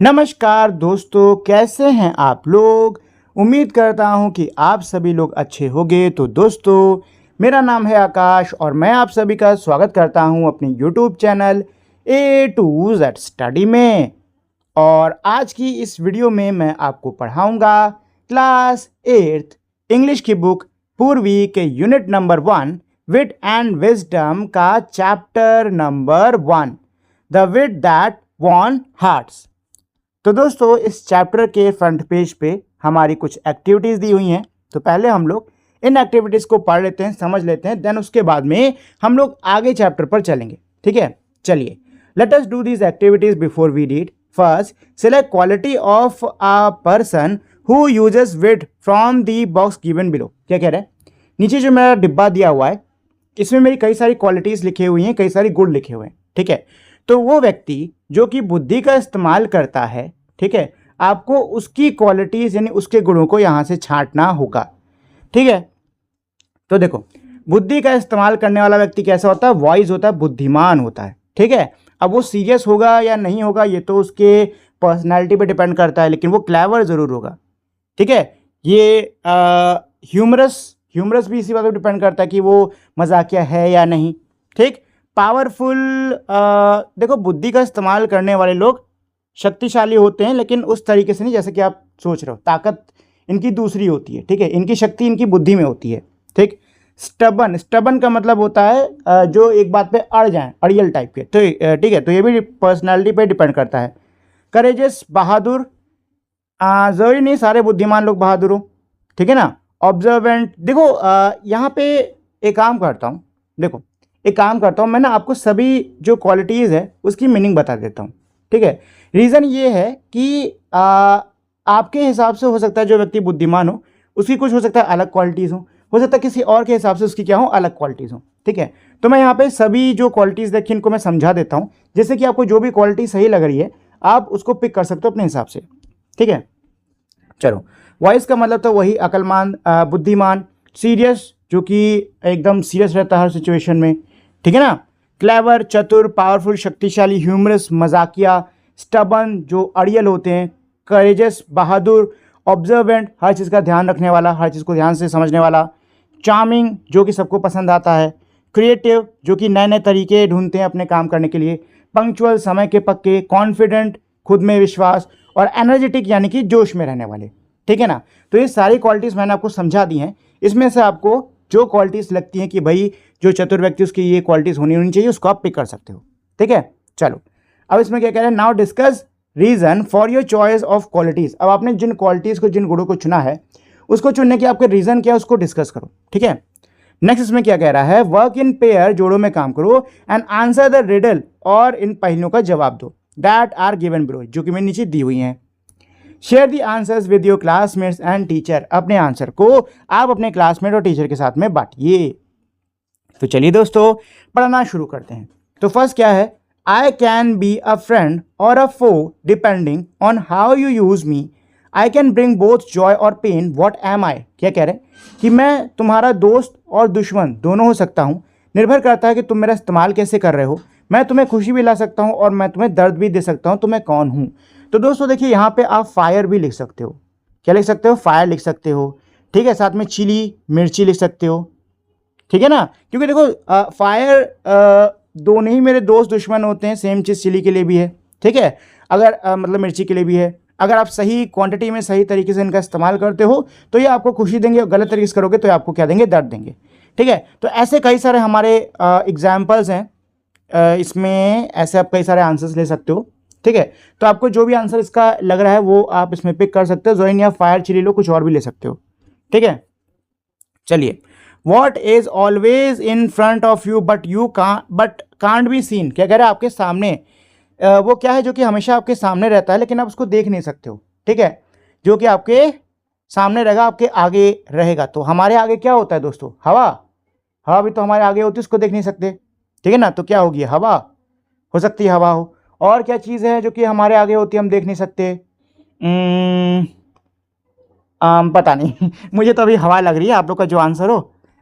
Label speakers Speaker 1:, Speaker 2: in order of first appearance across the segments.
Speaker 1: नमस्कार दोस्तों, कैसे हैं आप लोग। उम्मीद करता हूं कि आप सभी लोग अच्छे होंगे। तो दोस्तों, मेरा नाम है आकाश और मैं आप सभी का स्वागत करता हूं अपने YouTube channel A to Z study में। और आज की इस वीडियो में मैं आपको पढ़ाऊंगा क्लास 8th इंग्लिश की बुक पूर्वी के unit number 1 wit and wisdom का chapter number 1 the wit that won hearts. तो दोस्तों, इस चैप्टर के फ्रंट पेज पे हमारी कुछ एक्टिविटीज़ दी हुई हैं। तो पहले हम लोग इन एक्टिविटीज़ को पढ़ लेते हैं, समझ लेते हैं, देन उसके बाद में हम लोग आगे चैप्टर पर चलेंगे। ठीक है, चलिए let us do these activities before we read. First, select quality of a person who uses wit from the box given below. क्या कह रहे हैं, नीचे जो मेरा डिब्बा दिया हुआ है इसमें मेरी कई सारी क्वालिटीज़ लिखी हुई हैं, कई सारी गुण लिखे हुए हैं। ठीक है, तो वो व्यक्ति जो कि बुद्धि का इस्तेमाल करता है, ठीक है, आपको उसकी क्वालिटीज़ यानी उसके गुणों को यहाँ से छांटना होगा। ठीक है, तो देखो, बुद्धि का इस्तेमाल करने वाला व्यक्ति कैसा होता है, वॉइस होता है, बुद्धिमान होता है। ठीक है, अब वो सीरियस होगा या नहीं होगा ये तो उसके पर्सनैलिटी पे डिपेंड करता है, लेकिन वो क्लेवर ज़रूर होगा। ठीक है, ये ह्यूमरस भी इसी बात पर डिपेंड करता है कि वो मजाकिया है या नहीं। ठीक, पावरफुल, देखो बुद्धि का इस्तेमाल करने वाले लोग शक्तिशाली होते हैं, लेकिन उस तरीके से नहीं जैसे कि आप सोच रहे हो। ताकत इनकी दूसरी होती है। ठीक है, इनकी शक्ति इनकी बुद्धि में होती है। ठीक, स्टबन का मतलब होता है जो एक बात पे अड़ जाए, अड़ियल टाइप के। तो ठीक है, तो ये भी पर्सनालिटी पे डिपेंड करता है। करेजियस, बहादुर, जरूरी नहीं सारे बुद्धिमान लोग बहादुर हो। ठीक है ना। ऑब्जर्वेंट, देखो यहाँ पे एक काम करता हूँ, देखो एक काम करता हूँ मैं ना, आपको सभी जो क्वालिटीज़ है उसकी मीनिंग बता देता हूँ। ठीक है, रीज़न ये है कि आपके हिसाब से हो सकता है जो व्यक्ति बुद्धिमान हो उसकी कुछ हो सकता है अलग क्वालिटीज़ हो सकता है किसी और के हिसाब से उसकी क्या हो, अलग क्वालिटीज़ हो। ठीक है, तो मैं यहाँ पे सभी जो क्वालिटीज़ देखी इनको मैं समझा देता हूँ, जैसे कि आपको जो भी क्वालिटी सही लग रही है आप उसको पिक कर सकते हो अपने हिसाब से। ठीक है, चलो, वॉइस का मतलब तो वही अक्लमंद, बुद्धिमान। सीरियस, जो कि एकदम सीरियस रहता है हर सिचुएशन में। ठीक है ना। क्लेवर, चतुर, पावरफुल, शक्तिशाली। ह्यूमरस, मजाकिया। स्टबन, जो अड़ियल होते हैं। करेजियस, बहादुर। ऑब्जर्वेंट, हर चीज़ का ध्यान रखने वाला, हर चीज़ को ध्यान से समझने वाला। चार्मिंग, जो कि सबको पसंद आता है। क्रिएटिव, जो कि नए नए तरीके ढूंढते हैं अपने काम करने के लिए। पंक्चुअल, समय के पक्के। कॉन्फिडेंट, खुद में विश्वास। और एनर्जेटिक, यानी कि जोश में रहने वाले। ठीक है ना। तो ये सारी क्वालिटीज़ मैंने आपको समझा दी हैं। इसमें से आपको जो क्वालिटीज़ लगती हैं कि भाई जो चतुर व्यक्ति उसकी ये क्वालिटीज़ होनी चाहिए, उसको आप पिक कर सकते हो। ठीक है, चलो अब इसमें क्या कह रहे हैं, now discuss reason for your choice of qualities. अब आपने जिन क्वालिटीज़ को, जिन गुणों को चुना है उसको चुनने के आपके रीज़न क्या है उसको डिस्कस करो। ठीक है, नेक्स्ट इसमें क्या कह रहा है, वर्क इन पेयर, जोड़ों में काम करो। एंड आंसर द रिडल, और इन पहेलियों का जवाब दो। दैट आर गिवन बिलो, जो कि मैंने नीचे दी हुई हैं। Share the answers with your classmates and teacher, अपने आंसर को आप अपने क्लासमेट और टीचर के साथ में बांटिए। तो चलिए दोस्तों, पढ़ना शुरू करते हैं। तो फर्स्ट क्या है, I can be a friend और a foe depending on how you use me. I can bring both joy और पेन, व्हाट एम आई। क्या कह रहे हैं कि मैं तुम्हारा दोस्त और दुश्मन दोनों हो सकता हूँ, निर्भर करता है कि तुम मेरा इस्तेमाल कैसे कर रहे हो। मैं तुम्हें खुशी भी ला सकता हूँ और मैं तुम्हें दर्द भी दे सकता हूँ, तो मैं कौन हूँ। तो दोस्तों देखिए, यहाँ पे आप फायर भी लिख सकते हो। क्या लिख सकते हो, फायर लिख सकते हो। ठीक है, साथ में चिली, मिर्ची लिख सकते हो। ठीक है ना, क्योंकि देखो फायर दोनों ही मेरे दोस्त दुश्मन होते हैं, सेम चीज़ चिली के लिए भी है। ठीक है, अगर मतलब मिर्ची के लिए भी है। अगर आप सही क्वांटिटी में सही तरीके से इनका इस्तेमाल करते हो तो ये आपको खुशी देंगे, और गलत तरीके से करोगे तो ये आपको क्या देंगे, दर्द देंगे। ठीक है, तो ऐसे कई सारे हमारे एग्जाम्पल्स हैं। इसमें ऐसे आप कई सारे आंसर्स ले सकते हो। ठीक है, तो आपको जो भी आंसर इसका लग रहा है वो आप इसमें पिक कर सकते हो। जोइन या फायर, चिली लो, कुछ और भी ले सकते हो। ठीक है, चलिए, what is always in front of you but can't be seen. क्या कह रहे हैं, आपके सामने वो क्या है जो कि हमेशा आपके सामने रहता है लेकिन आप उसको देख नहीं सकते हो। ठीक है, जो कि आपके सामने रहेगा, आपके आगे रहेगा। तो हमारे आगे क्या होता है दोस्तों, हवा। हवा भी तो हमारे आगे होती है, उसको देख नहीं सकते। ठीक है ना, तो क्या होगी, हवा हो सकती है, हवा हो। और क्या चीज़ है जो कि हमारे आगे होती है हम देख नहीं सकते, पता नहीं मुझे तो अभी हवा लग रही है। आप लोग का जो आंसर हो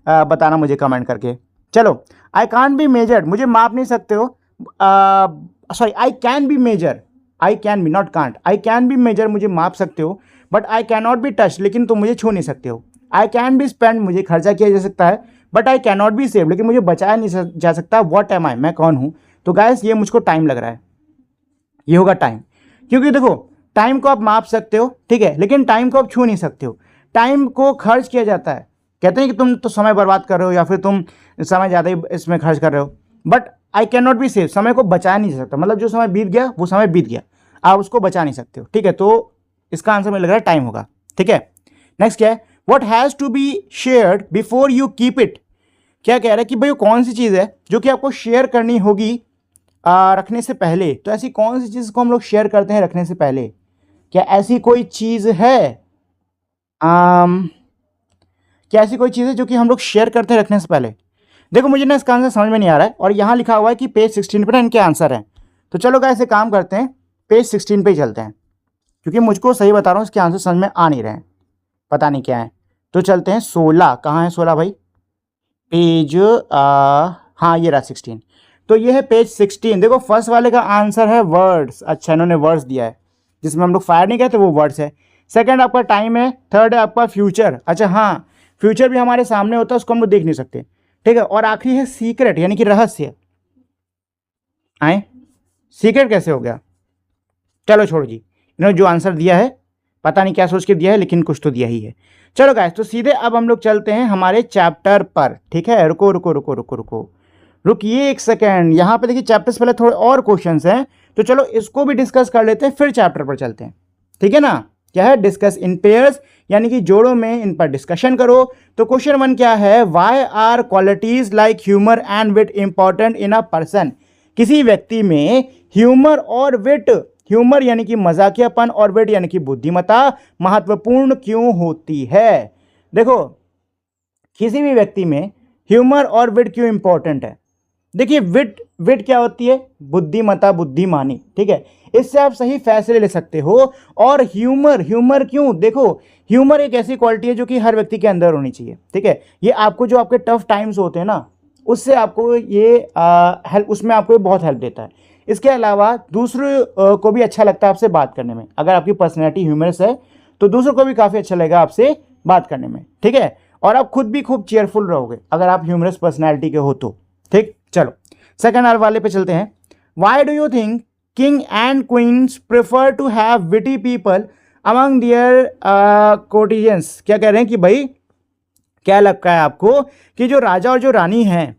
Speaker 1: बताना मुझे कमेंट करके। चलो, आई कांट बी मेजर्ड, मुझे माप नहीं सकते हो। Sorry, I can be measure, I can be, not can't, I can be measure, मुझे माप सकते हो, but I can not be touch, लेकिन तुम मुझे छू नहीं सकते हो। आई कैन बी स्पेंड, मुझे खर्चा किया जा सकता है, but I can not B save, लेकिन मुझे बचाया नहीं जा सकता। व्हाट एम आई, मैं कौन हूँ? तो गाइस ये मुझको टाइम लग रहा है, ये होगा टाइम। क्योंकि देखो टाइम को आप माप सकते हो, ठीक है, लेकिन टाइम को आप छू नहीं सकते हो। टाइम को खर्च किया जाता है, कहते हैं कि तुम तो समय बर्बाद कर रहे हो या फिर तुम समय ज़्यादा ही इसमें खर्च कर रहे हो, but I can not B save, समय को बचा नहीं सकता, मतलब जो समय बीत गया वो समय बीत गया, आप उसको बचा नहीं सकते हो, ठीक है। तो इसका आंसर मुझे लग रहा है टाइम होगा, ठीक है। नेक्स्ट क्या है? What has to be shared before you keep it. क्या कह रहा है कि भाई कौन सी चीज़ है जो कि आपको शेयर करनी होगी रखने से पहले। तो ऐसी कौन सी चीज़ को हम लोग शेयर करते हैं रखने से पहले? क्या ऐसी कोई चीज़ है क्या ऐसी कोई चीज़ है जो कि हम लोग शेयर करते हैं रखने से पहले? देखो मुझे ना इसका आंसर समझ में नहीं आ रहा है, और यहाँ लिखा हुआ है कि पेज 16 पर इनके आंसर हैं। तो चलो गाइस ऐसे काम करते हैं, पेज 16 पे ही चलते हैं, क्योंकि मुझको सही बता रहा हूँ इसके आंसर समझ में आ नहीं रहे हैं, पता नहीं क्या है। तो चलते हैं 16, कहाँ है 16 भाई? पेज हाँ ये रहा 16। तो ये है पेज 16। देखो फर्स्ट वाले का आंसर है वर्ड्स, अच्छा इन्होंने वर्ड्स दिया है, जिसमें हम लोग फायर नहीं कहते वो वर्ड्स है। सेकंड आपका टाइम है, थर्ड है आपका फ्यूचर, अच्छा हाँ फ्यूचर भी हमारे सामने होता है, उसको हम लोग देख नहीं सकते, ठीक है। और आखिरी है सीक्रेट, यानी कि रहस्य। आए सीक्रेट कैसे हो गया? चलो छोड़ो जी, इन्होंने जो आंसर दिया है पता नहीं क्या सोच के दिया है, लेकिन कुछ तो दिया ही है। चलो गाइस तो सीधे अब हम लोग चलते हैं हमारे चैप्टर पर, ठीक है। रुको रुको रुको रुको रुको रुकिए एक सेकेंड, यहाँ पे देखिए चैप्टर से पहले थोड़े और क्वेश्चंस हैं, तो चलो इसको भी डिस्कस कर लेते हैं, फिर चैप्टर पर चलते हैं, ठीक है ना। क्या है? डिस्कस इन पेयर्स, यानी कि जोड़ों में इन पर डिस्कशन करो। तो क्वेश्चन 1 क्या है? Why are qualities like humour and wit important in a person. किसी व्यक्ति में ह्यूमर और विट, ह्यूमर यानी कि मजाकियापन और विट यानी कि बुद्धिमत्ता महत्वपूर्ण क्यों होती है? देखो किसी भी व्यक्ति में ह्यूमर और विट क्यों इंपॉर्टेंट है? देखिए विट, विट क्या होती है? बुद्धिमत्ता, बुद्धिमानी, ठीक है, इससे आप सही फैसले ले सकते हो। और ह्यूमर, ह्यूमर क्यों? देखो ह्यूमर एक ऐसी क्वालिटी है जो कि हर व्यक्ति के अंदर होनी चाहिए, ठीक है। ये आपको जो आपके टफ टाइम्स होते हैं ना, उससे आपको ये हेल्प, उसमें आपको बहुत हेल्प देता है। इसके अलावा दूसरों को भी अच्छा लगता है आपसे बात करने में। अगर आपकी पर्सनैलिटी ह्यूमरस है तो दूसरों को भी काफ़ी अच्छा लगेगा आपसे बात करने में, ठीक है। और आप खुद भी खूब चेयरफुल रहोगे अगर आप ह्यूमरस पर्सनैलिटी के हो तो, ठीक। चलो सेकंड आर वाले पे चलते हैं। Why do you think king and queens prefer to have witty people among their courtiers. क्या कह रहे हैं कि भाई क्या लगता है आपको कि जो राजा और जो रानी हैं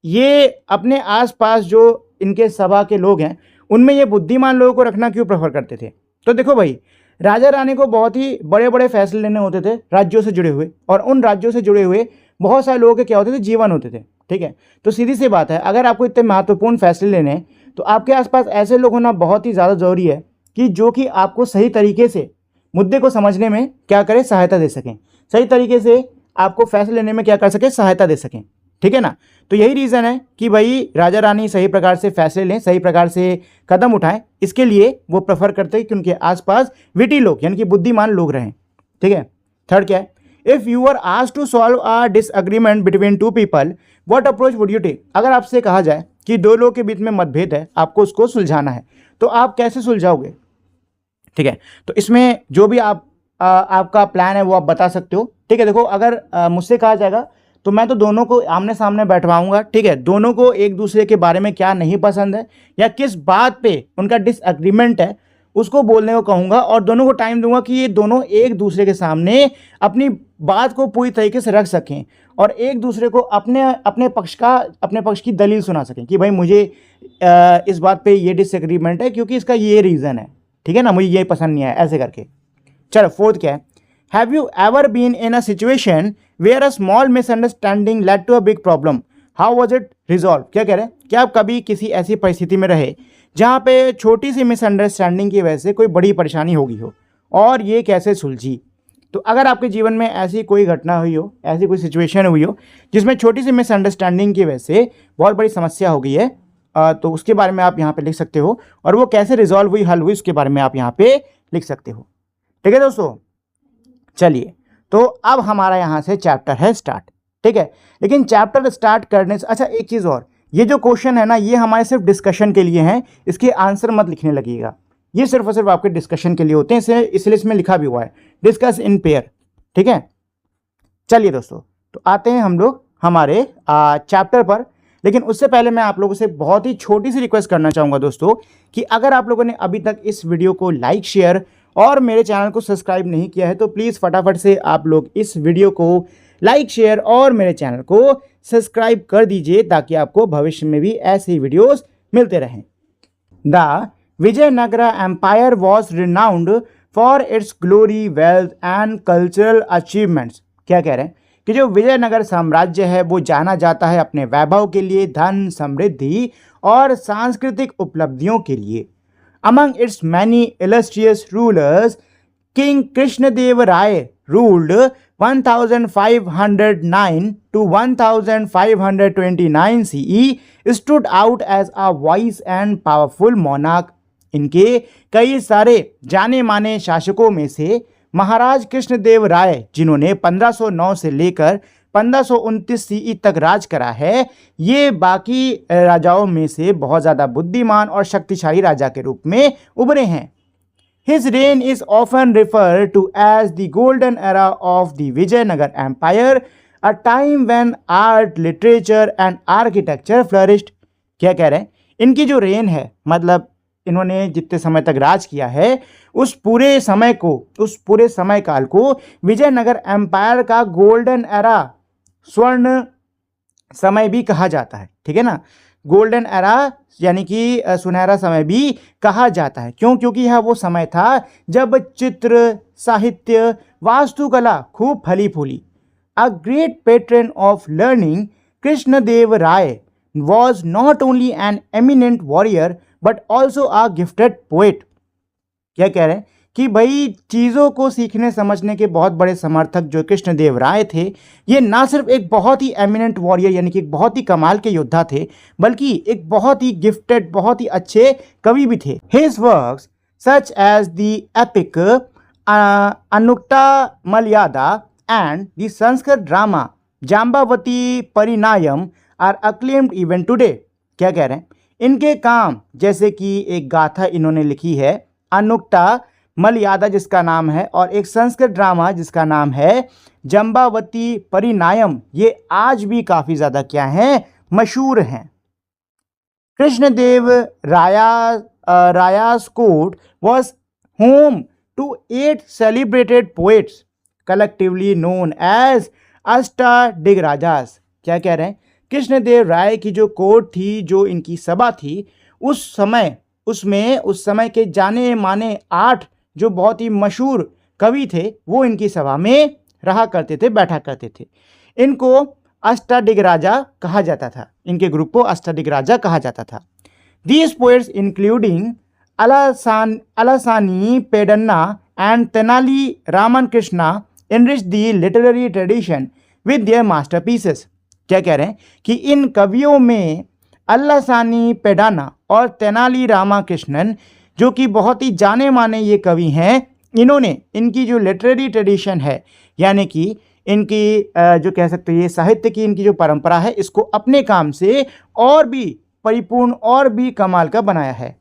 Speaker 1: ये अपने आसपास जो इनके सभा के लोग हैं उनमें ये बुद्धिमान लोगों को रखना क्यों प्रेफर करते थे? तो देखो भाई राजा रानी को बहुत ही बड़े बड़े फैसले लेने होते थे राज्यों से जुड़े हुए, और उन राज्यों से जुड़े हुए बहुत सारे लोगों के क्या होते थे? जीवन होते थे, ठीक है। तो सीधी सी बात है, अगर आपको इतने महत्वपूर्ण फैसले लेने हैं तो आपके आसपास ऐसे लोग होना बहुत ही ज़्यादा ज़रूरी है कि जो कि आपको सही तरीके से मुद्दे को समझने में क्या करें? सहायता दे सकें, सही तरीके से आपको फैसले लेने में क्या कर सकें? सहायता दे सकें, ठीक है ना। तो यही रीज़न है कि भाई राजा रानी सही प्रकार से फैसले लें, सही प्रकार से कदम उठाएं, इसके लिए वो प्रेफर करते हैं कि उनके आसपास विटी लोग यानी कि बुद्धिमान लोग रहें, ठीक है। थर्ड क्या है? If you are asked to solve a disagreement between two people what approach would you take. अगर आपसे कहा जाए कि दो लोगों के बीच में मतभेद है, आपको उसको सुलझाना है, तो आप कैसे सुलझाओगे? ठीक है, तो इसमें जो भी आपका प्लान है वो आप बता सकते हो, ठीक है। देखो अगर मुझसे कहा जाएगा तो मैं तो दोनों को आमने सामने बैठवाऊंगा, ठीक है। दोनों को एक दूसरे के बारे में क्या नहीं पसंद है या किस बात पे उनका डिसएग्रीमेंट है उसको बोलने को कहूँगा, और दोनों को टाइम दूंगा कि ये दोनों एक दूसरे के सामने अपनी बात को पूरी तरीके से रख सकें और एक दूसरे को अपने पक्ष की दलील सुना सकें कि भाई मुझे इस बात पे ये डिसएग्रीमेंट है क्योंकि इसका ये रीज़न है, ठीक है ना, मुझे ये पसंद नहीं आया, ऐसे करके। चलो फोर्थ क्या है? Have you ever been in a situation where a small misunderstanding led to a big problem, how was it resolve. क्या कह रहे हैं? क्या आप कभी किसी ऐसी परिस्थिति में रहे जहाँ पे छोटी सी मिसअंडरस्टैंडिंग की वजह से कोई बड़ी परेशानी होगी हो और ये कैसे सुलझी? तो अगर आपके जीवन में ऐसी कोई घटना हुई हो, ऐसी कोई सिचुएशन हुई हो जिसमें छोटी सी मिसअंडरस्टैंडिंग की वजह से बहुत बड़ी समस्या हो गई है, तो उसके बारे में आप यहाँ पे लिख सकते हो, और वो कैसे रिजॉल्व हुई, हल हुई, उसके बारे में आप यहाँ पे लिख सकते हो, ठीक है दोस्तों। चलिए तो अब हमारा यहाँ से चैप्टर है स्टार्ट, ठीक है। लेकिन चैप्टर स्टार्ट करने से अच्छा एक चीज़ और, ये जो क्वेश्चन है ना ये हमारे सिर्फ डिस्कशन के लिए हैं, इसके आंसर मत लिखने लगिएगा, ये सिर्फ और सिर्फ आपके डिस्कशन के लिए होते हैं, इसलिए इसमें लिखा भी हुआ है डिस्कस इन पेयर। ठीक है, चलिए दोस्तों, तो आते हैं हम लोग हमारे चैप्टर पर। लेकिन उससे पहले मैं आप लोगों से बहुत ही छोटी सी रिक्वेस्ट करना चाहूँगा दोस्तों, कि अगर आप लोगों ने अभी तक इस वीडियो को लाइक, शेयर और मेरे चैनल को सब्सक्राइब नहीं किया है तो प्लीज़ फटाफट से आप लोग इस वीडियो को लाइक, शेयर और मेरे चैनल को सब्सक्राइब कर दीजिए, ताकि आपको भविष्य में भी ऐसे ही वीडियोस मिलते रहें। The Vijayanagara empire was renowned for its glory, wealth and cultural achievements. क्या कह रहे हैं कि जो विजयनगर साम्राज्य है वो जाना जाता है अपने वैभव के लिए, धन, समृद्धि और सांस्कृतिक उपलब्धियों के लिए। Among its many illustrious rulers, King Krishnadeva Raya ruled 1509 to 1529 CE, stood out as a wise and powerful monarch. इनके कई सारे जाने माने शासकों में से महाराज कृष्णदेव राय, जिन्होंने 1509 से लेकर 1529 CE तक राज करा है, ये बाकी राजाओं में से बहुत ज़्यादा बुद्धिमान और शक्तिशाली राजा के रूप में उभरे हैं। His reign is often referred to as the golden era of the Vijayanagar Empire, a time when art, literature and architecture flourished. क्या कह रहे हैं, इनकी जो रेन है, मतलब इन्होंने जितने समय तक राज किया है, उस पूरे समय काल को विजयनगर एम्पायर का गोल्डन एरा, स्वर्ण समय भी कहा जाता है। ठीक है ना, गोल्डन एरा यानी कि सुनहरा समय भी कहा जाता है। क्यों? क्योंकि यह वो समय था जब चित्र, साहित्य, वास्तुकला खूब फली फूली। A great patron of learning, Krishnadeva Raya was not only an eminent warrior but also a gifted poet. क्या कह रहे हैं कि भाई चीज़ों को सीखने समझने के बहुत बड़े समर्थक जो कृष्णदेव राय थे, ये ना सिर्फ एक बहुत ही एमिनेंट वॉरियर यानी कि एक बहुत ही कमाल के योद्धा थे, बल्कि एक बहुत ही गिफ्टेड, बहुत ही अच्छे कवि भी थे। His works such as the epic Amukta Malyada and the Sanskrit drama Jambavati Parinayam are acclaimed even today. क्या कह रहे हैं, इनके काम जैसे कि एक गाथा इन्होंने लिखी है अनुक्ता मलयादा जिसका नाम है, और एक संस्कृत ड्रामा जिसका नाम है जम्बावती परिणायम, ये आज भी काफ़ी ज़्यादा क्या हैं, मशहूर हैं। Krishnadeva राया's court was home to 8 celebrated poets collectively known as अष्टादिग्गजास। क्या कह रहे हैं, कृष्णदेव राय की जो कोर्ट थी, जो इनकी सभा थी, उस समय के जाने माने 8 जो बहुत ही मशहूर कवि थे वो इनकी सभा में रहा करते थे, बैठा करते थे। इनको अष्टादिग्गजा कहा जाता था, इनके ग्रुप को अष्टादिग्गजा कहा जाता था। These poets including Allasani Peddana and Tenali Raman Krishna enrich the literary tradition with their masterpieces. क्या कह रहे हैं कि इन कवियों में अलासानी पेडाना और तेनाली रामाकृष्णन, जो कि बहुत ही जाने माने ये कवि हैं, इन्होंने इनकी जो लिटरेरी ट्रेडिशन है, यानी कि इनकी जो कह सकते हैं ये साहित्य की इनकी जो परंपरा है, इसको अपने काम से और भी परिपूर्ण और भी कमाल का बनाया है।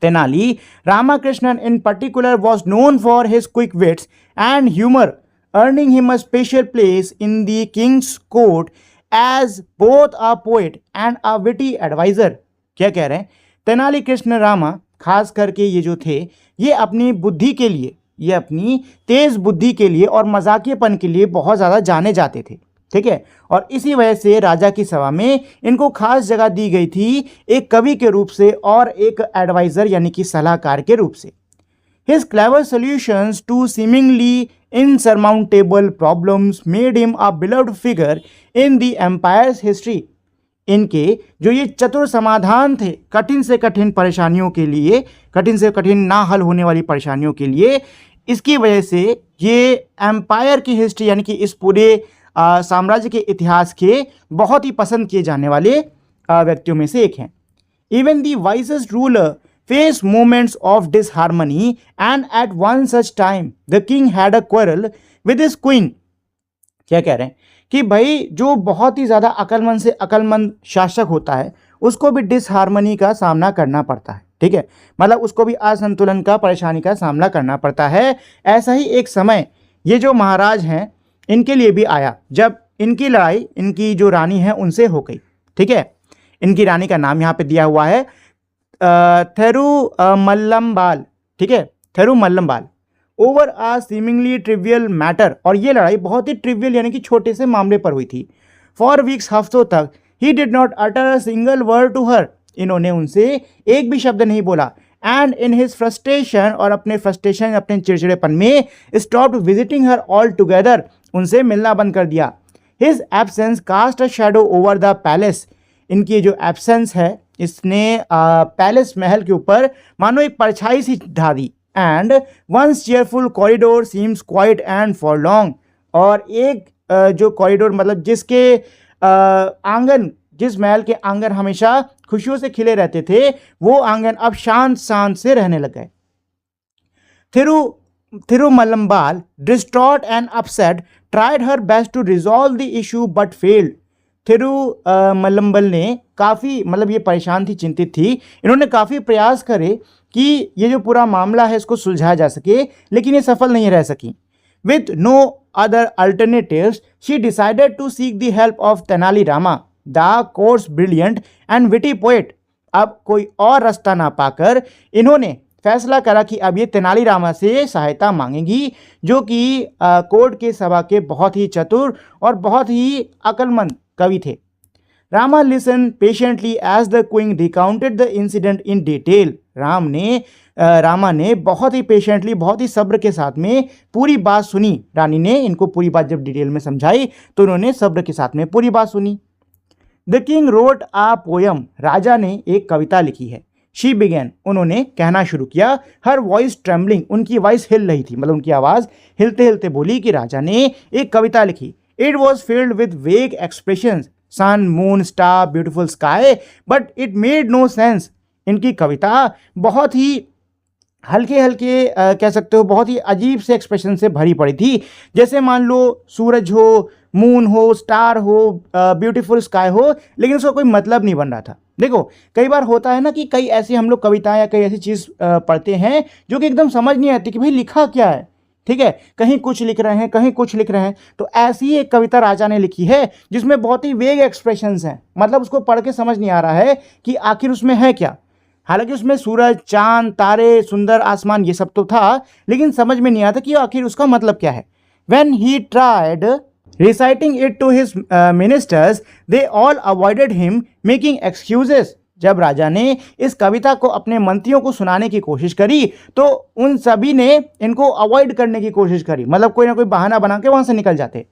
Speaker 1: Tenali Ramakrishnan in particular was known for his quick wits and humor, earning him a special place in the king's court as both a poet and a witty advisor। क्या कह रहे हैं, तेनाली कृष्ण रामा खास करके ये जो थे, ये अपनी बुद्धि के लिए, ये अपनी तेज बुद्धि के लिए और मजाकियेपन के लिए बहुत ज़्यादा जाने जाते थे। ठीक है, और इसी वजह से राजा की सभा में इनको खास जगह दी गई थी, एक कवि के रूप से और एक एडवाइज़र यानी कि सलाहकार के रूप से। His clever solutions to seemingly insurmountable problems made him a beloved figure in the empire's history। इनके जो ये चतुर समाधान थे कठिन से कठिन परेशानियों के लिए, कठिन से कठिन ना हल होने वाली परेशानियों के लिए, इसकी वजह से ये एम्पायर की हिस्ट्री यानी कि इस पूरे साम्राज्य के इतिहास के बहुत ही पसंद किए जाने वाले व्यक्तियों में से एक हैं। Even the wisest ruler face moments of disharmony and at one such time the king had a quarrel with his queen. क्या कह रहे हैं कि भाई जो बहुत ही ज़्यादा अक्लमंद से अक्लमंद शासक होता है उसको भी डिसहार्मनी का सामना करना पड़ता है। ठीक है, मतलब उसको भी असंतुलन का, परेशानी का सामना करना पड़ता है। ऐसा ही एक समय ये जो महाराज हैं इनके लिए भी आया, जब इनकी लड़ाई इनकी जो रानी है उनसे हो गई। ठीक है, इनकी रानी का नाम यहाँ पे दिया हुआ है थिरुमल्लम्बाल। ठीक है, थिरुमल्लम्बाल। ओवर आ सीमिंगली ट्रिवियल मैटर, और ये लड़ाई बहुत ही ट्रिवियल यानी कि छोटे से मामले पर हुई थी। फॉर वीक्स, हफ्तों तक, he did not utter a single word to her, इन्होंने उनसे एक भी शब्द नहीं बोला। एंड इन हिज फ्रस्ट्रेशन, और अपने फ्रस्ट्रेशन, अपने चिड़चिड़ेपन में, stopped visiting her altogether, उनसे मिलना बंद कर दिया। His absence cast a shadow over the palace, इनकी जो एब्सेंस है इसने पैलेस महल के ऊपर मानो एक परछाई सी ढा दी। And once cheerful corridor seems quiet and for long, और एक जो कॉरिडोर मतलब जिसके आंगन, जिस महल के आंगन हमेशा खुशियों से खिले रहते थे, वो आंगन अब शांत शांत से रहने लग गए। Thirumalambal, distraught and upset, tried her best to resolve the issue but failed. Thirumalambal ने काफ़ी, मतलब ये परेशान थी, चिंतित थी, इन्होंने काफ़ी प्रयास करे कि ये जो पूरा मामला है इसको सुलझाया जा सके, लेकिन ये सफल नहीं रह सकी। With no other alternatives, she decided to seek the help of Tenali Rama, the court's brilliant and witty poet. अब कोई और रास्ता ना पाकर इन्होंने फैसला करा कि अब ये तेनाली रामा से सहायता मांगेंगी, जो कि कोर्ट के सभा के बहुत ही चतुर और बहुत ही अक्लमंद कवि थे। Rama listen patiently as the queen recounted the incident in detail. Rama ने बहुत ही पेशेंटली, बहुत ही सब्र के साथ में पूरी बात सुनी। रानी ने इनको पूरी बात जब डिटेल में समझाई तो उन्होंने सब्र के साथ में पूरी बात सुनी। The king wrote a poem, राजा ने एक कविता लिखी है। शी बिगेन, उन्होंने कहना शुरू किया। हर वॉइस ट्रेम्बलिंग, उनकी वॉइस हिल रही थी, मतलब उनकी आवाज़ हिलते हिलते बोली कि राजा ने एक कविता लिखी। It was filled with vague expressions, sun, moon, star, beautiful sky, but it made no sense. इनकी कविता बहुत ही हल्के हल्के कह सकते हो, बहुत ही अजीब से एक्सप्रेशन से भरी पड़ी थी। जैसे मान लो सूरज हो, मून हो, स्टार हो, ब्यूटीफुल स्काई हो, लेकिन उसका कोई मतलब नहीं बन रहा था। देखो, कई बार होता है ना कि कई ऐसी हम लोग कविताएं या कई ऐसी चीज़ पढ़ते हैं जो कि एकदम समझ नहीं आती कि भाई लिखा क्या है। ठीक है, कहीं कुछ लिख रहे हैं, कहीं कुछ लिख रहे हैं। तो ऐसी एक कविता राजा ने लिखी है जिसमें बहुत ही वेग एक्सप्रेशंस हैं, मतलब उसको पढ़ के समझ नहीं आ रहा है कि आखिर उसमें है क्या। हालांकि उसमें सूरज, चांद, तारे, सुंदर आसमान ये सब तो था, लेकिन समझ में नहीं आता कि आखिर उसका मतलब क्या है। When he tried reciting it to his ministers, they all avoided him, making excuses. जब राजा ने इस कविता को अपने मंत्रियों को सुनाने की कोशिश करी तो उन सभी ने इनको अवॉइड करने की कोशिश करी, मतलब कोई ना कोई बहाना बना के वहां से निकल जाते।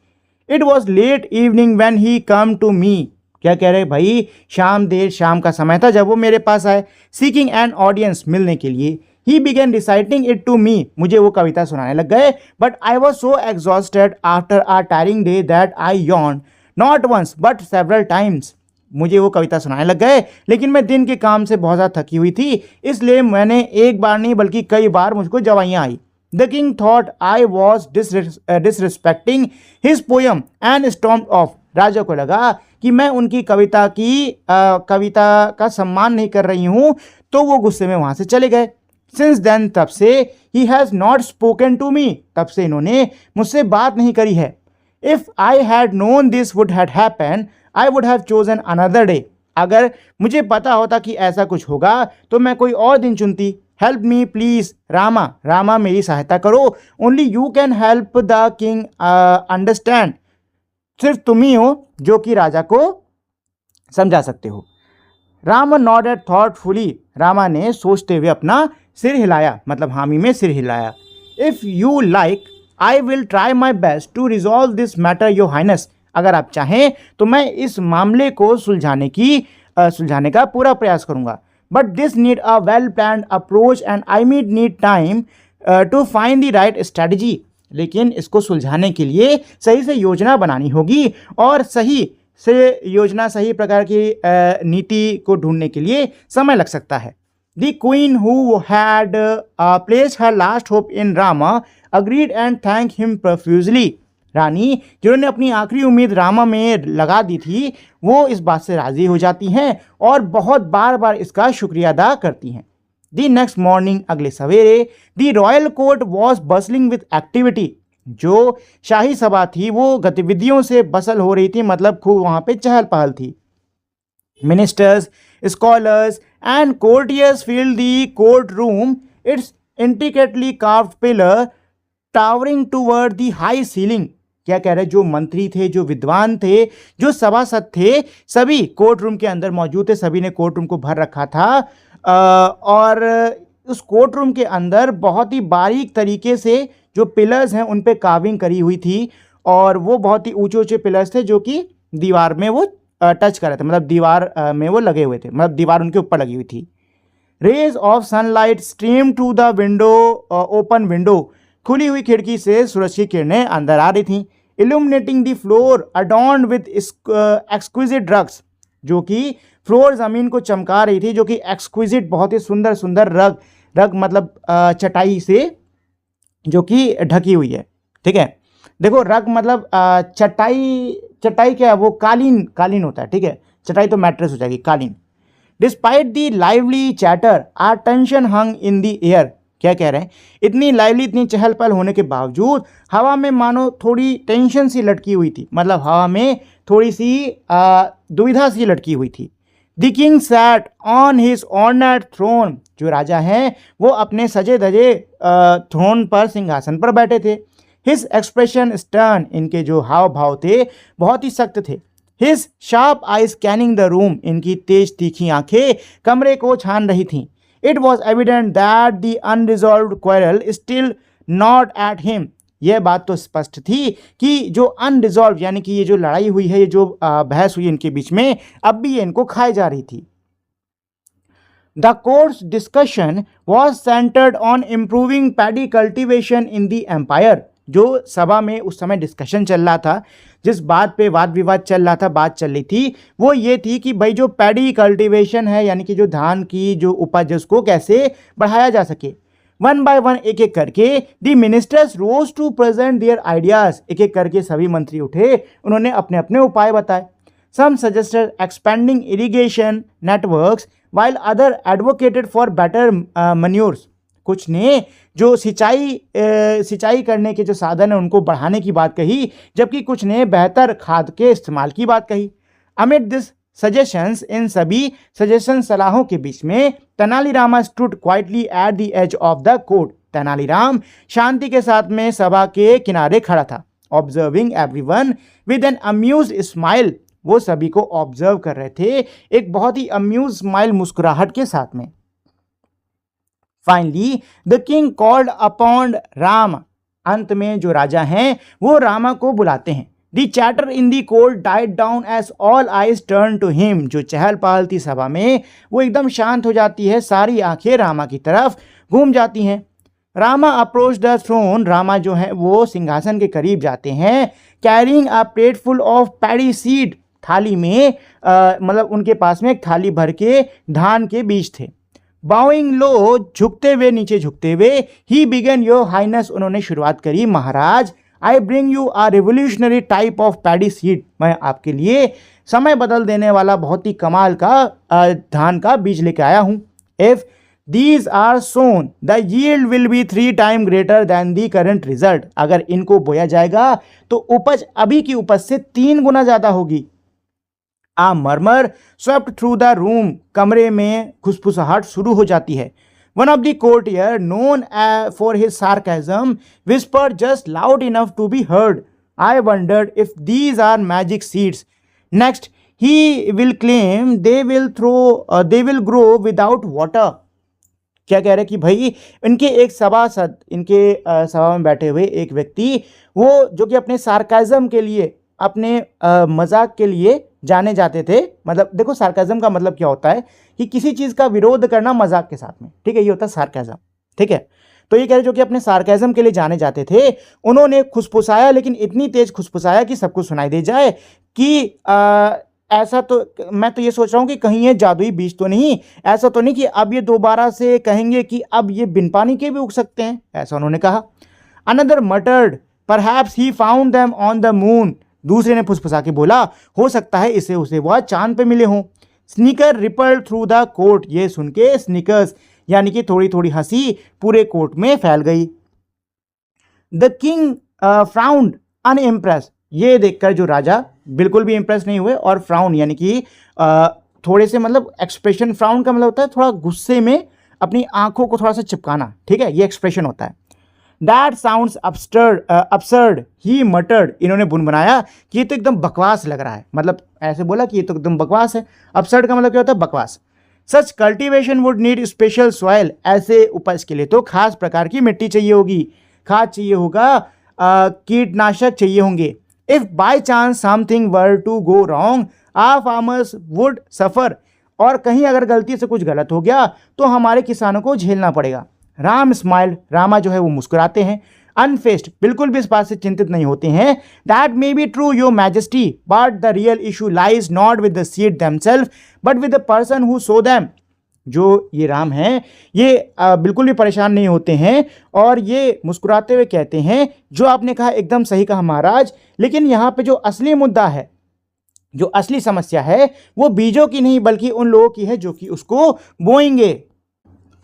Speaker 1: It was late evening when he come to me, क्या कह रहे भाई, देर शाम का समय था जब वो मेरे पास आए। सीकिंग एन ऑडियंस, मिलने के लिए। He began reciting it to me, मुझे वो कविता सुनाने लग गए। But I was so exhausted after a tiring day that I yawn, not once but several times. मुझे वो कविता सुनाने लग गए, लेकिन मैं दिन के काम से बहुत ज़्यादा थकी हुई थी, इसलिए मैंने एक बार नहीं बल्कि कई बार मुझको जवाइयाँ आई। The king thought I was disrespecting his poem and stomped off. राजा को लगा कि मैं उनकी कविता का सम्मान नहीं कर रही हूँ, तो वो गुस्से में वहाँ से चले गए। सिंस देन, तब से, he has not spoken to me, तब से इन्होंने मुझसे बात नहीं करी है। If I had known this would had happen, I would have chosen another day. अगर मुझे पता होता कि ऐसा कुछ होगा तो मैं कोई और दिन चुनती। Help me please Rama, Rama मेरी सहायता करो। Only you can help the king understand, सिर्फ तुम ही हो जो कि राजा को समझा सकते हो। रामा नॉडेड थॉटफुली, रामा ने सोचते हुए अपना सिर हिलाया, मतलब हामी में सिर हिलाया। If you like I will try my best to resolve this matter your highness, अगर आप चाहें तो मैं इस मामले को सुलझाने का पूरा प्रयास करूंगा। But this need a well planned approach and I need time to find the right strategy, लेकिन इसको सुलझाने के लिए सही से योजना बनानी होगी और सही प्रकार की नीति को ढूंढने के लिए समय लग सकता है। The queen who had placed her last hope in Rama agreed and thank him profusely, रानी जिन्होंने अपनी आखिरी उम्मीद रामा में लगा दी थी, वो इस बात से राजी हो जाती हैं और बहुत बार बार इसका शुक्रिया अदा करती हैं। द नेक्स्ट मॉर्निंग, अगले सवेरे, the royal court was bustling with activity, जो शाही सभा थी वो गतिविधियों से बसल हो रही थी, मतलब खूब वहां पे चहल पहल थी। Ministers, scholars and courtiers filled the courtroom, its intricately carved pillar towering toward the high ceiling। क्या कह रहे हैं, जो मंत्री थे, जो विद्वान थे, जो सभासद थे, सभी कोर्ट रूम के अंदर मौजूद थे, सभी ने कोर्ट रूम को भर रखा था। और उस कोर्ट रूम के अंदर बहुत ही बारीक तरीके से जो पिलर्स हैं उन पे कार्विंग करी हुई थी, और वो बहुत ही ऊंचे ऊंचे पिलर्स थे जो कि दीवार में वो टच कर रहे थे, मतलब दीवार में वो लगे हुए थे, मतलब दीवार उनके ऊपर लगी हुई थी। Rays of sunlight stream to the window, open window, खुली हुई खिड़की से सूरज की किरणें अंदर आ रही थी। Illuminating the floor adorned with exquisite rugs, जो कि फ्लोर जमीन को चमका रही थी, जो कि एक्सक्विजिट बहुत ही सुंदर सुंदर रग मतलब चटाई से जो कि ढकी हुई है। ठीक है, देखो रग मतलब चटाई क्या है, वो कालीन होता है। ठीक है, चटाई तो मैट्रेस हो जाएगी, कालीन। Despite the lively chatter are tension hung in the air, क्या कह रहे हैं, इतनी लाइवली, इतनी चहल पहल होने के बावजूद हवा में मानो थोड़ी टेंशन सी लटकी हुई थी, मतलब हवा में थोड़ी सी दुविधा सी लटकी हुई थी। The king sat on his ornate throne, जो राजा हैं वो अपने सजे धजे थ्रोन पर, सिंहासन पर बैठे थे। हिज एक्सप्रेशन स्टर्न, इनके जो हाव भाव थे बहुत ही सख्त थे। His sharp I scanning the room, इनकी तेज तीखी आंखें कमरे को छान रही थीं। It was evident that the unresolved quarrel still not at him, यह बात तो स्पष्ट थी कि जो अनरिजॉल्व यानी कि ये जो लड़ाई हुई है, ये जो बहस हुई इनके बीच में, अब भी ये इनको खाए जा रही थी। The court's discussion was centred on improving paddy cultivation in the empire, जो सभा में उस समय डिस्कशन चल रहा था, जिस बात पे वाद विवाद चल रहा था, बात चल रही थी, वो ये थी कि भाई जो पैडी कल्टीवेशन है, यानी कि जो धान की जो उपज है उसको कैसे बढ़ाया जा सके। वन बाय वन, एक एक करके, the ministers rose to present their ideas, एक एक करके सभी मंत्री उठे, उन्होंने अपने अपने उपाय बताए। Some suggested expanding irrigation networks while other advocated for better manures, कुछ ने जो सिंचाई करने के जो साधन है उनको बढ़ाने की बात कही, जबकि कुछ ने बेहतर खाद के इस्तेमाल की बात कही। अमिड दिस सजेशंस, इन सभी सजेशन सलाहों के बीच में, Tenaliram stood quietly at the edge of the court, Tenaliram शांति के साथ में सभा के किनारे खड़ा था। Observing everyone with an amused smile, वो सभी को ऑब्जर्व कर रहे थे एक बहुत ही अम्यूज स्माइल, मुस्कुराहट के साथ में। Finally the king called upon Ram, अंत में जो राजा हैं वो रामा को बुलाते हैं। The chatter in the court died down as all eyes turn to him, जो चहल पहल थी सभा में वो एकदम शांत हो जाती है, सारी आंखें रामा की तरफ घूम जाती हैं। Rama approach the throne, Rama जो है वो सिंहासन के करीब जाते हैं। Carrying a plate full of paddy seed, थाली में मतलब उनके पास में एक थाली भर के धान के बीज थे। बाउइंग लो, झुकते हुए, नीचे झुकते हुए, ही बिगन योर हाइनेस, उन्होंने शुरुआत करी, महाराज, I bring you a revolutionary type of paddy seed, मैं आपके लिए समय बदल देने वाला बहुत ही कमाल का धान का बीज लेके आया हूं। If these are sown the yield will be 3 times greater than the current result, अगर इनको बोया जाएगा तो उपज अभी की उपज से 3 गुना ज्यादा होगी। A murmur swept through the room, कमरे में खुसफुसाहट शुरू हो जाती है। One of the courtier known for his sarcasm whisper just loud enough to be heard, I wondered if these are magic seeds, next he will claim they will grow without water. क्या कह रहे हैं कि भाई इनके एक सभासद, इनके सभा में बैठे हुए एक व्यक्ति, वो जो कि अपने सार्काज्म के लिए, अपने मजाक के लिए जाने जाते थे। मतलब देखो सार्काज्म का मतलब क्या होता है कि किसी चीज़ का विरोध करना मजाक के साथ में, ठीक है, ये होता है सार्काज्म। ठीक है, तो ये कह रहे जो कि अपने सार्काज्म के लिए जाने जाते थे, उन्होंने खुसफुसाया, लेकिन इतनी तेज खुसफुसाया कि सबको सुनाई दे जाए कि ऐसा तो मैं तो ये सोच रहा हूँ कि कहीं ये जादुई बीज तो नहीं, ऐसा तो नहीं कि अब ये दोबारा से कहेंगे कि अब ये बिन पानी के भी उग सकते हैं, ऐसा उन्होंने कहा। Another मटर्ड perhaps he found them on the moon, दूसरे ने फुसफुसा के बोला हो सकता है इसे उसे वह चांद पे मिले हों। Sneaker rippled through the court, ये सुन के स्नीकर्स यानी कि थोड़ी थोड़ी हंसी पूरे कोर्ट में फैल गई। द किंग फ्राउंड अनइम्प्रेस, ये देखकर जो राजा बिल्कुल भी इंप्रेस नहीं हुए, और फ्राउन यानी कि थोड़े से मतलब एक्सप्रेशन, फ्राउन का मतलब होता है थोड़ा गुस्से में अपनी आंखों को थोड़ा सा चिपकाना, ठीक है, ये एक्सप्रेशन होता है। दैट साउंड्स absurd ही मटर्ड, इन्होंने बुनबुनाया कि ये तो एकदम बकवास लग रहा है, मतलब ऐसे बोला कि ये तो एकदम बकवास है। absurd का मतलब क्या होता है, बकवास। Such cultivation would need special soil, ऐसे उपज के लिए तो खास प्रकार की मिट्टी चाहिए होगी, खाद चाहिए होगा, कीटनाशक चाहिए होंगे। If by chance something were to go wrong our farmers would suffer, और कहीं अगर गलती से कुछ गलत हो गया तो हमारे किसानों को झेलना पड़ेगा। राम स्माइल्ड, रामा जो है वो मुस्कुराते हैं। अनफेस्ड, बिल्कुल भी इस बात से चिंतित नहीं होते हैं। That may be true your majesty but the real issue lies not with the seed themselves but with the person who sow them. जो ये राम हैं ये बिल्कुल भी परेशान नहीं होते हैं, और ये मुस्कुराते हुए कहते हैं जो आपने कहा एकदम सही कहा महाराज, लेकिन यहाँ पे जो असली मुद्दा है, जो असली समस्या है वो बीजों की नहीं बल्कि उन लोगों की है जो कि उसको बोएंगे।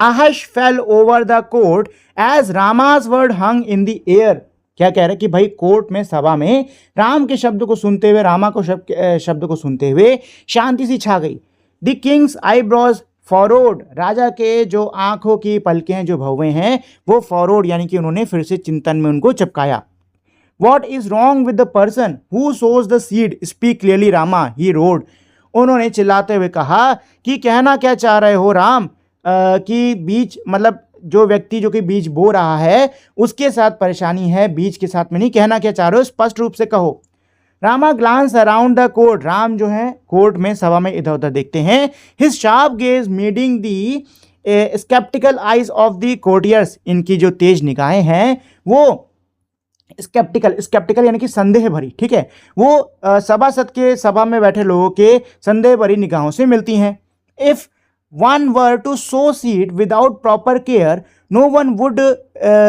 Speaker 1: A hush fell over the court as Rama's word hung in the air। क्या कह रहे हैं कि भाई कोर्ट में, सभा में राम के शब्द को सुनते हुए, रामा को शब्द को सुनते हुए शांति सी छा गई। द किंग्स आईब्रोज फॉरवर्ड, राजा के जो आंखों की पलकें हैं, जो भौवें हैं, वो फॉरवर्ड यानी कि उन्होंने फिर से चिंतन में उनको चिपकाया। What is wrong with the person who sows the seed? Speak clearly Rama, he roared। उन्होंने चिल्लाते हुए कहा कि कहना क्या चाह रहे हो राम, कि बीज मतलब जो व्यक्ति जो कि बीज बो रहा है उसके साथ परेशानी है, बीज के साथ में नहीं, कहना क्या चाह रहे हो स्पष्ट रूप से कहो। Rama glance around the court, Ram जो है कोर्ट में, सभा में इधर उधर देखते हैं। His sharp gaze meeting the sceptical eyes of the courtiers, इनकी जो तेज निगाहें हैं वो स्केप्टिकल यानी कि संदेह भरी, ठीक है, वो सभासद के, सभा में बैठे लोगों के संदेह भरी निगाहों से मिलती हैं। If one were to sow seed without proper care no one would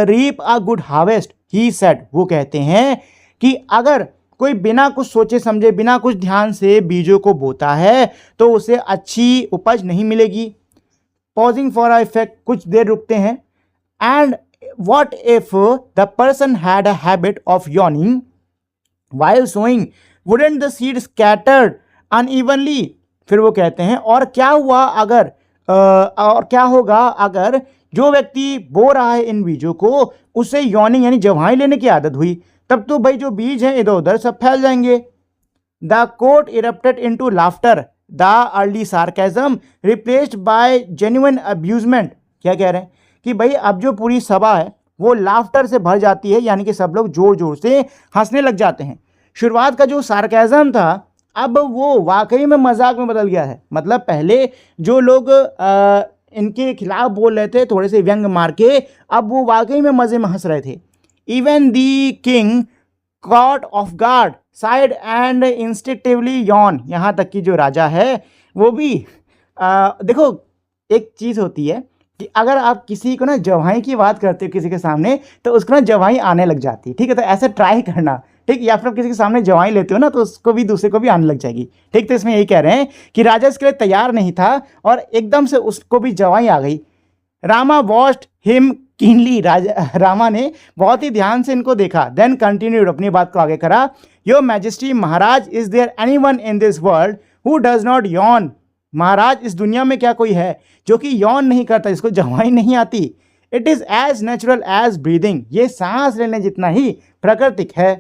Speaker 1: reap a good harvest, he said। वो कहते हैं कि अगर कोई बिना कुछ सोचे समझे, बिना कुछ ध्यान से बीजों को बोता है तो उसे अच्छी उपज नहीं मिलेगी। पॉजिंग फॉर अ इफेक्ट, कुछ देर रुकते हैं। And what if the person had a habit of yawning while sowing, wouldn't the seed scattered unevenly? फिर वो कहते हैं और क्या हुआ अगर और क्या होगा अगर जो व्यक्ति बो रहा है इन बीजों को उसे यॉर्निंग यानी जवाई लेने की आदत हुई, तब तो भाई जो बीज हैं इधर उधर सब फैल जाएंगे। The court erupted into laughter, the early sarcasm replaced by genuine abusement. क्या कह रहे हैं कि भाई अब जो पूरी सभा है वो लाफ्टर से भर जाती है, यानी कि सब लोग जोर जोर से हंसने लग जाते हैं। शुरुआत का जो सार्केज्म था अब वो वाकई में मजाक में बदल गया है। मतलब पहले जो लोग इनके खिलाफ बोल रहे थे थोड़े से व्यंग मार के, अब वो वाकई में मजे में हंस रहे थे। Even the king caught off guard side and instinctively yawn, यहाँ तक कि जो राजा है वो भी देखो एक चीज़ होती है कि अगर आप किसी को ना जवाई की बात करते हो किसी के सामने तो उसको ना जवाई आने लग जाती है, ठीक है, तो ऐसा ट्राई करना, ठीक, या फिर आप किसी के सामने जवाई लेते हो ना तो उसको भी दूसरे को भी आने लग जाएगी, ठीक। तो इसमें यही कह रहे हैं कि राजा इसके लिए तैयार नहीं था और एकदम से उसको भी जवाई आ गई। Rama watched him keenly, Rama ने बहुत ही ध्यान से इनको देखा। देन कंटिन्यूड, अपनी बात को आगे करा। योर मैजेस्टी महाराज, is there anyone in this world who does not yawn? महाराज इस दुनिया में क्या कोई है जो कि यौन नहीं करता, इसको जवाई नहीं आती? It is as natural as breathing, ये सांस लेने जितना ही प्राकृतिक है।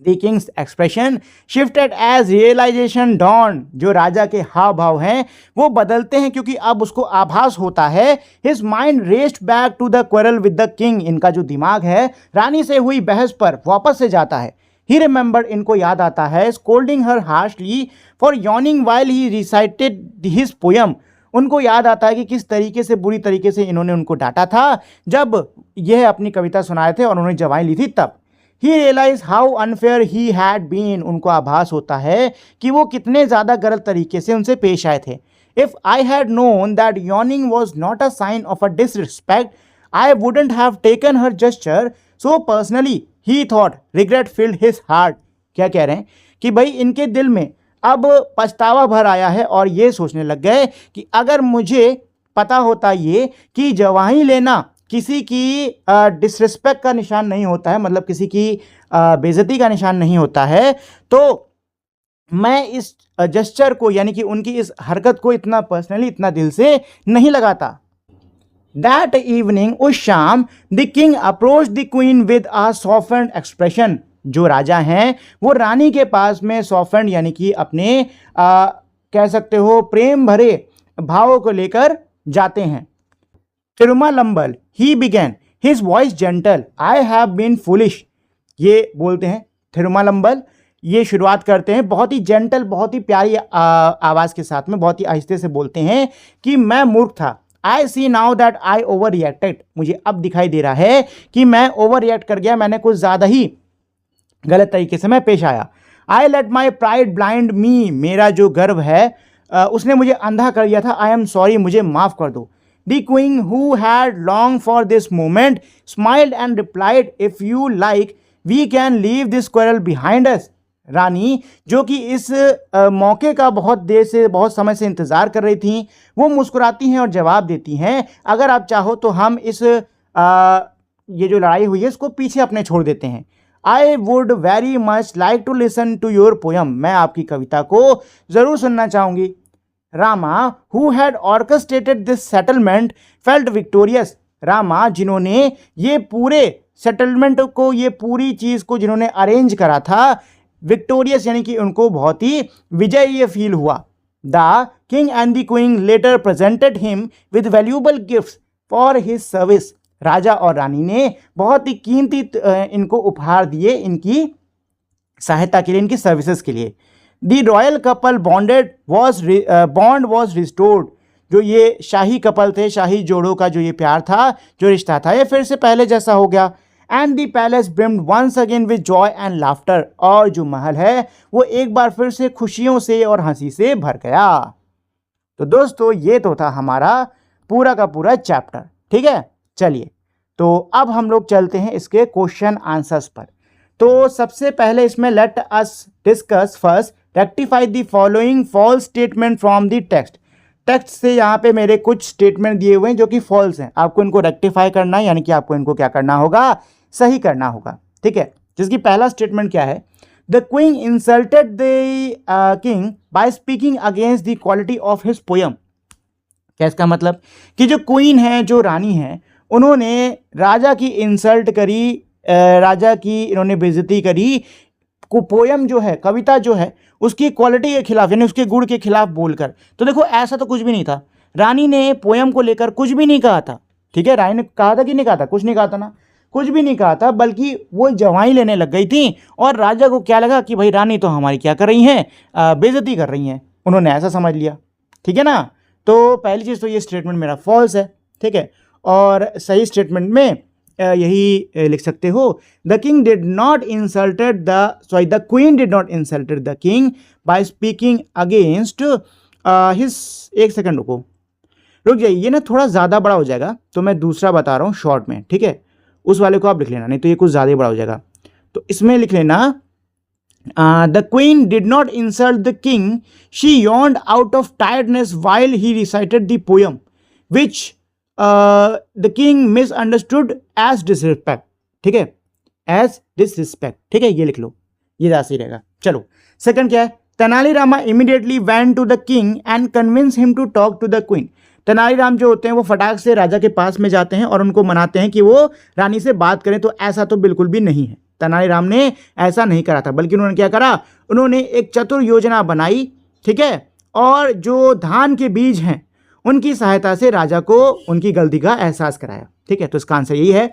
Speaker 1: The king's expression shifted as realisation dawn, जो राजा के हाव भाव हैं वो बदलते हैं क्योंकि अब उसको आभास होता है। His mind raced back to the quarrel with the king, इनका जो दिमाग है रानी से हुई बहस पर वापस से जाता है। ही रिमेंबर्ड, इनको याद आता है, scolding her harshly for yawning while he recited his poem, उनको याद आता है कि किस तरीके से बुरी तरीके से इन्होंने उनको डांटा था जब यह अपनी कविता सुनाए थे और उन्होंने जवाई ली थी तब। He realize how unfair he had been, उनको आभास होता है कि वो कितने ज़्यादा गलत तरीके से उनसे पेश आए थे। If I had known that yawning was not a sign of a disrespect I wouldn't have taken her gesture so personally, he thought, regret filled his heart. क्या कह रहे हैं कि भाई इनके दिल में अब पछतावा भर आया है और ये सोचने लग गए कि अगर मुझे पता होता ये कि जवाही लेना किसी की डिसरिस्पेक्ट का निशान नहीं होता है, मतलब किसी की बेइज्जती का निशान नहीं होता है, तो मैं इस जेस्चर को यानी कि उनकी इस हरकत को इतना पर्सनली, इतना दिल से नहीं लगाता। दैट इवनिंग, उस शाम, the king approach the queen with a softened expression. जो राजा हैं वो रानी के पास में सॉफ्टेंड यानी कि अपने कह सकते हो प्रेम भरे भावों को लेकर जाते हैं। Thirumalambal, he began, his voice gentle, I have been foolish. ये बोलते हैं थिरुमालंबल, ये शुरुआत करते हैं बहुत ही जेंटल, बहुत ही प्यारी आवाज़ के साथ में, बहुत ही आहिस्ते से बोलते हैं कि मैं मूर्ख था। I see now that I overreacted, मुझे अब दिखाई दे रहा है कि मैं ओवर रिएक्ट कर गया, मैंने कुछ ज़्यादा ही गलत तरीके से मैं पेश आया। I let my pride blind me, मेरा जो गर्व है उसने मुझे अंधा कर दिया था। आई एम सॉरी, मुझे माफ़ कर दो। The queen who had long for this moment smiled and replied, if you like we can leave this quarrel behind us. रानी जो कि इस मौके का बहुत देर से, बहुत समय से इंतज़ार कर रही थी, वो मुस्कुराती हैं और जवाब देती हैं, अगर आप चाहो तो हम इस ये जो लड़ाई हुई है इसको पीछे अपने छोड़ देते हैं। I would very much like to listen to your poem, मैं आपकी कविता को ज़रूर सुनना चाहूँगी। Rama who had orchestrated this settlement felt victorious, Rama जिन्होंने ये पूरे सेटलमेंट को, ये पूरी चीज़ को जिन्होंने अरेंज करा था, विक्टोरियस यानी कि उनको बहुत ही विजयी फील हुआ। The king and the queen later presented him with valuable gifts for his service, राजा और रानी ने बहुत ही कीमती इनको उपहार दिए इनकी सहायता के लिए, इनकी सर्विसेज के लिए। The royal couple bond was restored, जो ये शाही कपल थे, शाही जोड़ों का जो ये प्यार था, जो रिश्ता था, ये फिर से पहले जैसा हो गया। And the palace brimmed once again with joy and laughter, और जो महल है वो एक बार फिर से खुशियों से और हंसी से भर गया। तो दोस्तों ये तो था हमारा पूरा का पूरा चैप्टर, ठीक है। चलिए तो अब हम लोग चलते हैं इसके क्वेश्चन आंसर्स पर। तो सबसे पहले इसमें let us discuss first rectify the following false statement from the text. Text से यहाँ पे मेरे कुछ स्टेटमेंट दिए हुए हैं जो कि फॉल्स हैं, आपको इनको रेक्टिफाई करना है, यानी कि आपको इनको क्या करना होगा, सही करना होगा, ठीक है। जिसकी पहला स्टेटमेंट क्या है, the queen insulted the king by speaking against the quality of his poem. क्या इसका मतलब कि जो क्वीन है, जो रानी है, उन्होंने राजा की इंसल्ट करी, राजा की इन्होंने बेइज्जती करी, को पोयम जो है, कविता जो है, उसकी क्वालिटी के खिलाफ यानी उसके गुण के खिलाफ बोलकर। तो देखो ऐसा तो कुछ भी नहीं था, रानी ने पोयम को लेकर कुछ भी नहीं कहा था, ठीक है। रानी ने कहा था कि नहीं कहा था, कुछ नहीं कहा था ना, कुछ भी नहीं कहा था, बल्कि वो जवाई लेने लग गई थी और राजा को क्या लगा कि भाई रानी तो हमारी क्या कर रही हैं, बेइज्जती कर रही हैं, उन्होंने ऐसा समझ लिया, ठीक है ना। तो पहली चीज़ तो ये स्टेटमेंट मेरा फॉल्स है, ठीक है। और सही स्टेटमेंट में यही लिख सकते हो, the king did not insulted the queen did not insulted the king by speaking against his. एक सेकंड रुक जाइए, ये ना थोड़ा ज़्यादा बड़ा हो जाएगा, तो मैं दूसरा बता रहा हूँ शॉर्ट में, ठीक है। उस वाले को आप लिख लेना, नहीं तो ये कुछ ज़्यादा ही बड़ा हो जाएगा। तो इसमें लिख लेना, the queen did not insult the king, she yawned out of tiredness while he recited the poem which the king misunderstood as disrespect, ठीक है, एज डिसरिस्पेक्ट, ठीक है, ये लिख लो, ये ज़्यादा सही रहेगा। चलो सेकंड क्या है, Tenali Rama immediately went to the king and convince him to talk to the queen. Tenali Ram जो होते हैं वो फटाक से राजा के पास में जाते हैं और उनको मनाते हैं कि वो रानी से बात करें। तो ऐसा तो बिल्कुल भी नहीं है, तेनालीराम ने ऐसा नहीं करा था, बल्कि उन्होंने क्या करा, उन्होंने एक चतुर योजना बनाई, ठीक है, और जो धान के बीज हैं उनकी सहायता से राजा को उनकी गलती का एहसास कराया, ठीक है। तो इसका आंसर यही है,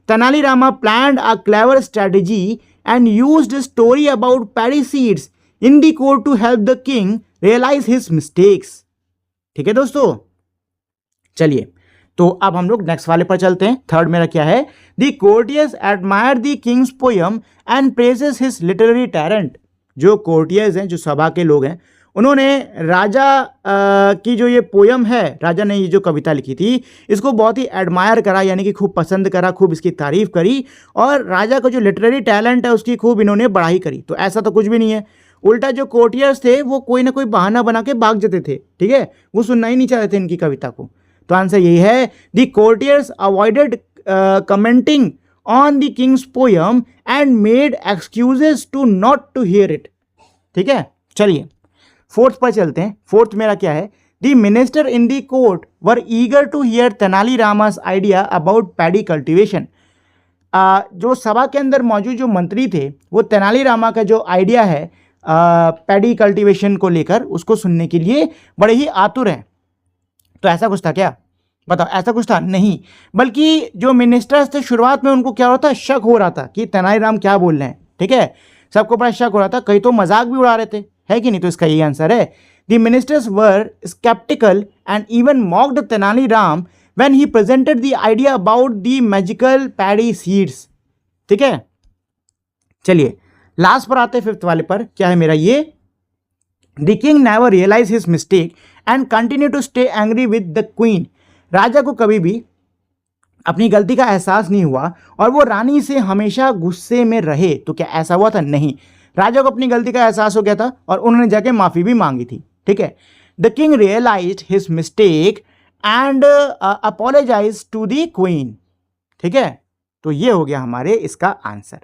Speaker 1: Tenali Rama planned a clever strategy and used a story about paddy seeds in the court to help the king realise his mistakes, ठीक है दोस्तों। चलिए तो अब हम लोग नेक्स्ट वाले पर चलते हैं। थर्ड मेरा क्या है, the courtiers admire the king's poem and praises his literary talent. जो कोर्टियर्स हैं, जो सभा के लोग हैं, उन्होंने राजा की जो ये पोयम है, राजा ने ये जो कविता लिखी थी, इसको बहुत ही एडमायर करा, यानी कि खूब पसंद करा, खूब इसकी तारीफ करी, और राजा का जो लिटरेरी टैलेंट है उसकी खूब इन्होंने बढ़ाई करी। तो ऐसा तो कुछ भी नहीं है, उल्टा जो कोर्टियर्स थे वो कोई ना कोई बहाना बना के भाग जाते थे, ठीक है, वो सुनना ही नहीं चाहते थे इनकी कविता को। तो आंसर यही है, the courtiers avoided commenting on the king's poem and made excuses to not to hear it. ठीक है, चलिए फोर्थ पर चलते हैं। फोर्थ मेरा क्या है, the minister in the court were eager to hear Tenali Rama's idea about paddy cultivation. जो सभा के अंदर मौजूद जो मंत्री थे वो तेनाली रामा का जो आइडिया है पैडी कल्टीवेशन को लेकर उसको सुनने के लिए बड़े ही आतुर हैं। तो ऐसा कुछ था क्या, बताओ, ऐसा कुछ था नहीं, बल्कि जो मिनिस्टर्स थे शुरुआत में उनको क्या हो रहा था, शक हो रहा था कि तेनाली राम क्या बोल रहे हैं। ठीक है, सबको बड़ा शक हो रहा था, कई तो मजाक भी उड़ा रहे थे, है कि नहीं। तो इसका यही आंसर है, the ministers were sceptical and even mocked Tenali Ram when he presented the idea about the magical paddy seeds। ठीक है, चलिए लास्ट पर आते हैं, फिफ्थ वाले पर। क्या है मेरा ये, the king never realized his mistake and continued to stay angry with the queen। राजा को कभी भी अपनी गलती का एहसास नहीं हुआ और वो रानी से हमेशा गुस्से में रहे। तो क्या ऐसा हुआ था, नहीं, राजा को अपनी गलती का एहसास हो गया था और उन्होंने जाके माफी भी मांगी थी। ठीक है, the king realised his mistake and apologise to the queen. ठीक है, तो ये हो गया हमारे इसका आंसर।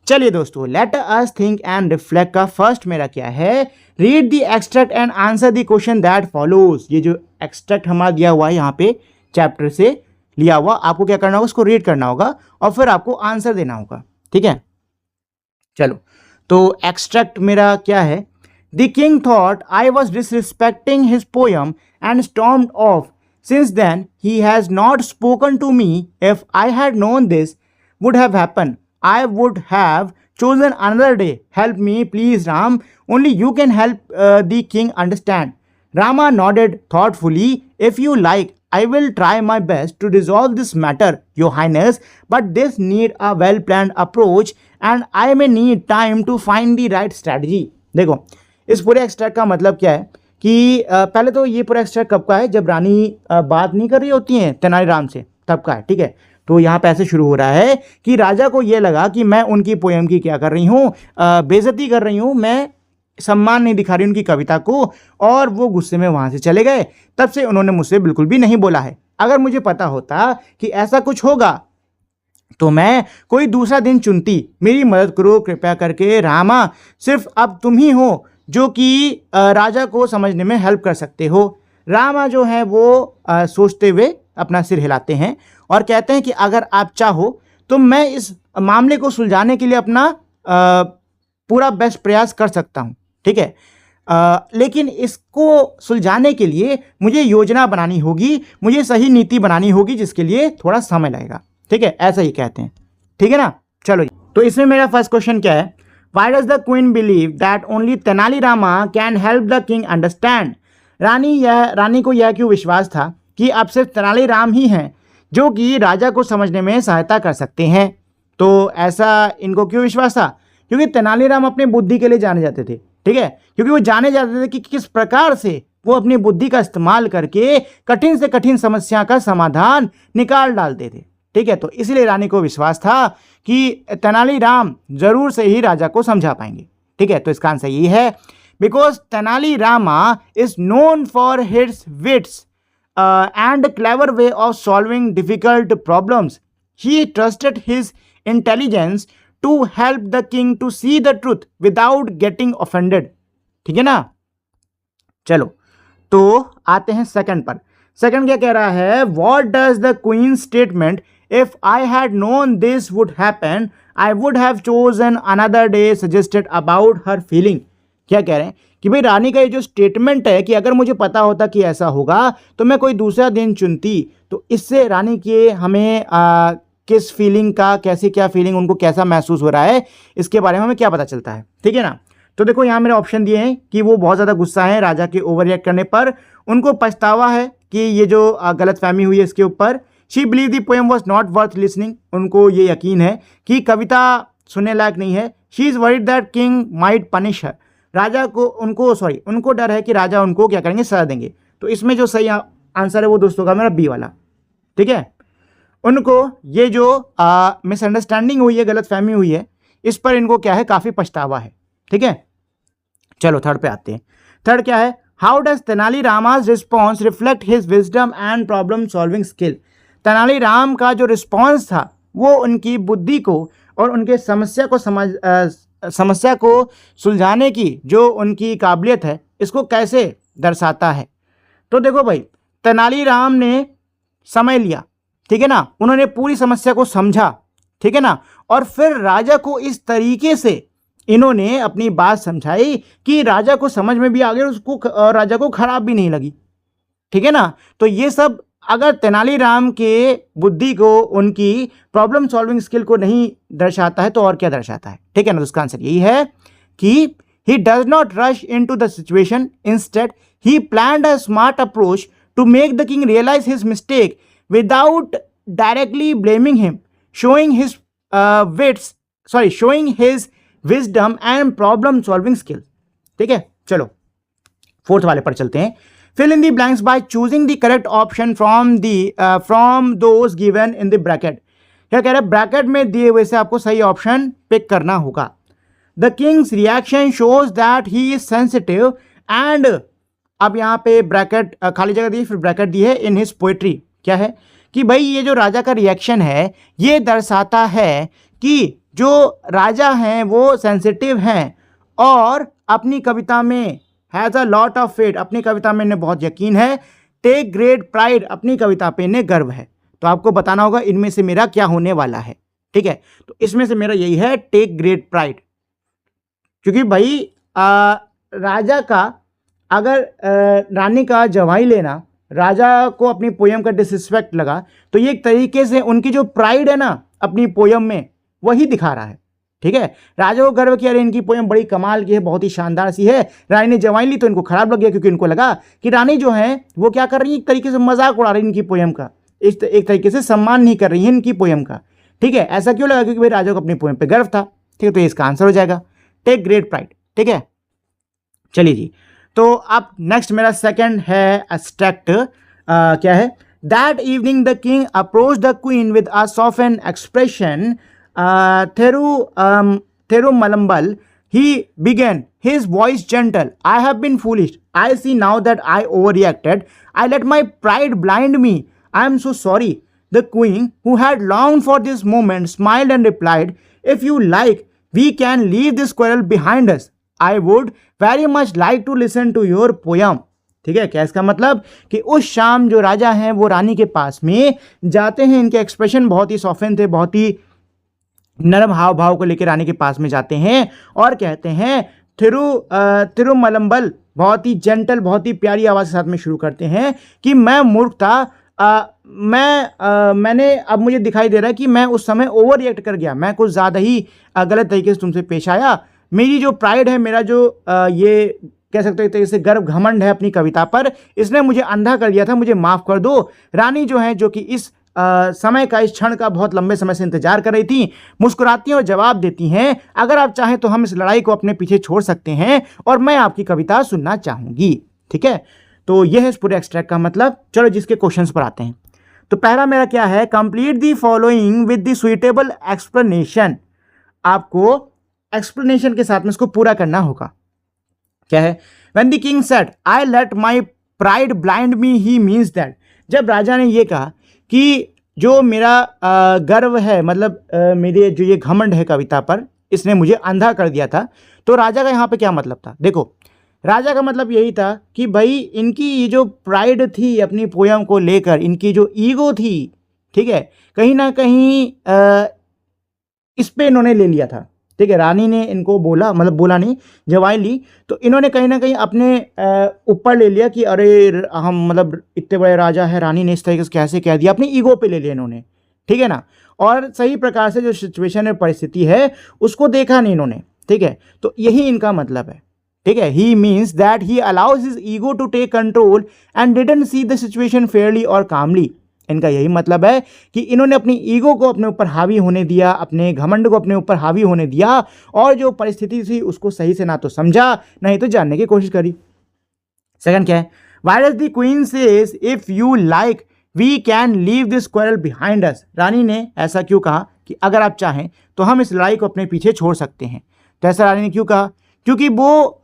Speaker 1: चलिए दोस्तों, let us think and reflect का फर्स्ट मेरा क्या है, read the extract and answer the question that follows. ये जो एक्सट्रैक्ट हमारा दिया हुआ है यहाँ पे चैप्टर से लिया हुआ, आपको क्या करना होगा, उसको रीड करना होगा और फिर आपको आंसर देना होगा। ठीक है, चलो तो एक्सट्रैक्ट मेरा क्या है, the king thought I was disrespecting his poem and stormed of. Since then, he has not spoken to me. If I had known this would have happened, I would have chosen another day. Help me, please, Ram. Only you can help the king understand. Rama nodded thoughtfully. If you like, I will try my best to resolve this matter, Your Highness. But this need a well-planned approach, and I may need time to find the right strategy. देखो, इस पूरे extract का मतलब क्या है कि पहले तो ये पूरा एक्सट्रैक्ट कब का है, जब रानी बात नहीं कर रही होती हैं तेनाली राम से, तब का है। ठीक है, तो यहाँ पे ऐसे शुरू हो रहा है कि राजा को ये लगा कि मैं उनकी पोएम की क्या कर रही हूँ, बेइज्जती कर रही हूँ, मैं सम्मान नहीं दिखा रही उनकी कविता को, और वो गुस्से में वहाँ से चले गए। तब से उन्होंने मुझसे बिल्कुल भी नहीं बोला है। अगर मुझे पता होता कि ऐसा कुछ होगा तो मैं कोई दूसरा दिन चुनती। मेरी मदद करो कृपया करके रामा, सिर्फ अब तुम ही हो जो कि राजा को समझने में हेल्प कर सकते हो। रामा जो है वो सोचते हुए अपना सिर हिलाते हैं और कहते हैं कि अगर आप चाहो तो मैं इस मामले को सुलझाने के लिए अपना पूरा बेस्ट प्रयास कर सकता हूँ। ठीक है, लेकिन इसको सुलझाने के लिए मुझे योजना बनानी होगी, मुझे सही नीति बनानी होगी, जिसके लिए थोड़ा समय लगेगा। ठीक है, ऐसा ही कहते हैं। ठीक है ना, चलो तो इसमें मेरा फर्स्ट क्वेश्चन क्या है, Why does the queen believe that only Tenali Rama can help the king understand? रानी को यह क्यों विश्वास था कि अब सिर्फ तेनाली राम ही हैं जो कि राजा को समझने में सहायता कर सकते हैं। तो ऐसा इनको क्यों विश्वास था, क्योंकि तेनाली राम अपनी बुद्धि के लिए जाने जाते थे। ठीक है, क्योंकि वो जाने जाते थे कि किस प्रकार से वो अपनी बुद्धि का इस्तेमाल करके कठिन से कठिन समस्या का समाधान निकाल डालते थे। ठीक है, तो इसलिए रानी को विश्वास था कि तेनाली राम जरूर से ही राजा को समझा पाएंगे। ठीक है, तो इसका आंसर ये है, because Tenali Rama is known for his wits and clever way of solving difficult problems. He trusted his intelligence to help the king to see the truth without getting offended. ठीक है ना, चलो तो आते हैं सेकंड पर। सेकंड क्या कह रहा है, what does the queen statement If I had known this would happen, I would have chosen another day suggested about her feeling। क्या कह रहे हैं कि भाई रानी का ये जो स्टेटमेंट है कि अगर मुझे पता होता कि ऐसा होगा तो मैं कोई दूसरा दिन चुनती। तो इससे रानी के हमें किस फीलिंग का, कैसे क्या फीलिंग, उनको कैसा महसूस हो रहा है, इसके बारे में हमें क्या पता चलता है। ठीक है ना, तो देखो यहाँ मेरे ऑप्शन दिए हैं कि वो बहुत ज़्यादा गुस्सा है राजा के ओवर रिएक्ट करने पर, उनको पछतावा है कि ये जो गलतफहमी हुई है इसके ऊपर। She believe the poem was not worth listening, उनको ये यकीन है कि कविता सुनने लायक नहीं है। She is worried that king might punish her, राजा को उनको डर है कि राजा उनको क्या करेंगे, सजा देंगे। तो इसमें जो सही आंसर है वो दोस्तों का मेरा बी वाला। ठीक है, उनको ये जो मिसअंडरस्टैंडिंग हुई है, गलतफहमी हुई है, इस पर इनको क्या है, काफ़ी पछतावा है। ठीक है, चलो थर्ड पे आते हैं। थर्ड क्या है, how does Tenalirama's response reflect his wisdom and problem solving skill. Tenaliram का जो रिस्पॉन्स था वो उनकी बुद्धि को और उनके समस्या को सुलझाने की जो उनकी काबिलियत है इसको कैसे दर्शाता है। तो देखो भाई, तेनालीराम ने समय लिया, ठीक है ना, उन्होंने पूरी समस्या को समझा, ठीक है ना, और फिर राजा को इस तरीके से इन्होंने अपनी बात समझाई कि राजा को समझ में भी आ गया, उसको राजा को खराब भी नहीं लगी, ठीक है ना। तो ये सब अगर तेनालीराम के बुद्धि को, उनकी प्रॉब्लम सॉल्विंग स्किल को नहीं दर्शाता है तो और क्या दर्शाता है, ठीक है ना। तो उसका आंसर यही है कि he does not rush into the situation, instead he planned a smart approach to make the king realise his mistake without directly blaming him, showing his wisdom and problem solving skill। ठीक है, चलो fourth वाले पर चलते हैं। fill in the blanks by choosing the correct option from those given in the bracket। क्या कह रहा है, ब्रैकेट में दिए हुए से आपको सही ऑप्शन पिक करना होगा। the king's reaction shows that he is sensitive and, अब यहां पे ब्रैकेट खाली जगह दी, फिर ब्रैकेट दी है in his poetry। क्या है कि भाई ये जो राजा का रिएक्शन है ये दर्शाता है कि जो राजा हैं वो सेंसिटिव हैं और अपनी कविता में has a lot of faith, अपनी कविता में इन्हें बहुत यकीन है। टेक ग्रेट प्राइड, अपनी कविता पे इन्हें गर्व है। तो आपको बताना होगा इनमें से मेरा क्या होने वाला है, ठीक है। तो इसमें से मेरा यही है, टेक ग्रेट प्राइड, क्योंकि भाई राजा का अगर रानी का जवाई लेना राजा को अपनी पोयम का डिसरिस्पेक्ट लगा तो ये एक तरीके से उनकी जो प्राइड है ना अपनी पोयम में वही दिखा रहा है, ठीक है। राजा को गर्व किया, अरे इनकी पोयम बड़ी कमाल की है, बहुत ही शानदार सी है। रानी ने जवाई ली तो इनको खराब लग गया, क्योंकि इनको लगा कि रानी जो है वो क्या कर रही है, एक तरीके से मजाक उड़ा रही है इनकी पोयम का, एक तरीके से सम्मान नहीं कर रही है इनकी पोयम का, ठीक है। ऐसा क्यों लगा, क्योंकि भाई राजा को अपनी पोयम पर गर्व था, ठीक है। तो इसका आंसर हो जाएगा टेक ग्रेट प्राइड, ठीक है। चलिए जी, तो अब नेक्स्ट मेरा सेकंड है एब्स्ट्रैक्ट। क्या है, that evening the king approach the queen with a soften expression Thirumalambal he began his voice gentle, I have been foolish, I see now that I overreacted, I let my pride blind me, I am so sorry. The queen who had long for this moment smiled and replied, if you like we can leave this quarrel behind us, I would very much like to listen to your poem। ठीक है, क्या इसका मतलब कि उस शाम जो राजा हैं वो रानी के पास में जाते हैं, इनके एक्सप्रेशन बहुत ही सॉफ्ट थे, बहुत ही नरम हाव भाव को लेकर रानी के पास में जाते हैं और कहते हैं थिरुमलंबल, बहुत ही जेंटल, बहुत ही प्यारी आवाज़ के साथ में शुरू करते हैं कि मैं मूर्ख था, मैंने अब मुझे दिखाई दे रहा है कि मैं उस समय ओवर रिएक्ट कर गया, मैं कुछ ज़्यादा ही गलत तरीके से तुमसे पेश आया। मेरी जो प्राइड है, मेरा जो ये कह सकते हो एक तरीके से गर्व घमंड है अपनी कविता पर, इसने मुझे अंधा कर दिया था, मुझे माफ़ कर दो। रानी जो है, जो कि इस समय का, इस क्षण का बहुत लंबे समय से इंतजार कर रही थी, मुस्कुराती हैं और जवाब देती हैं, अगर आप चाहें तो हम इस लड़ाई को अपने पीछे छोड़ सकते हैं और मैं आपकी कविता सुनना चाहूँगी, ठीक है। तो यह है इस पूरे एक्सट्रैक्ट का मतलब। चलो जिसके क्वेश्चंस पर आते हैं। तो पहला मेरा क्या है, complete the following with the suitable explanation. आपको एक्सप्लेनेशन के साथ में इसको पूरा करना होगा। क्या है, when the king said I let my pride blind me, he means that, जब राजा ने ये कहा कि जो मेरा गर्व है, मतलब मेरे जो ये घमंड है कविता पर, इसने मुझे अंधा कर दिया था, तो राजा का यहाँ पे क्या मतलब था। देखो, राजा का मतलब यही था कि भाई इनकी ये जो प्राइड थी अपनी पोयम को लेकर, इनकी जो ईगो थी, ठीक है, कहीं ना कहीं इस पे इन्होंने ले लिया था, ठीक है। रानी ने इनको बोला, मतलब बोला नहीं, जवाई ली, तो इन्होंने कहीं ना कहीं अपने ऊपर ले लिया कि अरे हम मतलब इतने बड़े राजा है, रानी ने इस तरीके से कैसे कह दिया, अपनी ईगो पे ले लिया इन्होंने, ठीक है ना। और सही प्रकार से जो सिचुएशन है, परिस्थिति है, उसको देखा नहीं इन्होंने, ठीक है। तो यही इनका मतलब है, ठीक है। He means that he allows his ego to take control and didn't see the situation fairly और कामली। इनका यही मतलब है कि इन्होंने अपनी ईगो को अपने ऊपर हावी होने दिया, अपने घमंड को अपने ऊपर हावी होने दिया, और जो परिस्थिति थी उसको सही से ना तो समझा, नहीं तो जानने की कोशिश करी। सेकंड क्या है, why does the queen says if you like we can leave this quarrel behind us. रानी ने ऐसा क्यों कहा कि अगर आप चाहें तो हम इस लड़ाई को अपने पीछे छोड़ सकते हैं। तो ऐसा रानी ने क्यों कहा, क्योंकि वो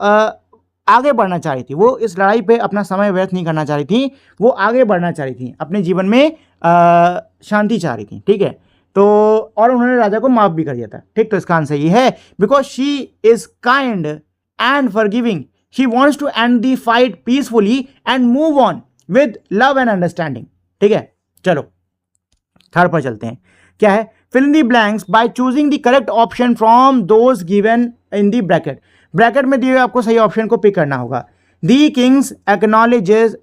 Speaker 1: आगे बढ़ना चाह रही थी, वो इस लड़ाई पे अपना समय व्यर्थ नहीं करना चाह रही थी, वो आगे बढ़ना चाह रही थी, अपने जीवन में शांति चाह रही थी, ठीक है। तो और उन्होंने राजा को माफ भी कर दिया था, ठीक। तो इसका आंसर ये है, because she is kind and forgiving, she wants to end the fight peacefully and move on with love and understanding, ठीक है। चलो थर्ड पर चलते हैं, क्या है, fill in the blanks by choosing the correct option from those given in the bracket. Bracket में दिए हुए आपको सही ऑप्शन को पिक करना होगा। The king acknowledges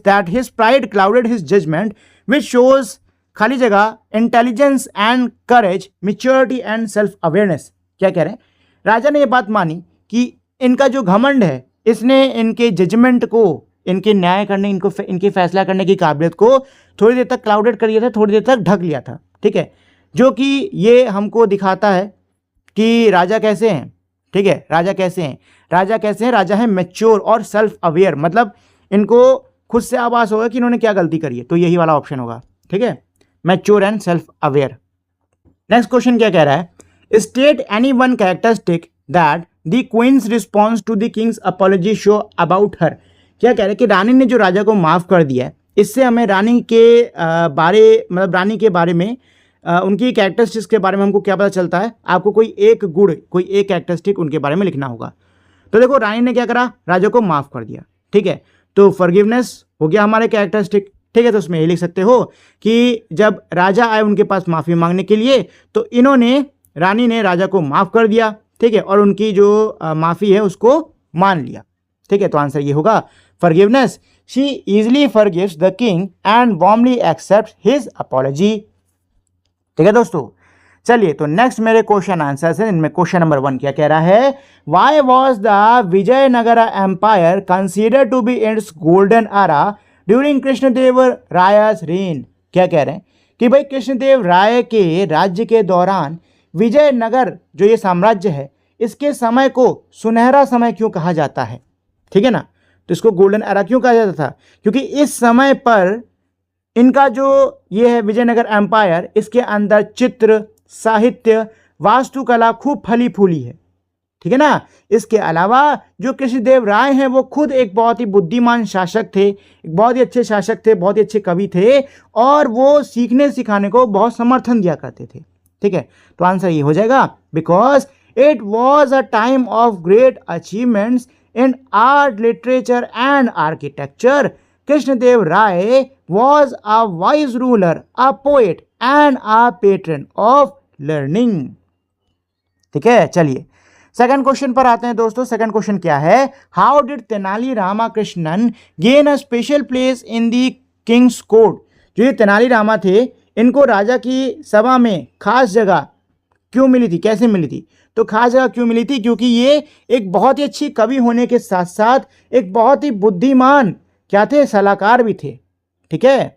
Speaker 1: that his pride clouded his judgment, which shows खाली जगह intelligence and courage, maturity and self awareness. क्या कह रहे हैं, राजा ने ये बात मानी कि इनका जो घमंड है, इसने इनके जजमेंट को, इनके न्याय करने, इनके फैसला करने की काबिलियत को थोड़ी देर तक क्लाउडेड कर लिया था, थोड़ी देर तक ढक लिया था, ठीक है। जो कि ये हमको दिखाता है कि राजा कैसे हैं, ठीक है। राजा कैसे हैं, राजा है मैच्योर और सेल्फ अवेयर, मतलब इनको खुद से आभास होगा कि इन्होंने क्या गलती करी है, तो यही वाला ऑप्शन होगा, ठीक है, mature and self aware. Next question क्या कह रहा है, state any one characteristic that the queen's response to the king's apology show about her. क्या कह रहे हैं कि रानी ने जो राजा को माफ कर दिया है, इससे हमें रानी के रानी के बारे में उनकी कैरेक्टरिस्टिक्स के बारे में हमको क्या पता चलता है। आपको कोई एक गुण, कोई एक कैरेक्टरिस्टिक उनके बारे में लिखना होगा। तो देखो रानी ने क्या करा, राजा को माफ कर दिया, ठीक है। तो फॉरगिवनेस हो गया हमारे कैरेक्टरिस्टिक, ठीक है। तो उसमें ये लिख सकते हो कि जब राजा आए उनके पास माफ़ी मांगने के लिए, तो रानी ने राजा को माफ़ कर दिया, ठीक है, और उनकी जो माफ़ी है उसको मान लिया, ठीक है। तो आंसर ये होगा forgiveness, she easily forgives the king and warmly accepts his apology, ठीक है दोस्तों। चलिए तो नेक्स्ट मेरे क्वेश्चन आंसर्स हैं, इनमें क्वेश्चन नंबर 1 क्या कह रहा है, why was the Vijayanagara empire considered to be its golden era during Krishnadeva Raya's reign. क्या कह रहे हैं कि भाई कृष्णदेव राय के राज्य के दौरान विजयनगर जो ये साम्राज्य है, इसके समय को सुनहरा समय क्यों कहा जाता है, ठीक है ना। तो इसको गोल्डन एरा क्यों कहा जाता था, क्योंकि इस समय पर इनका जो ये है विजयनगर एम्पायर, इसके अंदर चित्र, साहित्य, वास्तुकला खूब फली फूली है, ठीक है ना। इसके अलावा जो कृष्णदेव राय हैं वो खुद एक बहुत ही बुद्धिमान शासक थे, एक बहुत ही अच्छे शासक थे, बहुत ही अच्छे कवि थे, और वो सीखने सिखाने को बहुत समर्थन दिया करते थे, ठीक है। तो आंसर ये हो जाएगा, because it was a time of great achievements in art, literature and architecture. Krishnadeva Raya was a wise ruler, a poet and a patron of learning, ठीक है। चलिए सेकंड क्वेश्चन पर आते हैं दोस्तों। सेकंड क्वेश्चन क्या है, how did Tenali Ramakrishnan gain a special place in the Kings court. जो ये तेनाली रामा थे, इनको राजा की सभा में खास जगह क्यों मिली थी, कैसे मिली थी। तो खास जगह क्यों मिली थी, क्योंकि ये एक बहुत ही अच्छी कवि होने के साथ साथ एक बहुत ही बुद्धिमान क्या थे, सलाहकार भी थे, ठीक है।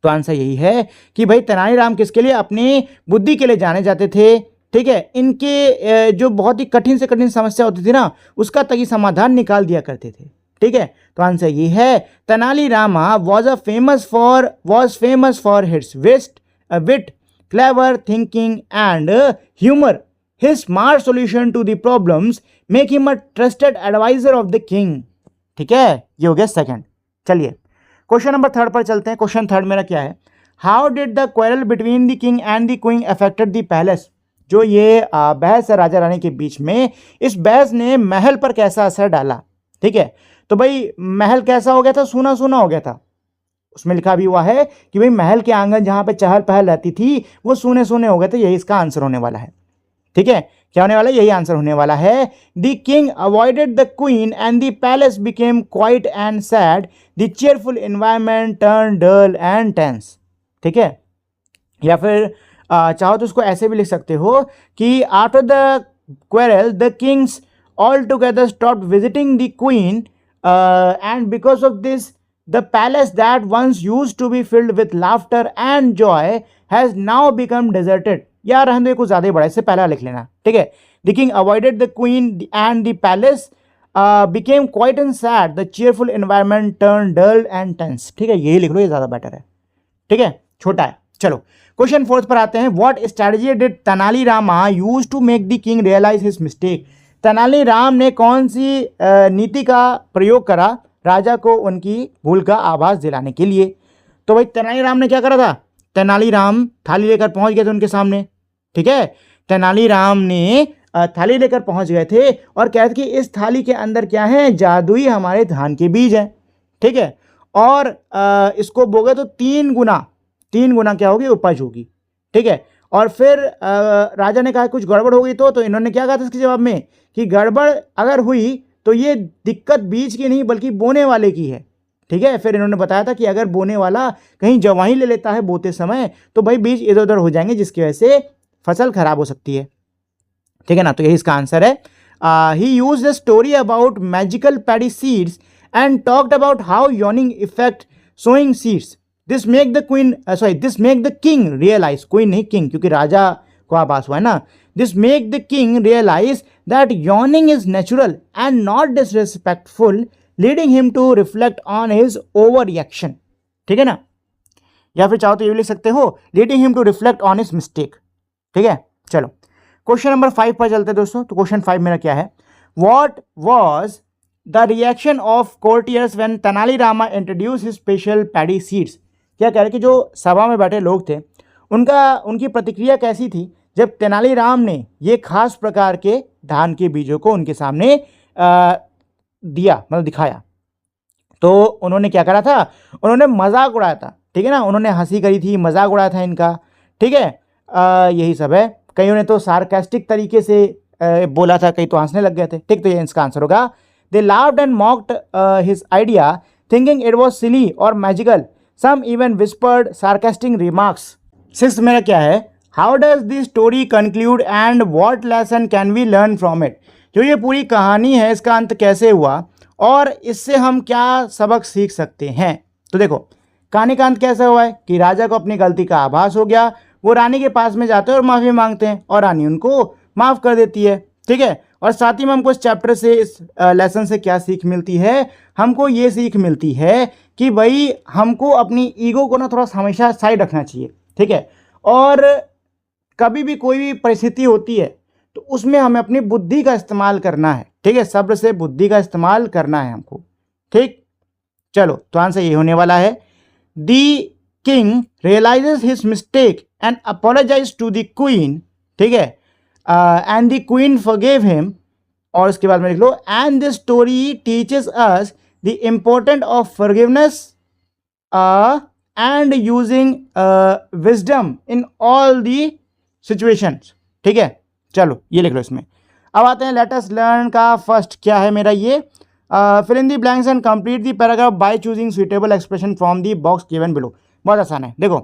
Speaker 1: तो आंसर यही है कि भाई तेनालीराम किसके लिए, अपनी बुद्धि के लिए जाने जाते थे, ठीक है। इनके जो बहुत ही कठिन से कठिन समस्या होती थी ना, उसका तभी समाधान निकाल दिया करते थे, ठीक है। तो आंसर ये है, Tenali Rama was famous for his wit, clever thinking and humour. His smart solution to the problems make him a trusted adviser of the king, ठीक है। ये हो गया सेकंड। चलिए क्वेश्चन नंबर 3 पर चलते हैं। क्वेश्चन 3 मेरा क्या है, how did the quarrel between the king and the queen affected the palace. जो ये बहस है राजा रानी के बीच में, इस बहस ने महल पर कैसा असर डाला, ठीक है। तो भाई महल कैसा हो गया था, सूना सूना हो गया था। उसमें लिखा भी हुआ है कि भाई महल के आंगन जहां पे चहल पहल रहती थी वो सूने सूने हो गए थे। यही इसका आंसर होने वाला है, ठीक है। क्या होने वाला है, यही आंसर होने वाला है। The king avoided the queen and the palace became quiet and sad, the cheerful environment turn dull and tense, ठीक है। या फिर चाहो तो उसको ऐसे भी लिख सकते हो कि after the quarrel the kings all together stopped visiting the queen and because of this the palace that once used to be filled with laughter and joy has now become deserted. या रहने दो, कुछ ज्यादा ही बड़ा, इससे पहला लिख लेना, ठीक है। The king avoided the queen and the palace became quiet and sad, the cheerful environment turn dull and tense, ठीक है। यही लिख लो, ये ज्यादा बेटर है, ठीक है, छोटा है। चलो क्वेश्चन 4 पर आते हैं। What strategy did Tenali Rama use to make the king realise his mistake. Tenali Ram ने कौन सी नीति का प्रयोग करा राजा को उनकी भूल का आभास दिलाने के लिए? तो भाई तेनालीराम ने क्या करा था? तेनालीराम थाली लेकर पहुंच गए थे उनके सामने, ठीक है। तेनालीराम ने थाली लेकर पहुंच गए थे और कह रहे थे कि इस थाली के अंदर क्या है? जादुई हमारे धान के बीज हैं, ठीक है। और इसको बोगे तो 3 गुना क्या होगी? उपज होगी, ठीक है। और फिर राजा ने कहा कुछ गड़बड़ हो गई तो इन्होंने क्या कहा था इसके जवाब में कि गड़बड़ अगर हुई तो ये दिक्कत बीज की नहीं बल्कि बोने वाले की है, ठीक है। फिर इन्होंने बताया था कि अगर बोने वाला कहीं जवाही ले लेता है बोते समय तो भाई बीज इधर उधर हो जाएंगे जिसकी वजह से फसल खराब हो सकती है, ठीक है ना। तो यही इसका आंसर है। He used a story about magical paddy seeds and talked about how yawning effect sowing seeds this make the king realise, queen नहीं किंग क्योंकि राजा को आभास हुआ है ना, this make the king realise that yawning is natural and not disrespectful leading him to reflect on his overreaction, ठीक है ना। या फिर चाहो तो ये भी लिख सकते हो leading him to reflect on his mistake, ठीक है। चलो क्वेश्चन नंबर 5 पर चलते हैं दोस्तों। तो क्वेश्चन 5 मेरा क्या है? What was the reaction of courtiers when Tenali Rama introduce his special paddy seeds? क्या कह रहे कि जो सभा में बैठे लोग थे उनकी प्रतिक्रिया कैसी थी जब तेनालीराम ने ये खास प्रकार के धान के बीजों को उनके सामने दिया, मतलब दिखाया? तो उन्होंने क्या करा था? उन्होंने मजाक उड़ाया था, ठीक है ना। उन्होंने हंसी करी थी, मजाक उड़ाया था इनका, ठीक है। यही सब है। कईयों ने तो सार्कास्टिक तरीके से बोला था, कई तो हंसने लग गए थे, ठीक। तो ये इसका आंसर होगा। They laughed and mocked his idea thinking it was silly और magical, some even whispered sarcastic remarks. 6 मेरा क्या है? How does this story conclude and what lesson can we learn from it? जो ये पूरी कहानी है इसका अंत कैसे हुआ और इससे हम क्या सबक सीख सकते हैं? तो देखो कहानी का अंत कैसा हुआ है कि राजा को अपनी गलती का आभास हो गया, वो रानी के पास में जाते हैं और माफ़ी मांगते हैं और रानी उनको माफ़ कर देती है, ठीक है। और साथ ही में हमको इस चैप्टर से, इस लेसन से क्या सीख मिलती है? हमको ये सीख मिलती है कि भाई हमको अपनी ईगो को ना थोड़ा हमेशा साइड रखना चाहिए, ठीक है। और कभी भी कोई भी परिस्थिति होती है तो उसमें हमें अपनी बुद्धि का इस्तेमाल करना है, ठीक है। सब्र से बुद्धि का इस्तेमाल करना है हमको, ठीक। चलो तो आंसर ये होने वाला है। The king realises his mistake and apologise to the queen, ठीक है। And the queen forgive him, और उसके बाद में लिख लो and this story teaches us the important of forgiveness and using wisdom in all the situations, ठीक है। चलो ये लिख लो इसमें। अब आते हैं लेट अस लर्न का फर्स्ट क्या है मेरा ये? Fill in the blanks and complete the paragraph by choosing suitable expression from the box given below. बहुत आसान है। देखो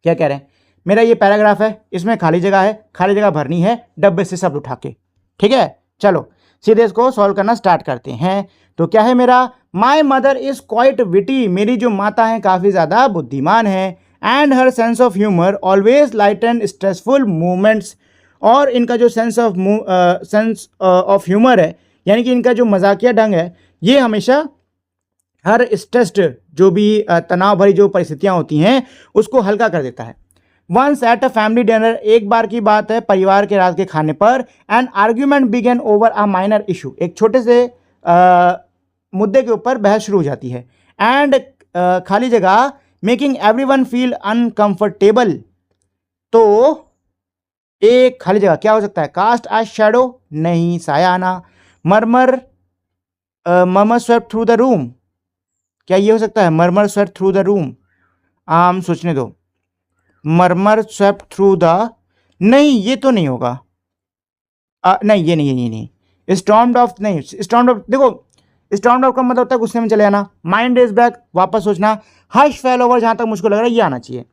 Speaker 1: क्या कह रहे हैं, मेरा ये पैराग्राफ है, इसमें खाली जगह है, खाली जगह भरनी है डब्बे से शब्द उठा के, ठीक है। चलो सीधे इसको सॉल्व करना स्टार्ट करते हैं। तो क्या है मेरा? My mother is quite witty, मेरी जो माता है काफ़ी ज़्यादा बुद्धिमान है। And her sense of humour always lighten stressful movements, और इनका जो सेंस ऑफ ह्यूमर है यानी कि इनका जो मजाकिया ढंग है ये हमेशा हर स्ट्रेस्ड जो भी तनाव भरी जो परिस्थितियाँ होती हैं उसको हल्का कर देता है। Once at a family dinner, एक बार की बात है परिवार के रात के खाने पर, an argument began over a minor issue, एक छोटे से मुद्दे के ऊपर बहस शुरू हो जाती है। एंड खाली जगह मेकिंग एवरीवन फील अनकंफर्टेबल, तो एक खाली जगह क्या हो सकता है? कास्ट आ शैडो, नहीं साया आना। मरमर स्वेप्ट थ्रू द रूम, क्या ये हो सकता है? मरमर स्वेप्ट थ्रू द रूम, सोचने दो। मरमर स्वेप्ट थ्रू द, नहीं ये तो नहीं होगा। नहीं ये नहीं। स्टॉर्म्ड ऑफ, नहीं स्टॉर्म्ड ऑफ, देखो स्टॉर्म्ड ऑफ का मतलब होता है गुस्से में चले जाना। माइंड इज बैक, वापस सोचना। हश फेल ओवर, जहां तक मुझको लग रहा है ये आना चाहिए,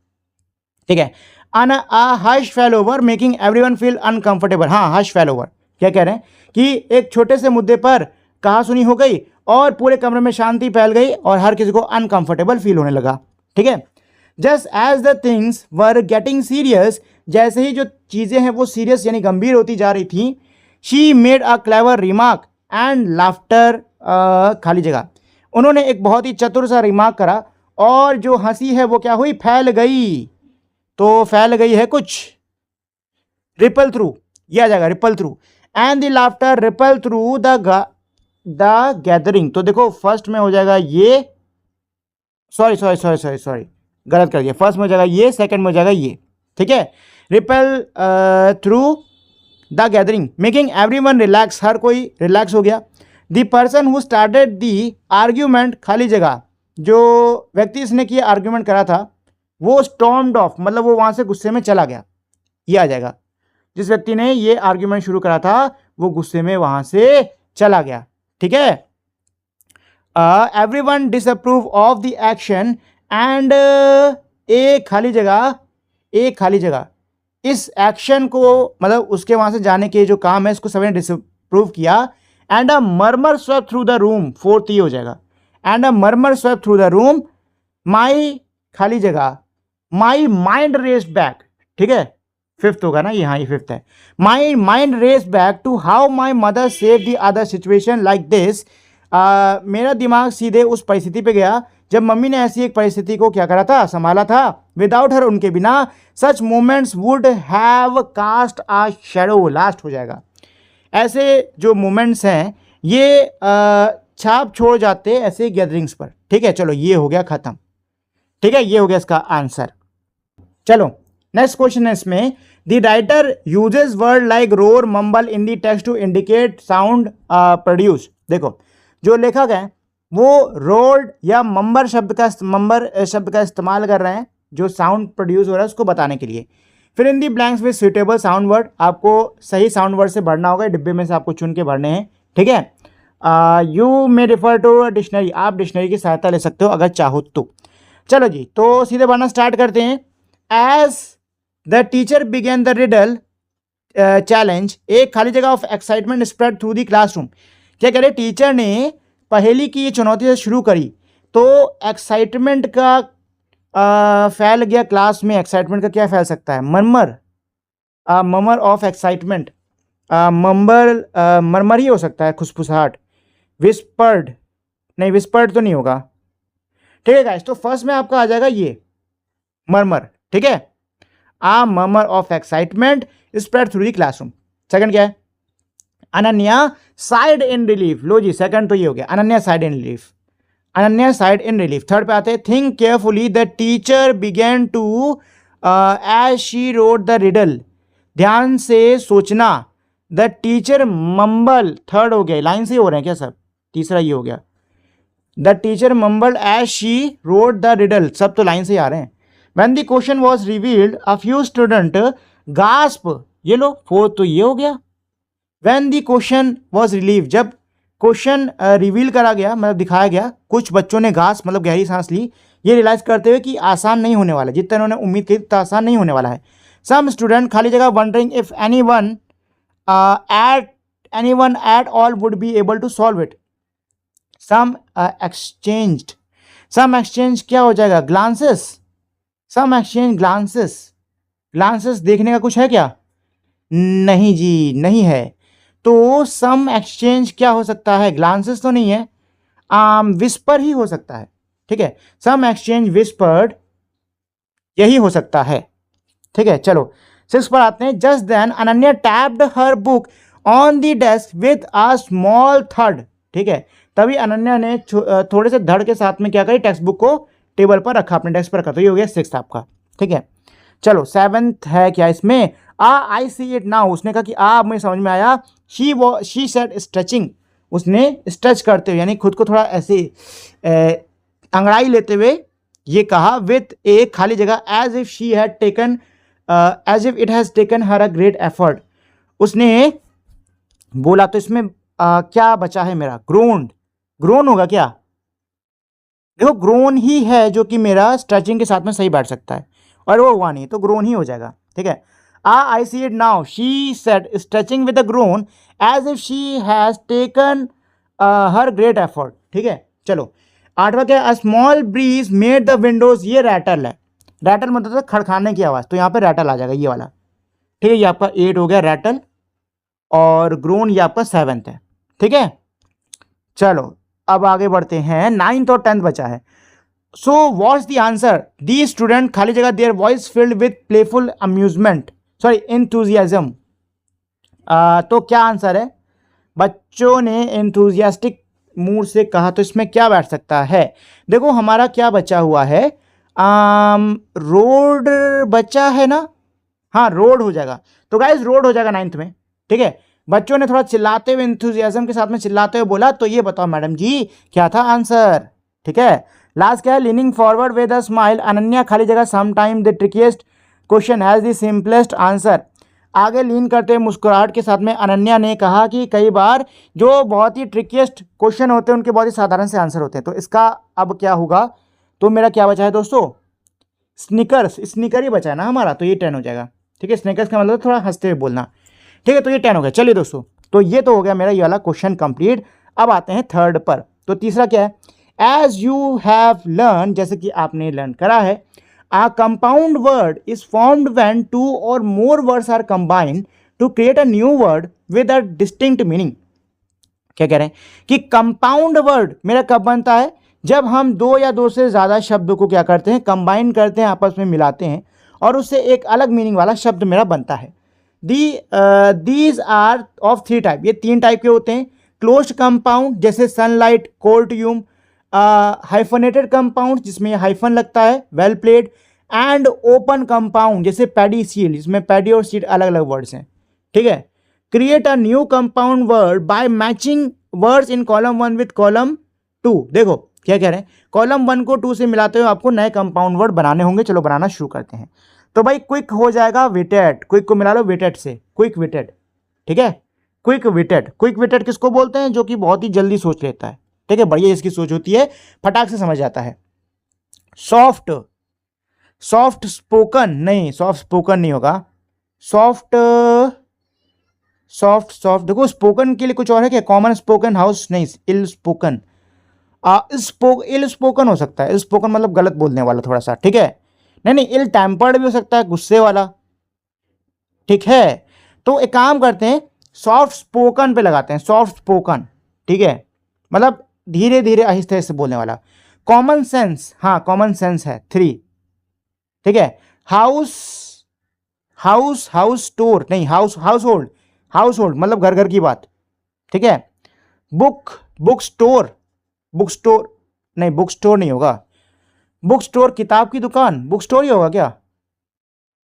Speaker 1: ठीक है। Hush fail over making everyone feel uncomfortable, हाँ हश फेल ओवर। क्या कह रहे हैं कि एक छोटे से मुद्दे पर कहासुनी हो गई और पूरे कमरे में शांति फैल गई और हर किसी को अनकंफर्टेबल फील होने लगा, ठीक है। Just as the things were getting serious, जैसे ही जो चीज़ें हैं वो सीरियस यानी गंभीर होती जा रही थी, she made a clever remark and laughter, खाली जगह, उन्होंने एक बहुत ही चतुर सा रिमार्क करा और जो हंसी है वो क्या हुई? फैल गई। तो फैल गई है कुछ, रिपल थ्रू, ये आ जाएगा ripple through. And the laughter ripple through the gathering. तो देखो फर्स्ट में हो जाएगा ये, सॉरी गलत कर दिया, फर्स्ट में हो जाएगा ये, सेकंड में हो जाएगा ये, ठीक है। Ripple through the gathering making everyone relax, हर कोई रिलैक्स हो गया। The person who started the argument, खाली जगह, जो व्यक्ति इसने किया आर्ग्यूमेंट करा था वो स्टॉर्म्ड ऑफ, मतलब वो वहां से गुस्से में चला गया, ये आ जाएगा। जिस व्यक्ति ने ये आर्ग्यूमेंट शुरू करा था वो गुस्से में वहां से चला गया, ठीक है। Everyone disapprove of the action and एक खाली जगह, इस एक्शन को, मतलब उसके वहां से जाने के जो काम है इसको सभी ने डिसअप्रूव किया। And a murmur swept through the room, fourth ही हो जाएगा। And a murmur swept through the room, my खाली जगह, माई माइंड रेस्ड बैक, ठीक है, फिफ्थ होगा ना ये, हाँ ये फिफ्थ है। My mind raced back to how my mother save the other situation like this, मेरा दिमाग सीधे उस परिस्थिति पे गया जब मम्मी ने ऐसी एक परिस्थिति को क्या करा था, संभाला था। विदाउट हर, उनके बिना, such moments would have cast a shadow, last हो जाएगा। ऐसे जो मोमेंट्स हैं ये छाप छोड़ जाते ऐसे गैदरिंग्स पर, ठीक है। चलो ये हो गया खत्म, ठीक है, ये हो गया इसका आंसर। चलो नेक्स्ट क्वेश्चन है इसमें, the writer uses word like roar mumble in the text to indicate sound produce. देखो जो लेखक है वो रोल्ड या मम्बर शब्द का इस्तेमाल कर रहे हैं जो साउंड प्रोड्यूस हो रहा है उसको बताने के लिए। Fill in the blanks with suitable sound word, आपको सही साउंड वर्ड से भरना होगा, डिब्बे में से आपको चुन के भरने हैं, ठीक है। You may refer to dictionary, आप डिक्शनरी की सहायता ले सकते हो अगर चाहो तो। चलो जी, तो सीधे भरना स्टार्ट करते हैं। As the teacher begin the riddle challenge, एक खाली जगह of excitement spread through the classroom. क्या कह रहे, टीचर ने पहेली की ये चुनौती से शुरू करी तो एक्साइटमेंट का फैल गया क्लास में। एक्साइटमेंट का क्या फैल सकता है, मर्मर ऑफ एक्साइटमेंट, मरमर ही हो सकता है, खुसफुसाहट। विस्पर्ड, नहीं विस्पर्ड तो नहीं होगा, ठीक है गाइस। तो फर्स्ट में आपका आ जाएगा ये मरमर, ठीक है, murmur of excitement spread through the classroom. Second क्या है, अनन्या साइड इन रिलीफ, लो जी सेकंड तो ये हो गया, Ananya sighed in relief, Ananya sighed in relief. Third पे आते हैं, think carefully the teacher began to as she wrote the riddle, ध्यान से सोचना। द टीचर मम्बल, थर्ड हो गया, लाइन से ही हो रहे हैं क्या सब, तीसरा ये हो गया। The teacher mumble as she wrote the riddle, सब तो लाइन से ही आ रहे हैं। When the question was revealed a few student gasp, ये लो फोर्थ तो ये हो गया। When the question was relieved, जब क्वेश्चन रिवील करा गया, मतलब दिखाया गया, कुछ बच्चों ने घास मतलब गहरी सांस ली, ये रियलाइज करते हुए कि आसान नहीं होने वाला, जितना उन्होंने उम्मीद की उतना आसान नहीं होने वाला है। सम स्टूडेंट खाली जगह wondering if anyone at all would be able to solve it. Some exchange क्या हो जाएगा, glances, some exchange glances देखने का कुछ है क्या, नहीं जी नहीं है। तो सम एक्सचेंज क्या हो सकता है, ग्लांसेस तो नहीं है, विस्पर ही हो सकता है, ठीक है। सम एक्सचेंज विस्पर्ड, यही हो सकता है, ठीक है। चलो 6 पर आते हैं। Just then Ananya tapped her book on the desk with a small थर्ड, ठीक है। तभी अनन्या ने थोड़े से धड़ के साथ में क्या करी, टेक्स्ट बुक को टेबल पर रखा, अपने डेस्क पर रखा, तो ये हो गया 6 आपका, ठीक है। चलो 7th है क्या इसमें, आई सी इट नाउ, उसने कहा कि मुझे समझ में आया। शी सेड स्ट्रेचिंग, उसने स्ट्रेच करते हुए यानी खुद को थोड़ा ऐसे अंगड़ाई लेते हुए ये कहा, विथ ए खाली जगह as if she had taken as if it has taken her a great effort, उसने बोला। तो इसमें क्या बचा है मेरा, ग्रोन होगा क्या, देखो ग्रोन ही है जो कि मेरा स्ट्रेचिंग के साथ में सही बैठ सकता है, और वो हुआ नहीं तो ग्रोन ही हो जाएगा, ठीक है। I see it now, she said stretching with a groan as if she has taken her great effort, ठीक है। चलो 8वां क्या, a small breeze made the windows, ये रैटल है, रैटल मतलब खड़खाने की आवाज़, तो यहाँ पे रैटल आ जाएगा ये वाला, ठीक है। ये आपका 8 हो गया रैटल, और ग्रोन ये आपका 7th है, ठीक है। चलो अब आगे बढ़ते हैं, 9th और 10th बचा है। So what's the answer, the student खाली जगह their voice filled with playful amusement, sorry enthusiasm, तो क्या आंसर है? बच्चों ने एंथुजियास्टिक मूड से कहा, तो इसमें क्या बैठ सकता है? देखो हमारा क्या बचा हुआ है, रोड बचा है ना, हाँ रोड हो जाएगा। तो गाइज रोड हो जाएगा 9th में, ठीक है। बच्चों ने थोड़ा चिल्लाते हुए एंथुजियाज्म के साथ में चिल्लाते हुए बोला, तो ये बताओ मैडम जी क्या था आंसर, ठीक है। लास्ट क्या है, leaning forward with a smile, Ananya खाली जगह sometime the ट्रिकीएस्ट question has the simplest answer. आगे लीन करते हुए मुस्कुराहट के साथ में अनन्या ने कहा कि कई बार जो बहुत ही ट्रिकीएस्ट क्वेश्चन होते हैं उनके बहुत ही साधारण से आंसर होते हैं। तो इसका अब क्या होगा, तो मेरा क्या बचा है दोस्तों, स्निकर्स, स्निकर ही बचा है ना हमारा, तो ये 10 हो जाएगा, ठीक है। स्निकर्स का मतलब थोड़ा हंसते हुए बोलना, ठीक है। तो ये 10 हो गया। चलिए दोस्तों, तो ये तो हो गया मेरा ये वाला क्वेश्चन कंप्लीट। अब आते हैं थर्ड पर। तो तीसरा क्या है, एज यू हैव लर्न, जैसे कि आपने लर्न करा है, a compound word is formed when two or more words are combined to create a new word with a distinct meaning। क्या कह रहे हैं कि कंपाउंड वर्ड मेरा कब बनता है, जब हम दो या दो से ज्यादा शब्द को क्या करते हैं, कंबाइन करते हैं, आपस में मिलाते हैं और उससे एक अलग मीनिंग वाला शब्द मेरा बनता है। दीज आर ऑफ 3 टाइप, ये 3 टाइप के होते हैं। क्लोज्ड कंपाउंड जैसे सनलाइट, कोल्ट्यूम, हाइफनेटेड कंपाउंड जिसमें हाइफन लगता है, well played, and open compound जैसे पैडी सील, जिसमें पैडी और सीड अलग अलग वर्ड्स हैं, ठीक है। Create a new compound word by matching words in column 1 with column 2। देखो क्या कह रहे हैं, कॉलम 1 को 2 से मिलाते हुए आपको नए कंपाउंड वर्ड बनाने होंगे। चलो बनाना शुरू करते हैं। तो भाई क्विक हो जाएगा विटेड, क्विक को मिला लो विटेड से, क्विक विटेड, ठीक है। क्विक विटेड, क्विक विटेड किसको बोलते हैं, जो कि बहुत ही जल्दी सोच लेता है, ठीक है, बढ़िया इसकी सोच होती है, फटाक से समझ जाता है। सॉफ्ट, सॉफ्ट स्पोकन, नहीं सॉफ्ट स्पोकन नहीं होगा, सॉफ्ट सॉफ्ट सॉफ्ट, देखो स्पोकन के लिए कुछ और है क्या, कॉमन स्पोकन हाउस नहीं, इल स्पोकन, इल स्पोकन हो सकता है, इल स्पोकन मतलब गलत बोलने वाला थोड़ा सा, ठीक है। नहीं नहीं, इल टेम्पर्ड भी हो सकता है, गुस्से वाला, ठीक है। तो एक काम करते हैं, सॉफ्ट स्पोकन पे लगाते हैं, सॉफ्ट स्पोकन, ठीक है, मतलब धीरे धीरे आहिस्ते आहिस्ते बोलने वाला। कॉमन सेंस, हाँ कॉमन सेंस है 3, ठीक है। हाउस, हाउस हाउस स्टोर नहीं, house house hold, house hold मतलब घर घर की बात, ठीक है। Book, book store, book store नहीं, बुक स्टोर नहीं होगा, बुक स्टोर किताब की दुकान, बुक स्टोर ही होगा क्या,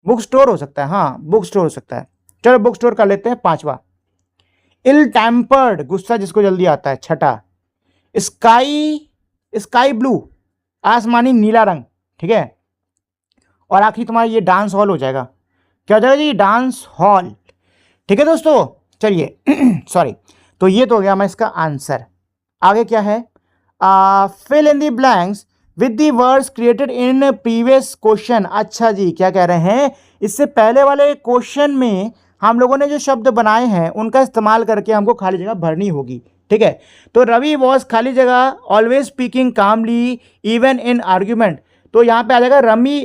Speaker 1: बुक स्टोर हो सकता है, हाँ बुक स्टोर हो सकता है। चलो बुक स्टोर कर लेते हैं। 5वां, इल टेम्पर्ड गुस्सा जिसको जल्दी आता है। 6ठा, स्काई, स्काई ब्लू आसमानी नीला रंग, ठीक है। और आखिरी तुम्हारा ये डांस हॉल हो जाएगा। क्या हो जाएगा जी, डांस हॉल, ठीक है दोस्तों। चलिए सॉरी, तो ये तो हो गया हमारा इसका आंसर। आगे क्या है, fill in the blanks with the words created in previous question. अच्छा जी, क्या कह रहे हैं, इससे पहले वाले क्वेश्चन में हम लोगों ने जो शब्द बनाए हैं उनका इस्तेमाल करके हमको खाली जगह भरनी होगी, ठीक है। तो रवि वॉज खाली जगह always speaking calmly even in argument. तो यहाँ पे आ जाएगा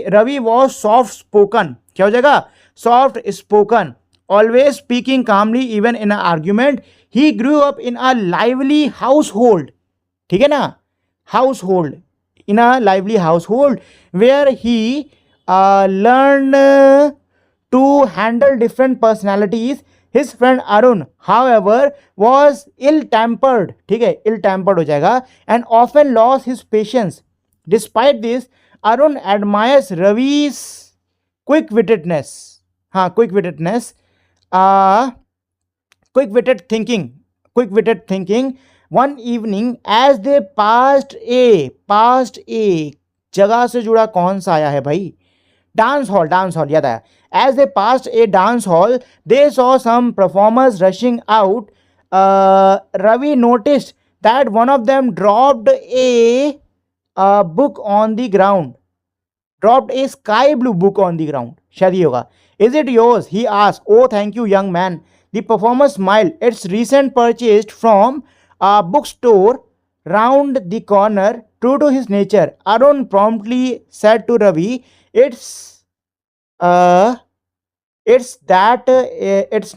Speaker 1: रवि वॉज सॉफ्ट स्पोकन, क्या हो जाएगा, soft spoken, always speaking calmly even in argument, he grew up in a lively household, ठीक है ना, household, in a lively household where he learn to handle different personalities. His friend Arun however was ill tempered, ठीक है, ill tempered हो जाएगा, and often loss his patience. Despite this Arun admires Ravi's quick wittedness, हाँ quick wittedness, quick witted thinking, quick witted thinking। one evening as they passed a जगह से जुड़ा कौन सा आया है भाई, डांस हॉल, डांस हॉल याद आया। as they passed a dance hall they saw some performers rushing out। Ravi noticed that one of them dropped a book on the ground, dropped a sky blue book on the ground, शायद ये होगा। Is it yours? He asked. Oh, thank you, young man. The performer smiled. It's recent purchased from a bookstore round the corner. True to his nature, Arun promptly said to Ravi, "It's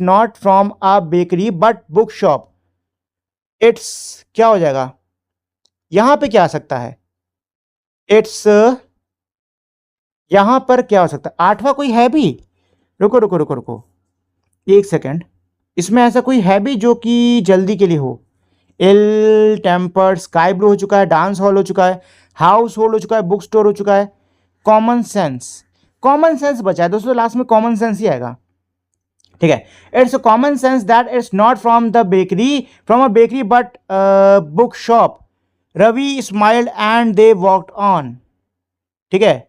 Speaker 1: not from a bakery but bookshop." It's क्या हो जाएगा, यहां पे क्या आ सकता है, It's यहां पर क्या हो सकता है, 8वां कोई है भी, रुको रुको रुको रुको 1 सेकेंड, इसमें ऐसा कोई है भी जो कि जल्दी के लिए हो? इल टेम्पर्ड, स्काई ब्लू हो चुका है, डांस हॉल हो चुका है, हाउस होल्ड हो चुका है, बुक स्टोर हो चुका है, कॉमन सेंस, कॉमन सेंस बचा है दोस्तों, लास्ट में कॉमन सेंस ही आएगा, ठीक है। It's a common sense that it's not from the bakery, from a bakery but book shop. Ravi smiled and they walked on, ठीक है।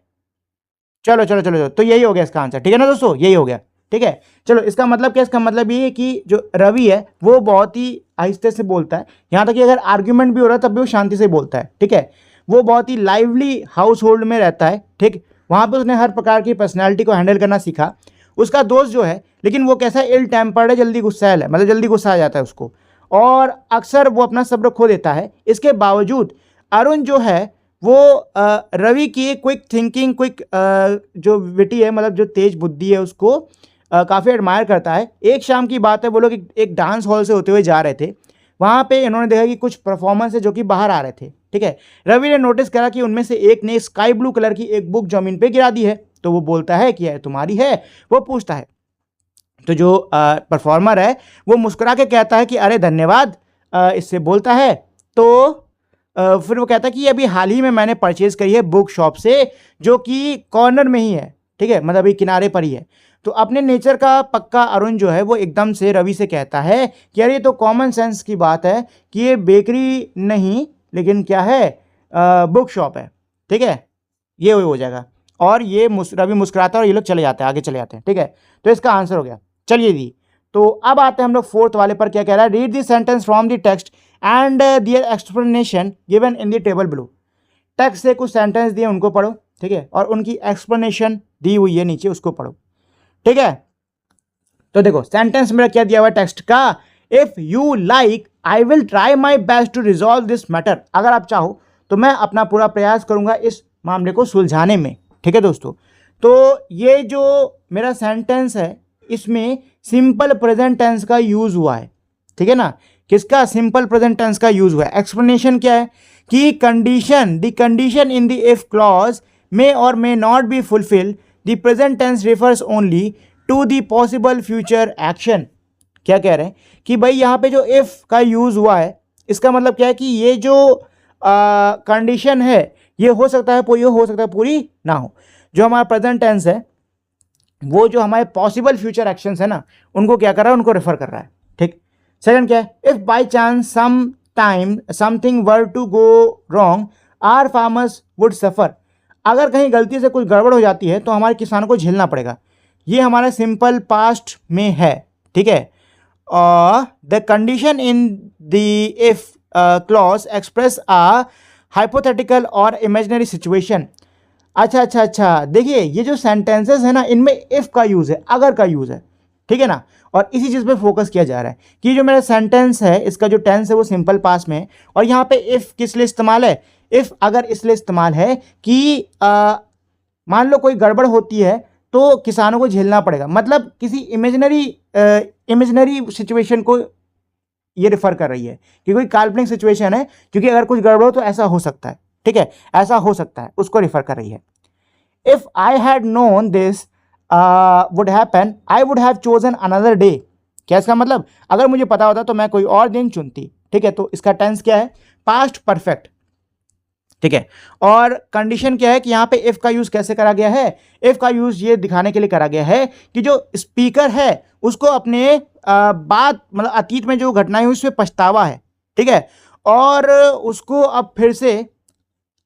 Speaker 1: चलो चलो चलो चलो, तो यही हो गया इसका आंसर, ठीक है ना दोस्तों, यही हो गया, ठीक है। चलो इसका मतलब क्या, इसका मतलब ये है कि जो रवि है वो बहुत ही आहिस्ते से बोलता है, यहाँ तक कि अगर आर्ग्यूमेंट भी हो रहा है तब भी वो शांति से बोलता है, ठीक है। वो बहुत ही लाइवली हाउस होल्ड में रहता है, ठीक। वहाँ पे उसने हर प्रकार की पर्सनैलिटी को हैंडल करना सीखा। उसका दोस्त जो है, लेकिन वो कैसा इल टेम्पर्ड है, जल्दी गुस्सैल है, मतलब जल्दी गुस्सा आ जाता है उसको, और अक्सर वो अपना सब्र खो देता है। इसके बावजूद अरुण जो है वो रवि की क्विक थिंकिंग, क्विक जो विटी है, मतलब जो तेज बुद्धि है, उसको काफ़ी एडमायर करता है। एक शाम की बात है, वो लोग एक डांस हॉल से होते हुए जा रहे थे। वहाँ पे इन्होंने देखा कि कुछ परफॉर्मेंस है जो कि बाहर आ रहे थे, ठीक है। रवि ने नोटिस करा कि उनमें से एक ने स्काई ब्लू कलर की एक बुक जमीन पे गिरा दी है। तो वो बोलता है कि यह तुम्हारी है? वो पूछता है, तो जो परफॉर्मर है वो मुस्कुरा के कहता है कि अरे धन्यवाद, इससे बोलता है। तो फिर वो कहता है कि अभी हाल ही में मैंने परचेज़ करी है बुक शॉप से, जो कि कॉर्नर में ही है, ठीक है, मतलब अभी किनारे पर ही है। तो अपने नेचर का पक्का अरुण जो है वो एकदम से रवि से कहता है कि यार ये तो कॉमन सेंस की बात है कि ये बेकरी नहीं, लेकिन क्या है, बुक शॉप है, ठीक है। ये हो जाएगा, और ये रवि मुस्कुराता है और ये लोग चले जाते हैं, आगे चले जाते हैं, ठीक है। तो इसका आंसर हो गया। चलिए जी, तो अब आते हैं हम लोग फोर्थ वाले पर। क्या कह रहा है? Read the sentence from the text and their explanation given in the table below. Text से कुछ सेंटेंस दिए, उनको पढ़ो, ठीक है, और उनकी एक्सप्लेनेशन दी हुई है नीचे, उसको पढ़ो, ठीक है। तो देखो सेंटेंस मेरा क्या दिया हुआ है टेक्स्ट का, if you like I will try my best to resolve this matter. अगर आप चाहो तो मैं अपना पूरा प्रयास करूंगा इस मामले को सुलझाने में, ठीक है दोस्तों। तो ये जो मेरा सेंटेंस है इसमें सिंपल प्रेजेंट टेंस का यूज हुआ है, ठीक है ना। किसका? सिंपल प्रेजेंट टेंस का यूज हुआ है। एक्सप्लेनेशन क्या है कि the condition in the if clause may और may not be fulfil, the present tense refers only to the possible future action. क्या कह रहे हैं कि भाई यहाँ पे जो इफ का यूज हुआ है, इसका मतलब क्या है कि ये जो कंडीशन है ये हो सकता है पूरी हो सकता है पूरी ना हो। जो हमारा प्रेजेंट टेंस है वो जो हमारे पॉसिबल फ्यूचर एक्शंस है ना, उनको क्या कर रहा है, उनको रेफर कर रहा है, ठीक। सेकंड क्या है, if by chance some time something were to go wrong our farmers would suffer. अगर कहीं गलती से कुछ गड़बड़ हो जाती है तो हमारे किसानों को झेलना पड़ेगा। ये हमारा सिंपल पास्ट में है, ठीक है। The condition in the if clause express a hypothetical और इमेजिनरी सिचुएशन। अच्छा, देखिए ये जो सेंटेंसेस है ना, इनमें इफ का यूज है, अगर का यूज है, ठीक है ना। और इसी चीज पे फोकस किया जा रहा है कि जो मेरा सेंटेंस है इसका जो टेंस है वो सिंपल पास्ट में है, और यहाँ पे इफ किस लिए इस्तेमाल है? इफ अगर इसलिए इस्तेमाल है कि मान लो कोई गड़बड़ होती है तो किसानों को झेलना पड़ेगा, मतलब किसी इमेजिनरी सिचुएशन को ये रेफर कर रही है कि कोई काल्पनिक सिचुएशन है, क्योंकि अगर कुछ गड़बड़ हो तो ऐसा हो सकता है, ठीक है, ऐसा हो सकता है, उसको रेफर कर रही है। If I had known this would happen I would have chosen another day. क्या इसका मतलब? अगर मुझे पता होता तो मैं कोई और दिन चुनती, ठीक है। तो इसका टेंस क्या है? पास्ट परफेक्ट, ठीक है। और कंडीशन क्या है कि यहाँ पे इफ का यूज कैसे करा गया है? इफ का यूज ये दिखाने के लिए करा गया है कि जो स्पीकर है उसको अपने बात मतलब अतीत में जो घटनाएं हुई उसमें पछतावा है, ठीक है। और उसको अब फिर से,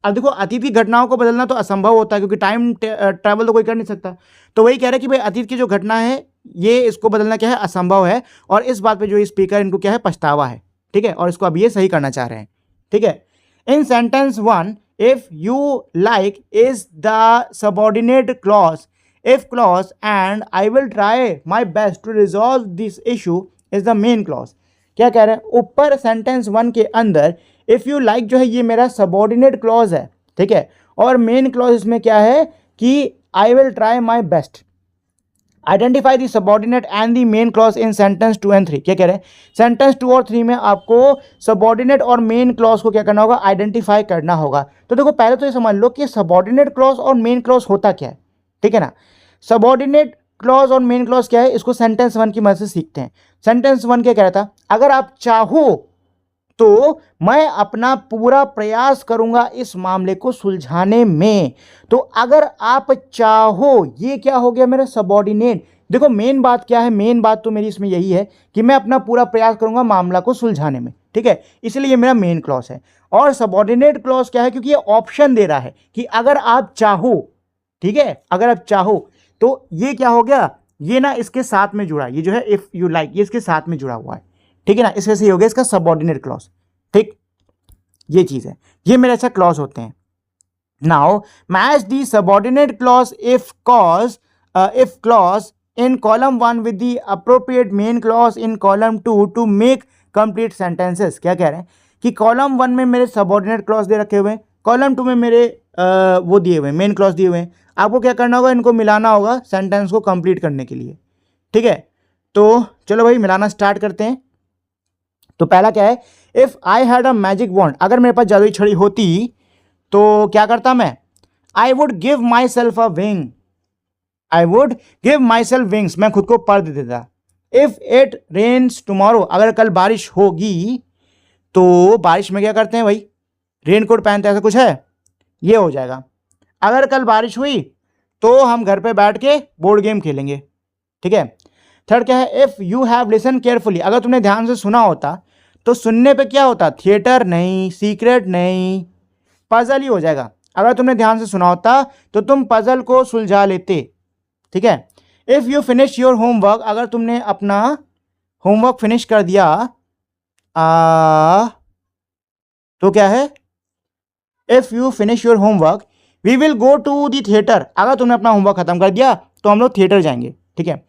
Speaker 1: अब देखो अतीत की घटनाओं को बदलना तो असंभव होता है क्योंकि टाइम ट्रैवल तो कोई कर नहीं सकता। तो वही कह रहे हैं कि भाई अतीत की जो घटना है ये इसको बदलना क्या है? असंभव है। और इस बात पे जो स्पीकर इनको क्या है? पछतावा है, ठीक है। और इसको अब ये सही करना चाह रहे हैं, ठीक है। In sentence 1 if you like is the subordinate clause if clause and I will try my best to resolve this issue is the main clause. क्या कह रहे हैं? ऊपर सेंटेंस 1 के अंदर इफ यू लाइक जो है ये मेरा सबऑर्डिनेट क्लॉज है, ठीक है। और मेन क्लॉज इसमें क्या है कि आई will try my best. Identify the subordinate and the main clause in sentence 2 and 3। क्या कह रहे हैं? सेंटेंस 2 और 3 में आपको सबऑर्डिनेट और मेन क्लॉज को क्या करना होगा? आइडेंटिफाई करना होगा। तो देखो पहले तो ये समझ लो कि सबऑर्डिनेट क्लॉज और मेन क्लॉज होता क्या है, ठीक है ना। सबऑर्डिनेट क्लॉज और मेन क्लॉज क्या है, इसको सेंटेंस 1 की मदद से सीखते हैं। सेंटेंस 1 क्या कह रहा था, अगर आप चाहो तो मैं अपना पूरा प्रयास करूंगा इस मामले को सुलझाने में। तो अगर आप चाहो, ये क्या हो गया मेरा सबऑर्डिनेट। देखो मेन बात क्या है, मेन बात तो मेरी इसमें यही है कि मैं अपना पूरा प्रयास करूंगा मामला को सुलझाने में, ठीक है, इसलिए ये मेरा मेन क्लॉज है। और सबऑर्डिनेट क्लॉज क्या है, क्योंकि ये ऑप्शन दे रहा है कि अगर आप चाहो, ठीक है, अगर आप चाहो, तो ये क्या हो गया, ये ना इसके साथ में जुड़ा, ये जो है इफ यू लाइक, ये इसके साथ में जुड़ा हुआ है, ठीक है ना, इस वजह से ये हो गया इसका सबऑर्डिनेट क्लॉज, ठीक, ये चीज है, ये मेरे अच्छा क्लॉज होते हैं। Now match the subordinate clause if clause in column 1 with the appropriate main clause in column 2 to make complete sentences। क्या कह रहे हैं कि कॉलम 1 में मेरे सबऑर्डिनेट क्लॉज दे रखे हुए हैं, कॉलम 2 में मेरे वो दिए हुए हैं, मेन क्लॉज दिए हुए हैं। आपको क्या करना होगा, इनको मिलाना होगा सेंटेंस को कंप्लीट करने के लिए, ठीक है। तो चलो भाई मिलाना स्टार्ट करते हैं। तो पहला क्या है, if I had a magic wand, अगर मेरे पास जादुई छड़ी होती तो क्या करता मैं, I would give my self a wing, I would give my self wings, मैं खुद को पर दे देता। इफ इट रेन्स टुमारो, अगर कल बारिश होगी तो बारिश में क्या करते हैं भाई, रेनकोट पहनते हैं, ऐसा कुछ है, ये हो जाएगा। अगर कल बारिश हुई तो हम घर पे बैठ के बोर्ड गेम खेलेंगे, ठीक है। थर्ड क्या है, if you have listen carefully, अगर तुमने ध्यान से सुना होता तो सुनने पे क्या होता, थिएटर नहीं, सीक्रेट नहीं, पजल ही हो जाएगा। अगर तुमने ध्यान से सुना होता तो तुम पजल को सुलझा लेते, ठीक है। If you finish your homework, अगर तुमने अपना होमवर्क फिनिश कर दिया तो क्या है, if you finish your homework we will go to the theatre, अगर तुमने अपना होमवर्क खत्म कर दिया तो हम लोग थिएटर जाएंगे, ठीक है।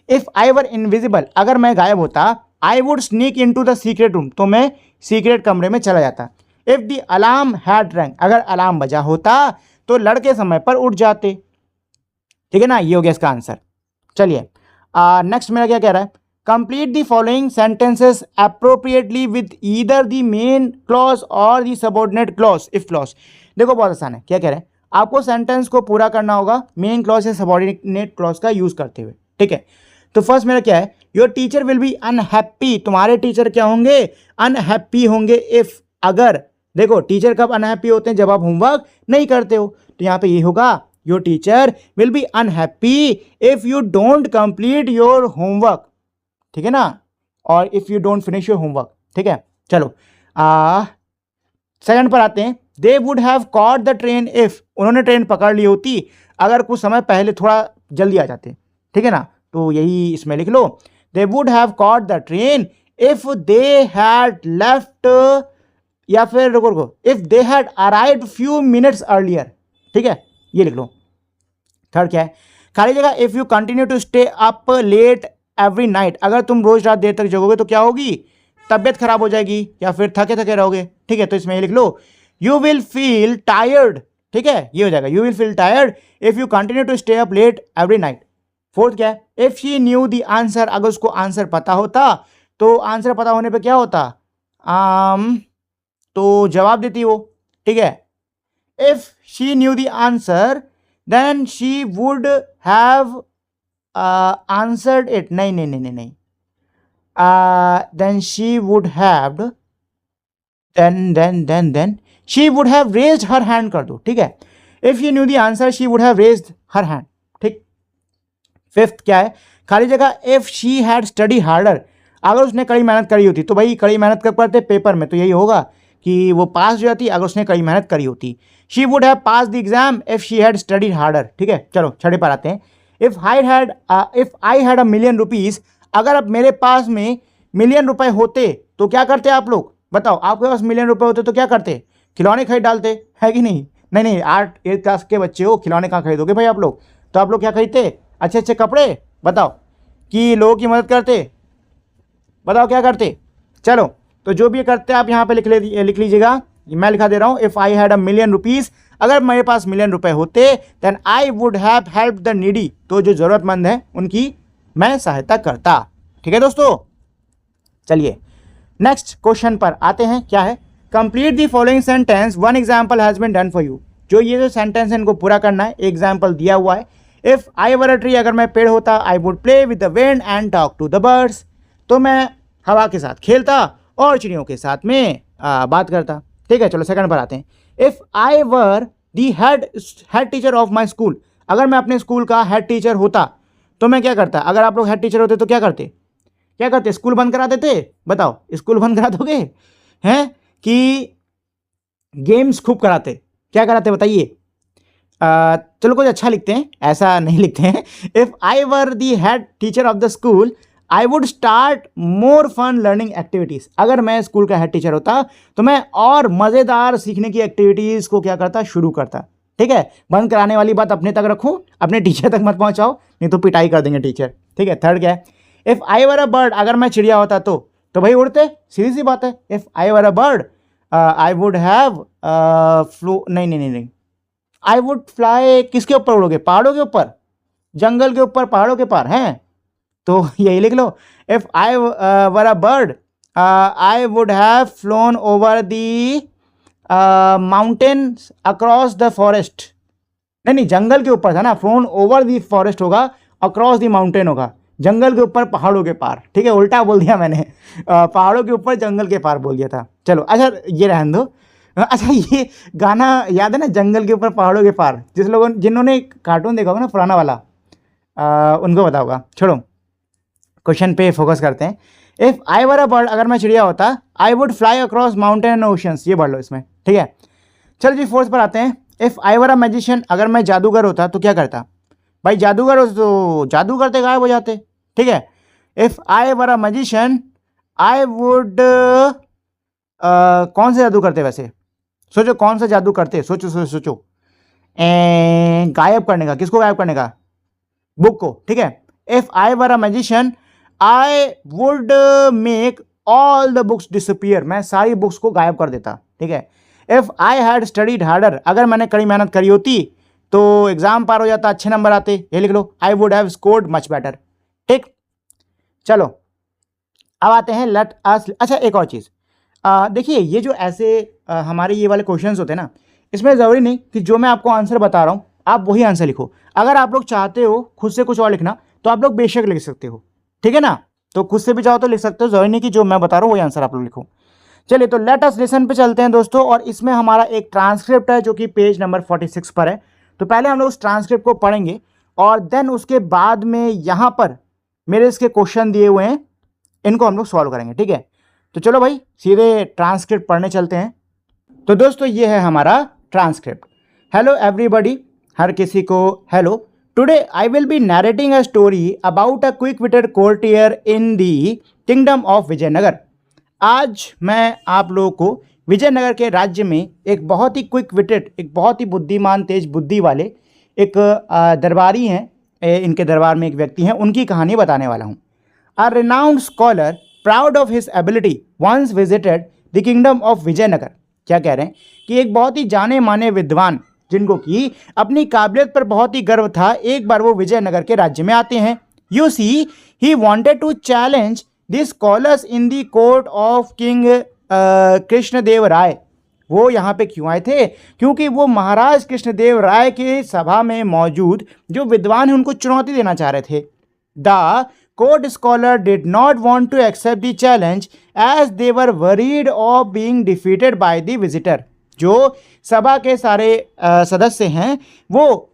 Speaker 1: इफ आई वर इनविजिबल, अगर मैं गायब होता, I would sneak in to the secret room, तो मैं सीक्रेट कमरे में चला जाता। If the alarm had rang, अगर अलार्म बजा होता तो लड़के समय पर उठ जाते, ठीक है ना, ये हो गया इसका आंसर। चलिए नेक्स्ट मेरा क्या कह रहा है, complete the following sentences appropriately with either the main clause और the subordinate clause if clause. देखो बहुत आसान है, क्या कह रहे हैं, आपको सेंटेंस को पूरा करना होगा मेन क्लॉज या सबऑर्डिनेट क्लॉज का यूज करते हुए, ठीक है। तो फर्स्ट मेरा क्या है, your teacher will be unhappy, तुम्हारे टीचर क्या होंगे, अनहैप्पी होंगे। इफ, अगर, देखो टीचर कब अनहैप्पी होते हैं, जब आप होमवर्क नहीं करते हो, तो यहाँ पे ये होगा your teacher will be unhappy if you don't complete your homework, ठीक है ना, और if you don't finish your homework, ठीक है। चलो सेकंड पर आते हैं, दे would have caught the train if, उन्होंने ट्रेन पकड़ ली होती अगर कुछ समय पहले थोड़ा जल्दी आ जाते, ठीक है ना, तो यही इसमें लिख लो, they would have caught the train if they had left, या फिर रुको, if they had arrived few minutes earlier, ठीक है, ये लिख लो। थर्ड क्या है, खाली जगह, if you continue to stay up late every night, अगर तुम रोज रात देर तक जगोगे तो क्या होगी, तबियत खराब हो जाएगी या फिर थके थके रहोगे, ठीक है, तो इसमें ये लिख लो, यू विल फील टायर्ड, ठीक है, ये हो जाएगा, you will feel tired if you continue to stay up late every night. Fourth क्या है, if she knew the answer, अगर उसको आंसर पता होता तो आंसर पता होने पे क्या होता, तो जवाब देती वो, ठीक है। If she knew the answer then she would have answered it, नहीं, then she would have, then she would have raised her hand कर दो, ठीक है। if she knew the answer she would have raised her hand, ठीक। Fifth क्या है, खाली जगह, if she had studied harder, अगर उसने कड़ी मेहनत करी होती, तो भाई कड़ी मेहनत कब करते पेपर में, तो यही होगा कि वो पास हो जाती अगर उसने कड़ी मेहनत करी होती। She would have pass the exam if she had studied harder, ठीक है। चलो छठे पर आते हैं, if I had a million rupees, अगर अब मेरे पास में मिलियन रुपए होते तो क्या करते आप लोग बताओ, आपके पास मिलियन रुपए होते तो क्या करते, खिलौने खरीद डालते, है कि नहीं, नहीं 8th क्लास के बच्चे हो, खिलौने कहाँ खरीदोगे भाई आप लोग, तो आप लोग क्या खरीदते, अच्छे अच्छे कपड़े, बताओ, कि लोगों की मदद करते, बताओ क्या करते। चलो तो जो भी करते हैं आप यहाँ पे लिख लीजिएगा, मैं लिखा दे रहा हूँ, if I had a million rupees, अगर मेरे पास मिलियन रुपए होते, then I would have help the needy, तो जो ज़रूरतमंद है उनकी मैं सहायता करता, ठीक है दोस्तों। चलिए नेक्स्ट क्वेश्चन पर आते हैं, क्या है, complete the following sentence, one example has been done for you, जो ये जो सेंटेंस है इनको पूरा करना है, एग्जाम्पल दिया हुआ है, if I were a tree, अगर मैं पेड़ होता, I would play with the wind and talk to the birds, तो मैं हवा के साथ खेलता और चिड़ियों के साथ में बात करता। ठीक है, चलो सेकंड पर आते हैं। If I were the head teacher of my school, अगर मैं अपने स्कूल का हेड टीचर होता तो मैं क्या करता? अगर आप लोग हेड टीचर होते तो क्या करते? स्कूल बंद करा देते? बताओ, स्कूल बंद करा दोगे हैं कि गेम्स खूब कराते? क्या कराते बताइए? चलो कुछ अच्छा लिखते हैं, ऐसा नहीं लिखते हैं। If I were the head teacher of the school I would start more fun learning activities, अगर मैं स्कूल का हेड टीचर होता तो मैं और मज़ेदार सीखने की एक्टिविटीज़ को क्या करता? शुरू करता। ठीक है, बंद कराने वाली बात अपने तक रखो, अपने टीचर तक मत पहुंचाओ, नहीं तो पिटाई कर देंगे टीचर। ठीक है, थर्ड क्या है? If I were a bird, अगर मैं चिड़िया होता तो भाई उड़ते, सीधी सी बात है। If I were a bird I would have flow, नहीं, आई वुड फ्लाई, किसके ऊपर उड़ोगे? पहाड़ों के ऊपर, जंगल के ऊपर, पहाड़ों के पार हैं, तो यही लिख लो। If I were a bird I would have flown over the mountains across the forest, नहीं, जंगल के ऊपर था ना, फ्लोन ओवर दी फॉरेस्ट होगा, अक्रॉस दी माउंटेन होगा, जंगल के ऊपर पहाड़ों के पार। ठीक है, उल्टा बोल दिया मैंने, पहाड़ों के ऊपर जंगल के पार बोल दिया था। चलो अच्छा, ये रहने दो। अच्छा, ये गाना याद है ना, जंगल के ऊपर पहाड़ों के पार? जिन्होंने कार्टून देखा होगा ना पुराना वाला, उनको पता होगा। छोड़ो, क्वेश्चन पे फोकस करते हैं। If I were a bird, अगर मैं चिड़िया होता, I would fly across mountain and oceans, ये पढ़ लो इसमें। ठीक है, चलो जी फोर्थ पर आते हैं। If I were a magician, अगर मैं जादूगर होता तो क्या करता? भाई जादूगर हो तो जादू करते गायब हो जाते। ठीक है, if I were a magician I would, कौन सा जादू करते वैसे? सोचो कौन सा जादू करते, सोचो। गायब करने का, किसको गायब करने का? बुक को। ठीक है, if I were a magician I would make all the books disappear, मैं सारी बुक्स को गायब कर देता। ठीक है, if I had studied harder, अगर मैंने कड़ी मेहनत करी होती तो एग्जाम पार हो जाता, अच्छे नंबर आते, ये लिख लो। I would have scored much better. ठीक, चलो अब आते हैं लेट अस। अच्छा, एक और चीज़ देखिए, ये जो ऐसे हमारे ये वाले क्वेश्चंस होते हैं ना, इसमें ज़रूरी नहीं कि जो मैं आपको आंसर बता रहा हूँ आप वही आंसर लिखो। अगर आप लोग चाहते हो खुद से कुछ और लिखना तो आप लोग बेशक लिख सकते हो। ठीक है ना, तो खुद से भी चाहो तो लिख सकते हो, ज़रूरी नहीं कि जो मैं बता रहा हूँ वही आंसर आप लोग लिखो। चलिए, तो लेट अस लिसन पे चलते हैं दोस्तों, और इसमें हमारा एक ट्रांसक्रिप्ट है जो कि पेज नंबर 46 पर है। तो पहले हम लोग उस ट्रांसक्रिप्ट को पढ़ेंगे और देन उसके बाद में यहाँ पर मेरे इसके क्वेश्चन दिए हुए हैं, इनको हम लोग सॉल्व करेंगे। ठीक है, तो चलो भाई सीधे ट्रांसक्रिप्ट पढ़ने चलते हैं। तो दोस्तों ये है हमारा ट्रांसक्रिप्ट। हेलो एवरीबॉडी, हर किसी को hello. Today I will be narrating a story about a quick witted courtier in the kingdom of Vijayanagar. आज मैं आप लोगों को विजयनगर के राज्य में एक बहुत ही क्विक विटेड, एक बहुत ही बुद्धिमान तेज बुद्धि वाले एक दरबारी हैं, इनके दरबार में एक व्यक्ति हैं, उनकी कहानी बताने वाला हूँ। A renowned scholar, proud of his ability, once visited the kingdom of Vijayanagar. क्या कह रहे हैं कि एक बहुत ही जाने माने विद्वान जिनको कि अपनी काबिलियत पर बहुत ही गर्व था, एक बार वो विजयनगर के राज्य में आते हैं। You see, he wanted to challenge the scholars in the court of King Krishnadeva राय। वो यहाँ पे क्यों आए थे? क्योंकि वो महाराज कृष्णदेव राय के सभा में मौजूद जो विद्वान हैं उनको चुनौती देना चाह रहे थे। The court scholar did not want to accept the challenge as they were worried of being defeated by the visitor। जो सभा के सारे सदस्य हैं वो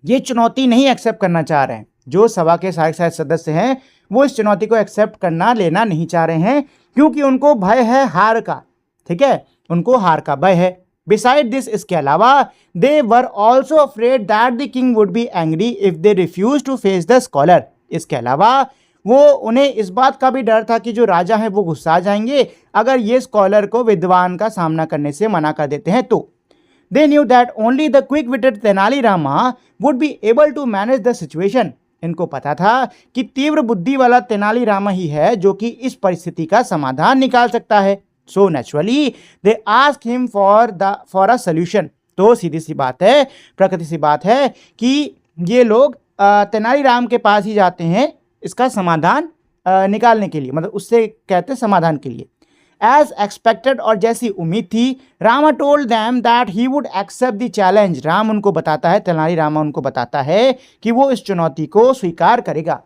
Speaker 1: ये चुनौती नहीं एक्सेप्ट करना चाह रहे हैं। जो सभा के सारे सदस्य हैं वो इस चुनौती को एक्सेप्ट करना लेना नहीं चाह रहे हैं, क्योंकि उनको भय है हार का। ठीक है, उनको हार का भय है। बिसाइड दिस, इसके अलावा they were also afraid that the king would be angry if they refuse to face the scholar. इसके अलावा वो उन्हें इस बात का भी डर था कि जो राजा हैं वो गुस्सा जाएंगे अगर ये स्कॉलर को विद्वान का सामना करने से मना कर देते हैं तो। They knew that only the quick witted Tenali Rama would be able to manage the situation. इनको पता था कि तीव्र बुद्धि वाला तेनाली रामा ही है जो कि इस परिस्थिति का समाधान निकाल सकता है। So naturally they ask him for a solution. तो सीधी सी बात है, प्रकृति सी बात है कि ये लोग तेनालीराम के पास ही जाते हैं इसका समाधान निकालने के लिए, मतलब उससे कहते हैं समाधान के लिए। एज एक्सपेक्टेड, और जैसी उम्मीद थी, Rama told them that he would accept the challenge. Ram उनको बताता है, तेनालीरामा उनको बताता है कि वो इस चुनौती को स्वीकार करेगा।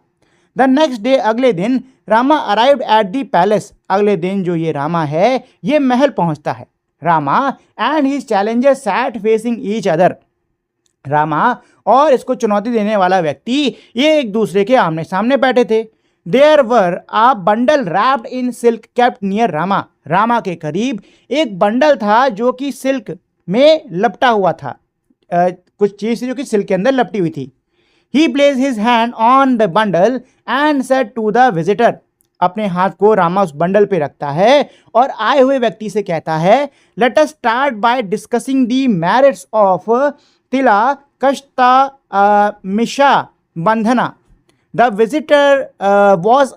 Speaker 1: द नेक्स्ट डे, अगले दिन, Rama arrived at the palace. अगले दिन जो ये रामा है ये महल पहुंचता है। Rama and his challenger sat facing each other. Rama और इसको चुनौती देने वाला व्यक्ति ये एक दूसरे के आमने सामने बैठे थे। There were a bundle wrapped in silk kept near Rama. Rama के करीब एक बंडल था जो कि सिल्क में लपटा हुआ था। कुछ चीज़ जो कि सिल्क के अंदर लपटी हुई थी। He placed his hand on the bundle and said to the visitor. अपने हाथ को रामा उस बंडल पे रखता है और आए हुए व्यक्ति से कहता है, Let us start by discussing the merits of तिला कष्टा मिशा बंधना. The visitor was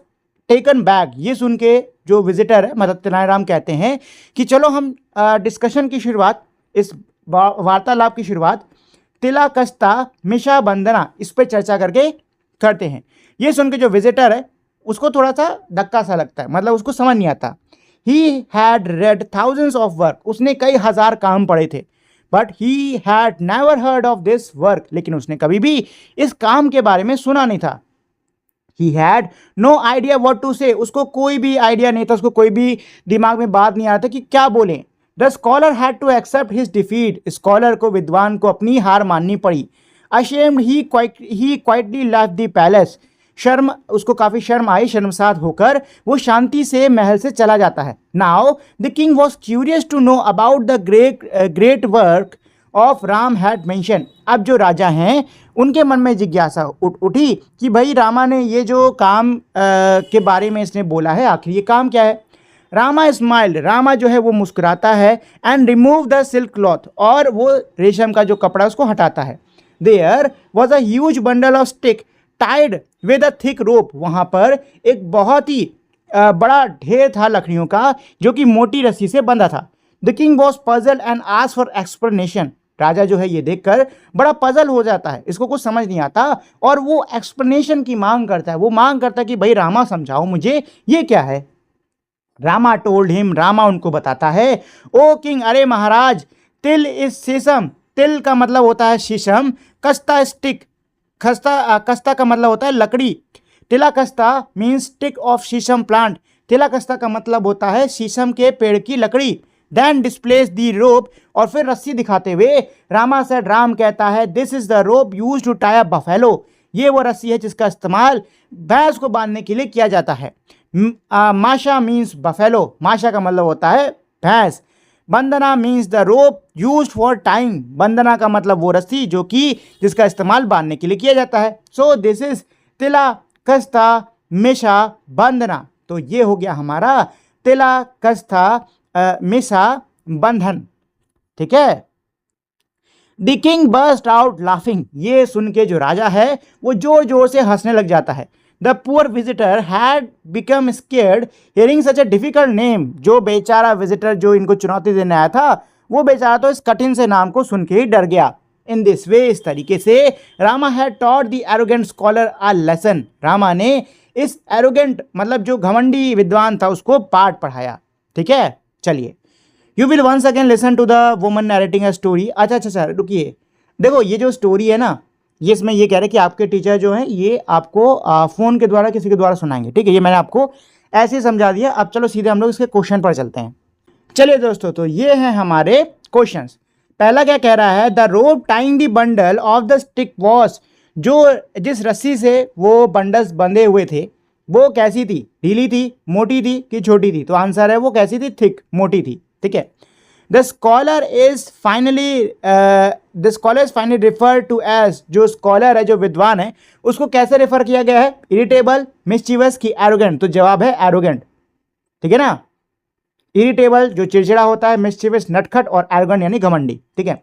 Speaker 1: taken back. ये सुन के जो विजिटर है मतलब तेनालीराम कहते हैं कि चलो हम डिस्कशन की शुरुआत, इस वार्तालाप की शुरुआत तिला कस्ता मिशा बंदना इस पे चर्चा करके करते हैं। ये सुन के जो विजिटर है उसको थोड़ा सा धक्का सा लगता है, मतलब उसको समझ नहीं आता। He had read thousands of work, उसने कई हजार काम पढ़े थे, but he had never heard of this work, लेकिन उसने कभी भी इस काम के बारे में सुना नहीं था। He had no idea what to say, उसको कोई भी आइडिया नहीं था, उसको कोई भी दिमाग में बात नहीं आता कि क्या बोलें। The scholar had to accept his defeat, scholar को, विद्वान को अपनी हार माननी पड़ी। Ashamed he quietly left the palace, शर्म, उसको काफ़ी शर्म आई, शर्मसार होकर वो शांति से महल से चला जाता है। Now the king was curious to know about the great work of Ram had mention. अब जो राजा हैं उनके मन में जिज्ञासा उठी कि भाई रामा ने ये जो काम के बारे में इसने बोला है, आखिर ये काम क्या है। रामा स्माइल्ड, रामा जो है वो मुस्कुराता है, and remove the silk cloth, और वो रेशम का जो कपड़ा उसको हटाता है। There was a huge bundle of stick tied with a thick rope, वहाँ पर एक बहुत ही बड़ा ढेर था लकड़ियों का जो कि मोटी रस्सी से बंधा था। The king was puzzle and asked for explanation, राजा जो है ये देखकर बड़ा पजल हो जाता है, इसको कुछ समझ नहीं आता और वो एक्सप्लेनेशन की मांग करता है। वो मांग करता है कि भाई रामा समझाओ मुझे ये क्या है। रामा टोल्ड हिम, रामा उनको बताता है, ओ किंग, अरे महाराज, तिल इज शीशम, तिल का मतलब होता है शीशम, कस्ता स्टिक, कस्ता का मतलब होता है लकड़ी, तिला कस्ता मीन्स स्टिक ऑफ शीशम प्लांट, तिला कस्ता का मतलब होता है शीशम के पेड़ की लकड़ी। देन डिस्प्लेस दी रोप, और फिर रस्सी दिखाते हुए रामा सेड, राम कहता है, this is the rope use to tie a buffalo, ये वो रस्सी है जिसका इस्तेमाल भैंस को बांधने के लिए किया जाता है। माशा मीन्स बफेलो, माशा का मतलब होता है भैंस। बंदना means the rope used for time, बंदना का मतलब वो रस्सी जो कि जिसका इस्तेमाल बांधने के लिए किया जाता है। सो दिस इज तिला कस्ता मिशा बंधना, तो ये हो गया हमारा तिला कस्ता मिशा बंधन, ठीक है। The king burst out laughing, ये सुन के जो राजा है वो जोर जोर से हंसने लग जाता है। The poor visitor had become scared hearing such a difficult name, जो बेचारा विजिटर जो इनको चुनौती देने आया था वो बेचारा तो इस कठिन से नाम को सुन के ही डर गया। इन दिस वे, इस तरीके से Rama had taught the arrogant scholar a lesson, Rama ने इस एरोगेंट मतलब जो घमंडी विद्वान था उसको पाठ पढ़ाया, ठीक है। चलिए, you will once again listen to the woman narrating a story. अच्छा रुकिए, देखो ये जो स्टोरी है ना, ये इसमें ये कह रहे हैं कि आपके टीचर जो हैं ये आपको फ़ोन के द्वारा किसी के द्वारा सुनाएंगे, ठीक है। ये मैंने आपको ऐसे ही समझा दिया। अब चलो सीधे हम लोग इसके क्वेश्चन पर चलते हैं। चलिए दोस्तों, तो ये हैं हमारे क्वेश्चंस। पहला क्या कह रहा है, the rope tying the bundle of the stick was, जो जिस रस्सी से वो बंडल्स बंधे हुए थे वो कैसी थी, ढीली थी, मोटी थी कि छोटी थी, तो आंसर है वो कैसी थी, थिक, मोटी थी, ठीक है। The scholar is finally referred to as, जो स्कॉलर है, जो विद्वान है, उसको कैसे रेफर किया गया है, इरिटेबल, मिस्चीवस की एरोगेंट, तो जवाब है एरोगेंट, ठीक है ना। इरिटेबल जो चिड़चिड़ा होता है, मिस्चीवस नटखट, और एरोगेंट यानी घमंडी, ठीक है।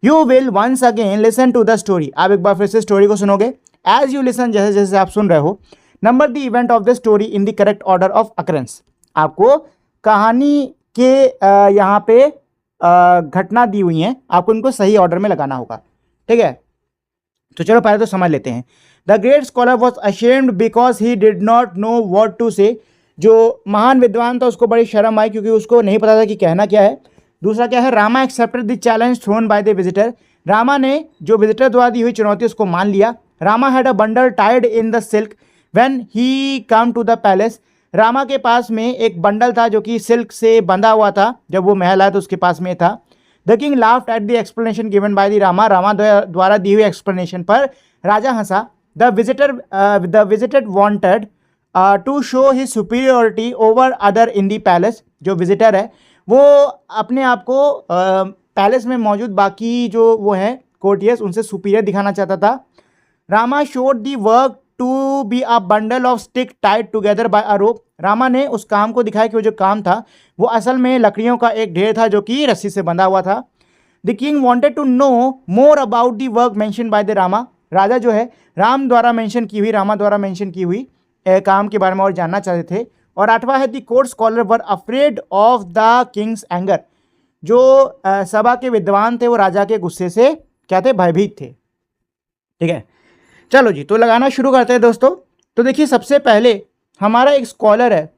Speaker 1: You will once again listen to the story, आप एक बार फिर से स्टोरी को सुनोगे। एज यू लिसन, जैसे जैसे आप सुन रहे हो, number the event of the story in the correct order of occurrence, आपको कहानी के यहाँ पे घटना दी हुई हैं, आपको इनको सही ऑर्डर में लगाना होगा, ठीक है। तो चलो पहले तो समझ लेते हैं। The great scholar was ashamed because he did not know what to say, जो महान विद्वान था उसको बड़ी शर्म आई क्योंकि उसको नहीं पता था कि कहना क्या है। दूसरा क्या है, Rama accepted the challenge thrown by the visitor. Rama ने जो विजिटर द्वारा दी हुई चुनौती उसको मान लिया। Rama had a bundle tied in the silk when he come to the palace. Rama के पास में एक बंडल था जो कि सिल्क से बंधा हुआ था, जब वो महल आया तो उसके पास में था। The king laughed at the explanation given by the Rama. Rama द्वारा दी हुई एक्सप्लेनेशन पर राजा हंसा। The visitor wanted to show his superiority over other in the palace. जो विजिटर है वो अपने आप को पैलेस में मौजूद बाकी जो वो हैं कोर्टियर्स उनसे सुपीरियर दिखाना चाहता था। Rama showed the work to be a bundle of stick tied together by a rope. Rama ने उस काम को दिखाया कि वो जो काम था वो असल में लकड़ियों का एक ढेर था जो कि रस्सी से बंधा हुआ था। The king wanted to know more about the work mention by the Rama. राजा जो है रामा द्वारा मेंशन की हुई काम के बारे में और जानना चाहते थे। और आठवां है, the court scholar were afraid of the Kings anger. जो सभा के विद्वान थे वो राजा के गुस्से से क्या थे, भयभीत थे। ठीक है, चलो जी, तो लगाना शुरू करते हैं दोस्तों। तो देखिए, सबसे पहले हमारा एक स्कॉलर है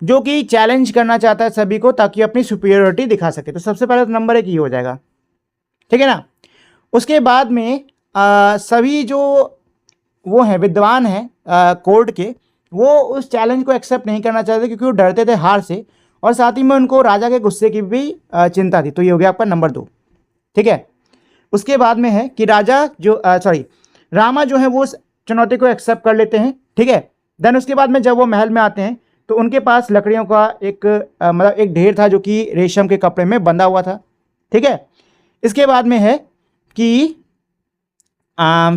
Speaker 1: जो कि चैलेंज करना चाहता है सभी को ताकि अपनी सुपीरियरिटी दिखा सके। तो सबसे पहले तो नंबर 1 ये हो जाएगा, ठीक है ना। उसके बाद में सभी जो वो हैं विद्वान हैं कोर्ट के, वो उस चैलेंज को एक्सेप्ट नहीं करना चाहते क्योंकि वो डरते थे हार से, और साथ ही में उनको राजा के गुस्से की भी चिंता थी। तो ये हो गया आपका नंबर 2, ठीक है। उसके बाद में है कि रामा जो है वो चुनौती को एक्सेप्ट कर लेते हैं, ठीक है। देन उसके बाद में जब वो महल में आते हैं तो उनके पास लकड़ियों का एक मतलब एक ढेर था जो कि रेशम के कपड़े में बंधा हुआ था, ठीक है। इसके बाद में है कि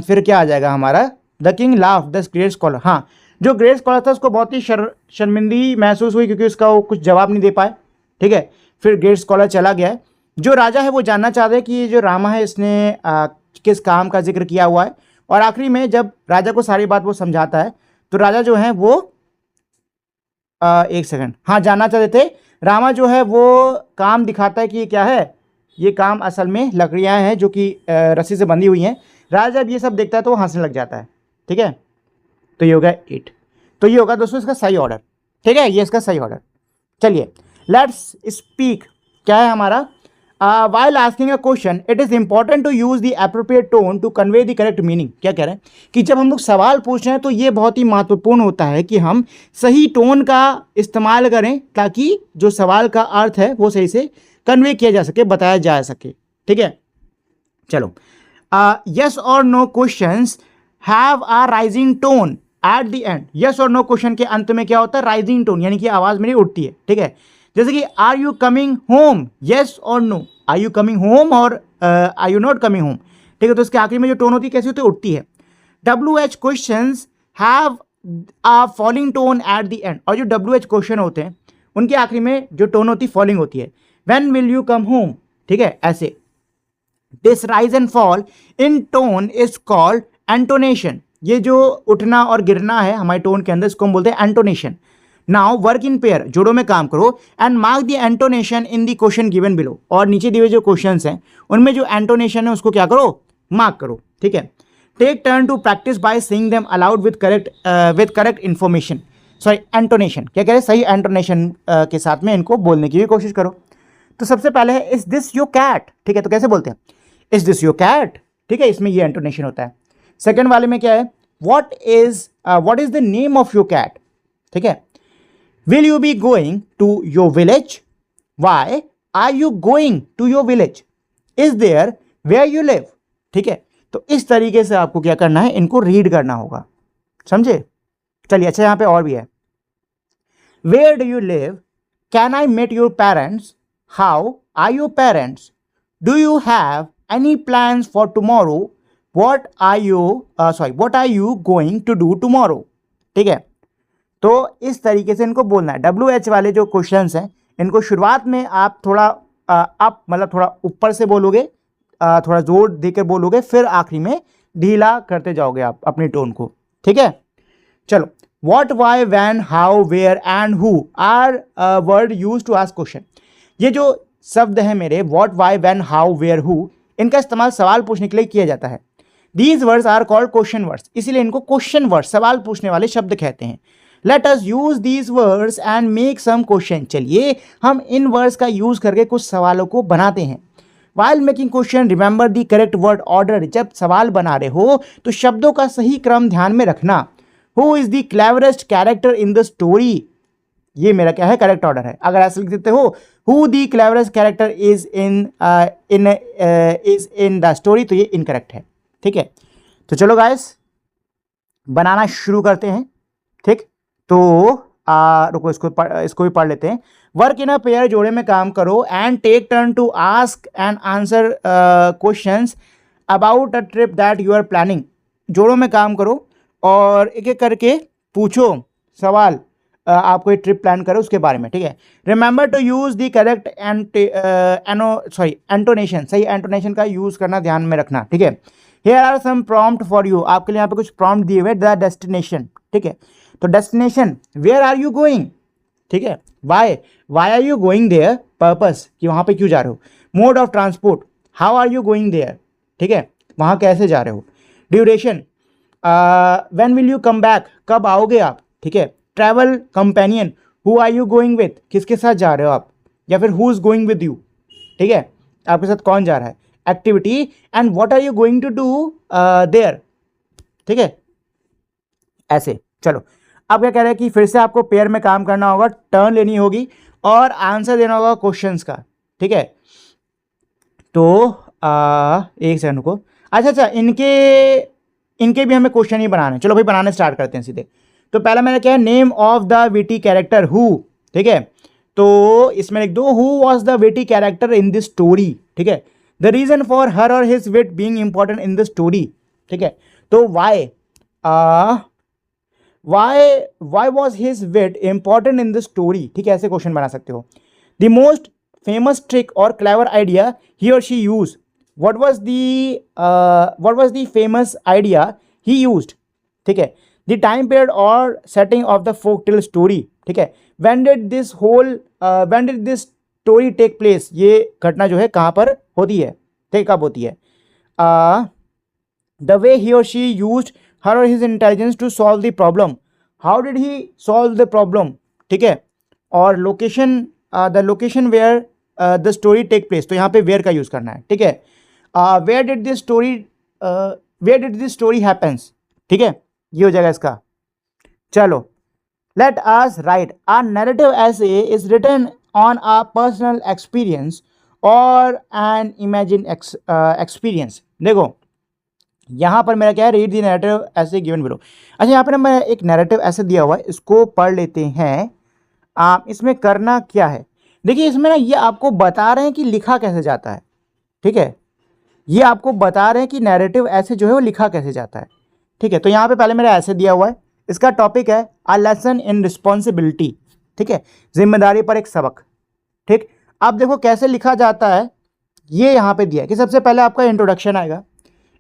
Speaker 1: फिर क्या आ जाएगा हमारा, the king laugh the great scholar. हाँ, जो ग्रेट स्कॉलर था उसको बहुत ही शर्मिंदगी महसूस हुई क्योंकि उसका वो कुछ जवाब नहीं दे पाए, ठीक है। फिर ग्रेट स्कॉलर चला गया है। जो राजा है वो जानना चाहते हैं कि ये जो रामा है इसने किस काम का जिक्र किया हुआ है। और आखिरी में जब राजा को सारी बात वो समझाता है तो राजा जो है वो एक सेकंड, हाँ, जानना चाहते थे। रामा जो है वो काम दिखाता है कि ये क्या है, ये काम असल में लकड़ियाँ हैं जो कि रस्सी से बंधी हुई हैं। राजा जब ये सब देखता है तो वो हंसने लग जाता है, ठीक है। तो ये होगा 8। तो ये होगा दोस्तों इसका सही ऑर्डर, ठीक है, ये इसका सही ऑर्डर। चलिए, लेट्स स्पीक। क्या है हमारा, while asking a question it is important to use the appropriate tone to convey the correct meaning। क्या कह रहे हैं कि जब हम लोग सवाल पूछ रहे हैं तो ये बहुत ही महत्वपूर्ण होता है कि हम सही टोन का इस्तेमाल करें ताकि जो सवाल का अर्थ है वो सही से कन्वे किया जा सके, बताया जा सके, ठीक है। चलो, yes or no questions have a rising tone at the end। yes और no क्वेश्चन के अंत में क्या होता है, राइजिंग टोन, यानी कि आवाज मेरी उठती है, ठीक है। जैसे कि are you coming home, yes और no, are you coming home और are you not coming home, ठीक है। तो इसके आखिरी में जो टोन होती है कैसी होती है, उठती है। WH questions have a falling tone at the end. और जो WH क्वेश्चन होते हैं उनके आखिरी में जो टोन होती है फॉलिंग होती है। When will you come home, ठीक है, ऐसे। This rise and fall in tone is called intonation. ये जो उठना और गिरना है हमारे टोन के अंदर, इसको हम बोलते हैं intonation. Now work in pair, जोड़ों में काम करो, and mark the intonation in the question given below. और नीचे दिए हुए जो क्वेश्चंस हैं उनमें जो एंटोनेशन है उसको क्या करो, मार्क करो, ठीक है। Take turn to practise by saying them aloud with correct information, sorry intonation. क्या कह रहे हैं, सही एंटोनेशन के साथ में इनको बोलने की भी कोशिश करो। तो सबसे पहले है इज दिस योर कैट, ठीक है। तो कैसे बोलते हैं, इज दिस योर कैट, ठीक है, इसमें ये एंटोनेशन होता है। सेकेंड वाले में क्या है, what is the name of your cat, ठीक है। Will you be going to your village? Why are you going to your village? Is there where you live? ठीक है, तो इस तरीके से आपको क्या करना है, इनको रीड करना होगा, समझे। चलिए, अच्छा यहां पे और भी है। Where do you live? Can I meet your parents? How are your parents? Do you have any plans for tomorrow? What are you going to do tomorrow? ठीक है, तो इस तरीके से इनको बोलना है। WH वाले जो क्वेश्चंस हैं इनको शुरुआत में आप थोड़ा अप मतलब थोड़ा ऊपर से बोलोगे, थोड़ा जोर देकर बोलोगे, फिर आखिरी में ढीला करते जाओगे आप अपनी टोन को, ठीक है। चलो, what, why, when, how, where and who are word use to ask question. ये जो शब्द है मेरे, what, why, when, how, where, who, इनका इस्तेमाल सवाल पूछने के लिए किया जाता है। These words are called question words, इसीलिए इनको क्वेश्चन वर्ड्स, सवाल पूछने वाले शब्द कहते हैं। Let us use these words and make some question. चलिए हम इन वर्ड्स का यूज करके कुछ सवालों को बनाते हैं। While making question remember the correct word order. जब सवाल बना रहे हो तो शब्दों का सही क्रम ध्यान में रखना। Who is the cleverest character in the story, ये मेरा क्या है, करेक्ट ऑर्डर है। अगर ऐसे लिख देते हो who the cleverest character is in the story, तो ये इनकरेक्ट है। ठीक है, तो चलो गाइस बनाना शुरू करते हैं। ठीक, तो रुको इसको भी पढ़ लेते हैं। वर्क इन अ पेयर, जोड़े में काम करो। And take turn to ask and answer questions about a trip that you are planning. जोड़ों में काम करो और एक एक करके पूछो सवाल, आप कोई ट्रिप प्लान करो उसके बारे में। ठीक है, remember to use the correct intonation, सही एंटोनेशन का यूज करना ध्यान में रखना। ठीक है, here are some prompt for you, आपके लिए यहाँ पे कुछ प्रॉम्प्ट दिए हुए। द डेस्टिनेशन, ठीक है, तो destination where are you going, ठीक है, why are you going there, purpose कि वहाँ पे क्यों जा रहे हो। Mode of transport, how are you going there, ठीक है, वहाँ कैसे जा रहे हो। Duration, when will you come back, कब आओगे आप। ठीक है, travel companion, who are you going with, किसके साथ जा रहे हो आप, या फिर who is going with you, ठीक है, आपके साथ कौन जा रहा है। Activity and what are you going to do there, ठीक है, ऐसे। चलो अब क्या कह रहे हैं कि फिर से आपको पेयर में काम करना होगा, टर्न लेनी होगी और आंसर देना होगा क्वेश्चंस का। ठीक है, तो एक सेकंड को, अच्छा, इनके भी हमें क्वेश्चन ही बनाने। चलो भाई बनाने स्टार्ट करते हैं सीधे। तो पहला मैंने क्या है, name of the witty character who, ठीक है, तो इसमें लिख दो who was the witty character in this story. ठीक है, the reason for her or his wit being important in the story. ठीक है, तो why was his wit important in the story. ठीक है, ऐसे क्वेश्चन बना सकते हो। The most famous trick or clever idea he or she use, what was the famous idea he used। ठीक है, the time period or setting of the folk tale story। ठीक है, when did this story take place, ये घटना जो है कहाँ पर होती है, ठीक, कब होती है। the way he or she used her or his intelligence to solve the problem, how did he solve the problem। ठीक है, और location, the location where the story take place, तो यहाँ पे where का यूज करना है। ठीक है, where did this story happens। ठीक है, ये हो जाएगा इसका। चलो let us write a narrative essay is written on a personal experience or an imagined experience। देखो यहाँ पर मेरा क्या है, read the narrative essay given below। अच्छा, यहाँ पे ना मैं एक narrative essay दिया हुआ है, इसको पढ़ लेते हैं। इसमें करना क्या है, देखिए इसमें ना ये आपको बता रहे हैं कि लिखा कैसे जाता है। ठीक है, ये आपको बता रहे हैं कि नैरेटिव ऐसे जो है वो लिखा कैसे जाता है। ठीक है, तो यहाँ पे पहले मेरा ऐसे दिया हुआ है, इसका टॉपिक है अ लेसन इन रिस्पॉन्सिबिलिटी। ठीक है, जिम्मेदारी पर एक सबक। ठीक, अब देखो कैसे लिखा जाता है, ये यहाँ पे दिया है कि सबसे पहले आपका इंट्रोडक्शन आएगा।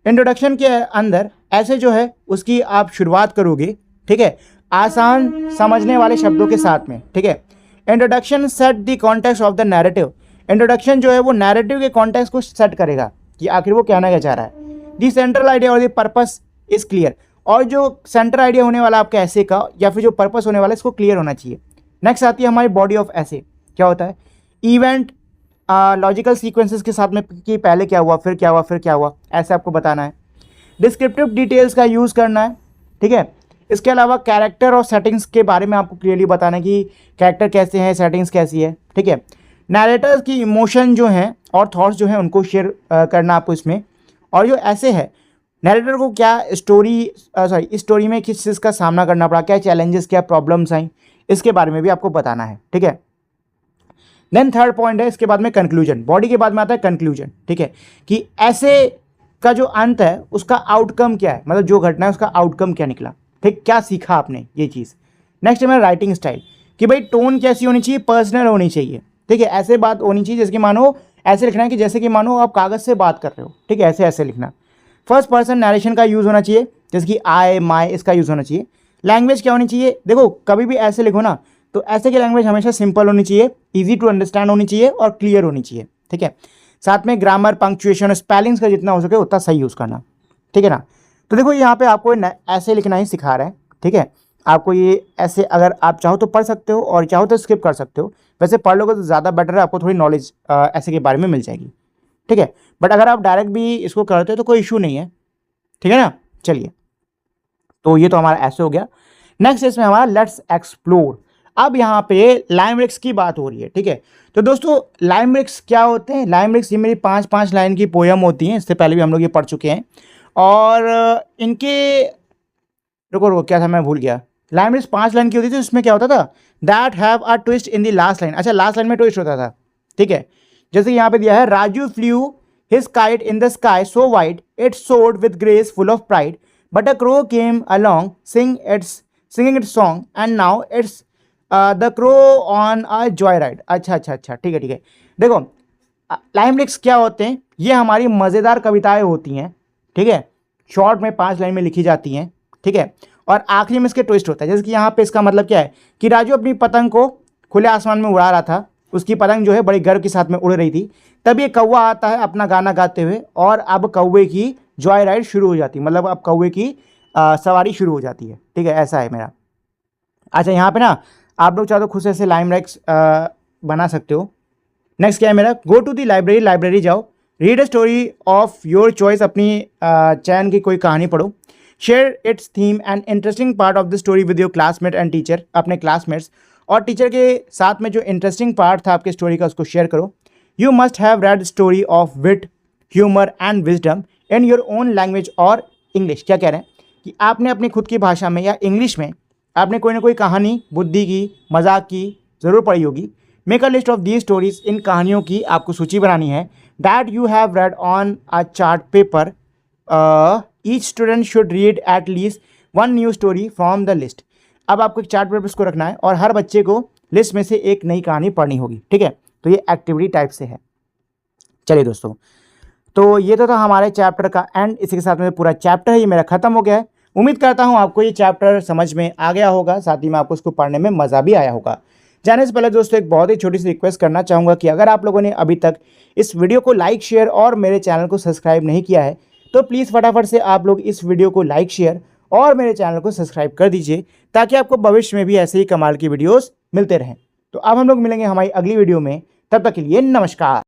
Speaker 1: इंट्रोडक्शन के अंदर ऐसे जो है उसकी आप शुरुआत करोगे। ठीक है, आसान समझने वाले शब्दों के साथ में। ठीक है, introduction set the context of the narrative. Introduction जो है वो नैरेटिव के कॉन्टेक्स्ट को सेट करेगा कि आखिर वो कहना क्या चाह रहा है। दी सेंट्रल आइडिया और द पर्पस इज क्लियर, और जो सेंट्रल आइडिया होने वाला आपका ऐसे का या फिर जो पर्पस होने वाला है इसको क्लियर होना चाहिए। नेक्स्ट आती है हमारी बॉडी ऑफ ऐसे। क्या होता है, इवेंट लॉजिकल सीक्वेंसेस के साथ में कि पहले क्या हुआ, फिर क्या हुआ, फिर क्या हुआ, ऐसे आपको बताना है। डिस्क्रिप्टिव डिटेल्स का यूज़ करना है। ठीक है, इसके अलावा कैरेक्टर और सेटिंग्स के बारे में आपको क्लियरली बताना है कि कैरेक्टर कैसे हैं, सेटिंग्स कैसी है। ठीक है, नैरेटर्स की इमोशन जो हैं और थॉट्स जो हैं उनको शेयर करना आपको इसमें। और जो ऐसे है, नैरेटर को क्या इस स्टोरी में किस चीज़ का सामना करना पड़ा, क्या चैलेंजेस, क्या प्रॉब्लम्स आई, इसके बारे में भी आपको बताना है। ठीक है, देन थर्ड पॉइंट है इसके बाद में कंक्लूजन। बॉडी के बाद में आता है कंक्लूजन। ठीक है, कि ऐसे का जो अंत है उसका आउटकम क्या है, मतलब जो घटना है उसका आउटकम क्या निकला। ठीक, क्या सीखा आपने, ये चीज़। नेक्स्ट है मेरा राइटिंग स्टाइल, कि भाई टोन कैसी होनी चाहिए, पर्सनल होनी चाहिए। ठीक है, ऐसे बात होनी चाहिए जैसे कि मानो ऐसे लिखना है कि जैसे कि मानो आप कागज़ से बात कर रहे हो। ठीक है, ऐसे लिखना। फर्स्ट पर्सन नरेशन का यूज़ होना चाहिए, जैसे कि आई, माई, इसका यूज़ होना चाहिए। लैंग्वेज क्या होनी चाहिए, देखो कभी भी ऐसे लिखो ना तो ऐसे की लैंग्वेज हमेशा सिंपल होनी चाहिए, ईजी टू अंडरस्टैंड होनी चाहिए और क्लियर होनी चाहिए। ठीक है, साथ में ग्रामर, पंक्चुएशन और स्पेलिंग्स का जितना हो सके उतना सही यूज़ करना। ठीक है ना, तो देखो यहाँ पे आपको ऐसे लिखना ही सिखा रहा है। ठीक है, आपको ये ऐसे अगर आप चाहो तो पढ़ सकते हो और चाहो तो स्किप कर सकते हो। वैसे पढ़ लोगे तो ज़्यादा बेटर है, आपको थोड़ी नॉलेज ऐसे के बारे में मिल जाएगी, ठीक है। बट अगर आप डायरेक्ट भी इसको करते हो तो कोई इशू नहीं है, ठीक है ना। चलिए, तो ये तो हमारा ऐसे हो गया। नेक्स्ट इसमें हमारा लेट्स एक्सप्लोर। अब यहाँ पे लाइमरिक्स की बात हो रही है, ठीक है। तो दोस्तों लाइमरिक्स क्या होते हैं? लाइमरिक्स ये मेरी 5-5 लाइन की पोयम होती हैं, इससे पहले भी हम लोग ये पढ़ चुके हैं। और इनके रुको रुको क्या था, मैं भूल गया। लाइमरिक्स 5 लाइन की होती थी, उसमें क्या होता था, that have a twist in the last line. अच्छा, लास्ट लाइन में ट्विस्ट होता था, ठीक है। जैसे यहाँ पे दिया है, Raju flu his kite in the sky so wide it sword with grace full of pride but a crow came along singing it's song and now it's the crow on a joy ride. अच्छा अच्छा अच्छा, ठीक है ठीक है। देखो लाइमरिक्स क्या होते हैं, ये हमारी मज़ेदार कविताएं होती हैं, ठीक है। शॉर्ट में 5 लाइन में लिखी जाती हैं, ठीक है। और आखिरी में इसके ट्विस्ट होता है। जैसे कि यहाँ पे इसका मतलब क्या है कि राजू अपनी पतंग को खुले आसमान में उड़ा रहा था, उसकी पतंग जो है बड़ी गर्व के साथ में उड़ रही थी। तब ये कौवा आता है अपना गाना गाते हुए और अब कौवे की जॉय राइड शुरू हो जाती है, मतलब अब कौवे की सवारी शुरू हो जाती है, ठीक है। ऐसा है मेरा। अच्छा, यहाँ पे ना आप लोग चाहो तो खुद से ऐसे लाइमरिक्स बना सकते हो। नेक्स्ट क्या है मेरा, go to the library, library जाओ, read a story of your choice, अपनी चयन की कोई कहानी पढ़ो। Share its theme and interesting part of the story with your classmate and teacher, अपने क्लासमेट्स और टीचर के साथ में जो इंटरेस्टिंग पार्ट था आपके स्टोरी का उसको शेयर करो। You must have read story of wit humour and wisdom in your own language or English. क्या कह रहे हैं कि आपने अपनी खुद की भाषा में या इंग्लिश में आपने कोई ना कोई कहानी बुद्धि की, मजाक की ज़रूर पढ़ी होगी। Make a list of the stories, इन कहानियों की आपको सूची बनानी है। That you have read on a chart paper, each student should read at least 1 new story from the list. अब आपको एक चार्ट पेपर को रखना है और हर बच्चे को लिस्ट में से एक नई कहानी पढ़नी होगी, ठीक है। तो ये एक्टिविटी टाइप से है। चलिए दोस्तों, तो ये तो था हमारे चैप्टर का एंड। इसी के साथ में पूरा चैप्टर है ये मेरा ख़त्म हो गया है। उम्मीद करता हूँ आपको ये चैप्टर समझ में आ गया होगा, साथ ही में आपको इसको पढ़ने में मज़ा भी आया होगा। जाने से पहले दोस्तों एक बहुत ही छोटी सी रिक्वेस्ट करना चाहूँगा कि अगर आप लोगों ने अभी तक इस वीडियो को लाइक शेयर और मेरे चैनल को सब्सक्राइब नहीं किया है तो प्लीज़ फटाफट से आप लोग इस वीडियो को लाइक शेयर और मेरे चैनल को सब्सक्राइब कर दीजिए, ताकि आपको भविष्य में भी ऐसे ही कमाल की वीडियोज़ मिलते रहें। तो अब हम लोग मिलेंगे हमारी अगली वीडियो में, तब तक के लिए नमस्कार।